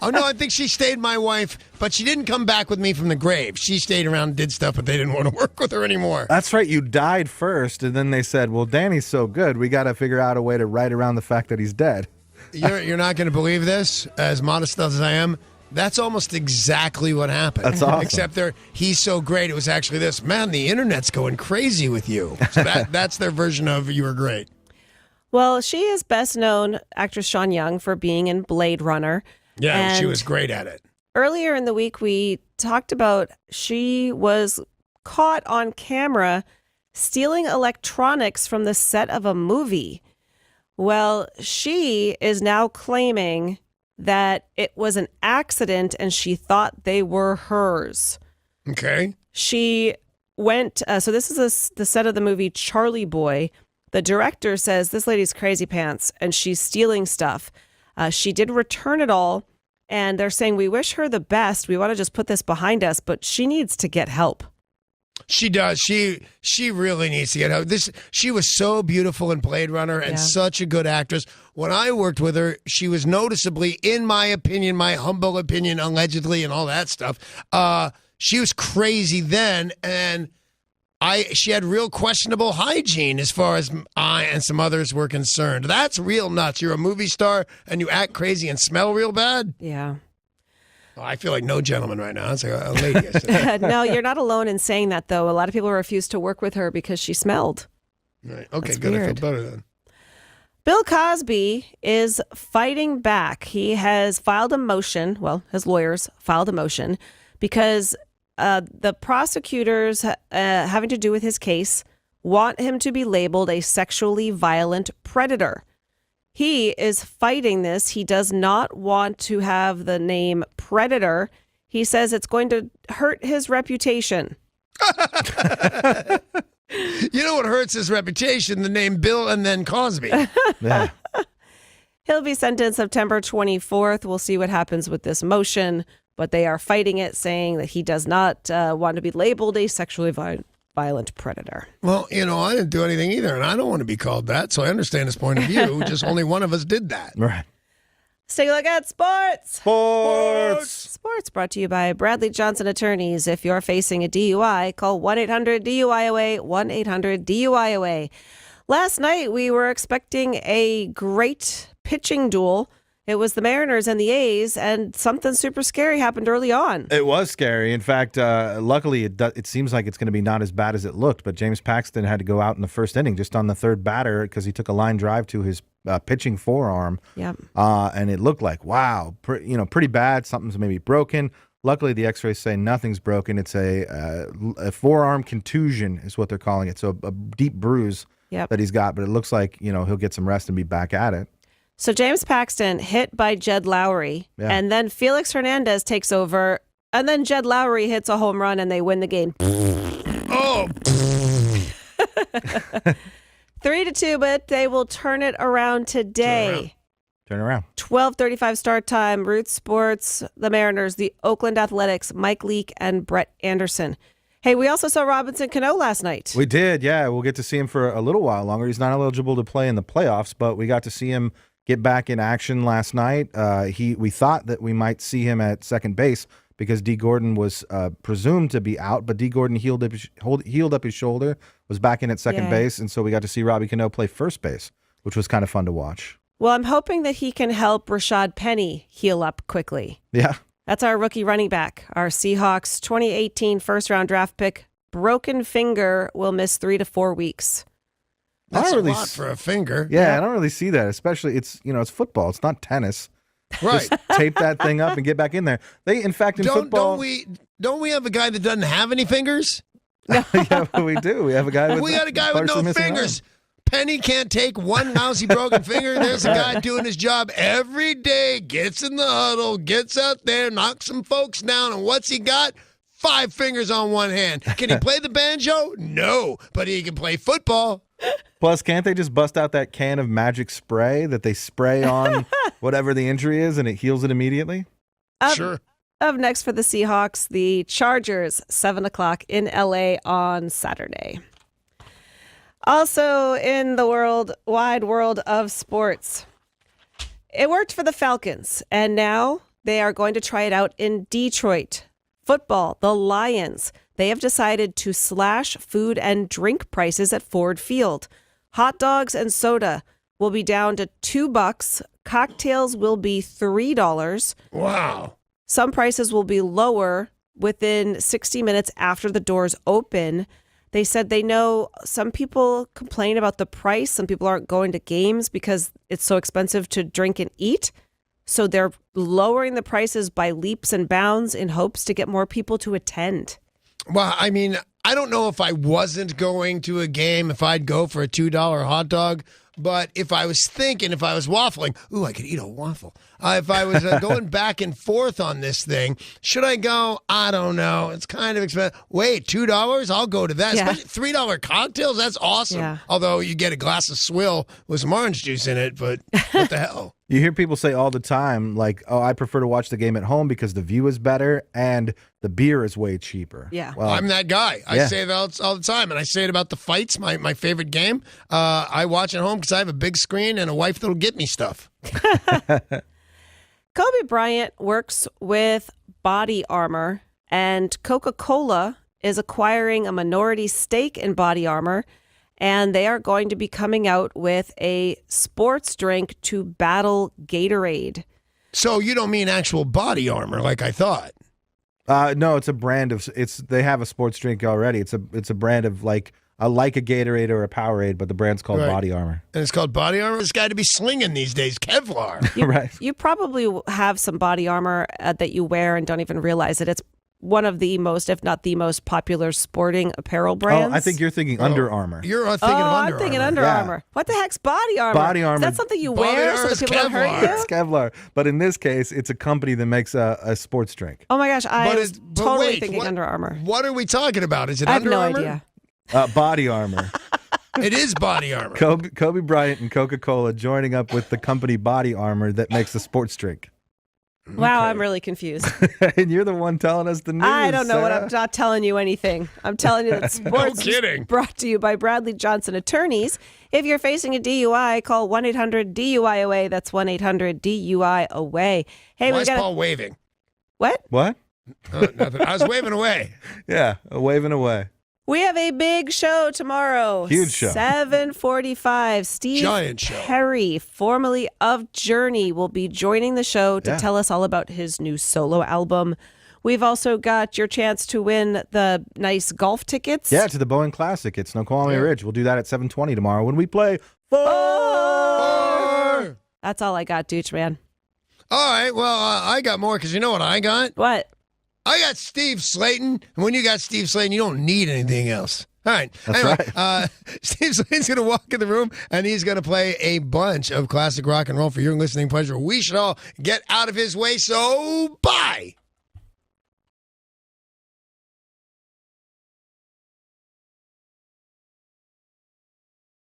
Oh, no, I think she stayed my wife, but she didn't come back with me from the grave. She stayed around and did stuff, but they didn't want to work with her anymore. That's right. You died first, and then they said, well, Danny's so good, we got to figure out a way to write around the fact that he's dead. You're not going to believe this, as modest as I am. That's almost exactly what happened. That's awesome. Except he's so great, it was actually this. Man, the internet's going crazy with you. So that's their version of you were great. Well, she is best known, actress Sean Young, for being in Blade Runner. Yeah, and she was great at it. Earlier in the week, we talked about she was caught on camera stealing electronics from the set of a movie. Well, she is now claiming that it was an accident and she thought they were hers. Okay. She went, so this is the set of the movie Charlie Boy. The director says this lady's crazy pants and she's stealing stuff. She did return it all, and they're saying, we wish her the best. We want to just put this behind us, but she needs to get help. She does. She really needs to get help. She was so beautiful in Blade Runner and such a good actress. When I worked with her, she was noticeably, in my opinion, my humble opinion, allegedly, and all that stuff. She was crazy then, and she had real questionable hygiene as far as I and some others were concerned. That's real nuts. You're a movie star and you act crazy and smell real bad? Yeah. Oh, I feel like no gentleman right now. It's like a lady. No, you're not alone in saying that, though. A lot of people refused to work with her because she smelled. Right. Okay, That's good. weird. I feel better then. Bill Cosby is fighting back. He has filed a motion. Well, his lawyers filed a motion because the prosecutors having to do with his case want him to be labeled a sexually violent predator. He is fighting this. He does not want to have the name predator. He says it's going to hurt his reputation. You know what hurts his reputation? The name Bill and then Cosby. Yeah. He'll be sentenced September 24th. We'll see what happens with this motion, but they are fighting it, saying that he does not want to be labeled a sexually violent predator. Well, I didn't do anything either, and I don't want to be called that, so I understand his point of view. Just only one of us did that. Right. Let's take a look at sports. Sports. Sports brought to you by Bradley Johnson Attorneys. If you're facing a DUI, call 1-800-DUI-AWAY, 1-800-DUI-AWAY. Last night, we were expecting a great pitching duel. It was the Mariners and the A's, and something super scary happened early on. It was scary. In fact, luckily, it seems like it's going to be not as bad as it looked, but James Paxton had to go out in the first inning just on the third batter because he took a line drive to his pitching forearm. Yep. And it looked like, wow, pretty bad. Something's maybe broken. Luckily, the x-rays say nothing's broken. It's a forearm contusion is what they're calling it, so a deep bruise that he's got, but it looks like, he'll get some rest and be back at it. So James Paxton hit by Jed Lowry, and then Felix Hernandez takes over, and then Jed Lowry hits a home run, and they win the game. Oh! 3-2, but they will turn it around today. Turn around. 12:35 start time. Root Sports, the Mariners, the Oakland Athletics, Mike Leake, and Brett Anderson. Hey, we also saw Robinson Cano last night. We did, yeah. We'll get to see him for a little while longer. He's not eligible to play in the playoffs, but we got to see him get back in action last night. We thought that we might see him at second base because D. Gordon was presumed to be out, but D. Gordon healed up his shoulder, was back in at second base, and so we got to see Robbie Cano play first base, which was kind of fun to watch. Well, I'm hoping that he can help Rashad Penny heal up quickly. Yeah. That's our rookie running back, our Seahawks 2018 first-round draft pick. Broken finger will miss 3 to 4 weeks. That's a lot for a finger. Yeah, I don't really see that. Especially, it's football. It's not tennis. Right. Just tape that thing up and get back in there. In football, don't we have a guy that doesn't have any fingers? Yeah, we do. We have a guy with. We got a guy with no fingers. Penny can't take one lousy broken finger. There's a guy doing his job every day, gets in the huddle, gets out there, knocks some folks down, and what's he got? 5 fingers on one hand. Can he play the banjo? No, but he can play football. Plus, can't they just bust out that can of magic spray that they spray on whatever the injury is and it heals it immediately? Sure. Up next for the Seahawks, the Chargers, 7 o'clock in L.A. on Saturday. Also in the wide world of sports, it worked for the Falcons, and now they are going to try it out in Detroit. Football, the Lions, they have decided to slash food and drink prices at Ford Field. Hot dogs and soda will be down to $2. Cocktails will be $3. Wow. Some prices will be lower within 60 minutes after the doors open. They said they know some people complain about the price. Some people aren't going to games because it's so expensive to drink and eat. So they're lowering the prices by leaps and bounds in hopes to get more people to attend. Well, I mean, I don't know if I wasn't going to a game, if I'd go for a $2 hot dog. But if I was waffling, I could eat a waffle. If I was going back and forth on this thing, should I go? I don't know. It's kind of expensive. Wait, $2? I'll go to that. Yeah. Especially $3 cocktails? That's awesome. Yeah. Although you get a glass of swill with some orange juice in it, but what the hell? You hear people say all the time, like, I prefer to watch the game at home because the view is better and the beer is way cheaper. Yeah. Well, I'm that guy. I say that all the time, and I say it about the fights, my favorite game. I watch at home because I have a big screen and a wife that'll get me stuff. Kobe Bryant works with Body Armor, and Coca-Cola is acquiring a minority stake in Body Armor, and they are going to be coming out with a sports drink to battle Gatorade. So you don't mean actual body armor like I thought? No, it's a brand of. They have a sports drink already. It's a brand of like a Gatorade or a Powerade, but the brand's called Body Armor. And it's called Body Armor? It's got to be slinging these days. Kevlar. Right. You probably have some Body Armor that you wear and don't even realize it. It's one of the most, if not the most popular sporting apparel brands. Oh, I think you're thinking Under Armour. You're thinking of Under Armour. I'm thinking Under Armour. What the heck's Body Armor? Body Armor. Is that something you wear so that people don't hurt you? It's Kevlar. But in this case, it's a company that makes a sports drink. Oh my gosh, I was totally thinking Under Armour. What are we talking about? Is it I have Under no Armour? idea. Body Armor. It is Body Armor. Kobe Bryant and Coca-Cola joining up with the company Body Armor that makes the sports drink. Wow, I'm really confused. And you're the one telling us the news. I don't know Sarah. I'm not telling you anything. I'm telling you that sports is brought to you by Bradley Johnson Attorneys. If you're facing a DUI, call 1-800-DUI-AWAY. That's 1-800-DUI-AWAY. Hey, Why is Paul waving? What? What? Nothing. I was waving away. Yeah, waving away. We have a big show tomorrow. Huge show. 7:45. Steve Giant show. Perry, formerly of Journey, will be joining the show to tell us all about his new solo album. We've also got your chance to win the nice golf tickets. Yeah, to the Boeing Classic at Snoqualmie Ridge. We'll do that at 7:20 tomorrow when we play Four. That's all I got, Dooch, man. All right. Well, I got more because you know what I got? What? I got Steve Slayton. And when you got Steve Slayton, you don't need anything else. All right. That's right. Steve Slayton's going to walk in the room, and he's going to play a bunch of classic rock and roll for your listening pleasure. We should all get out of his way, so bye.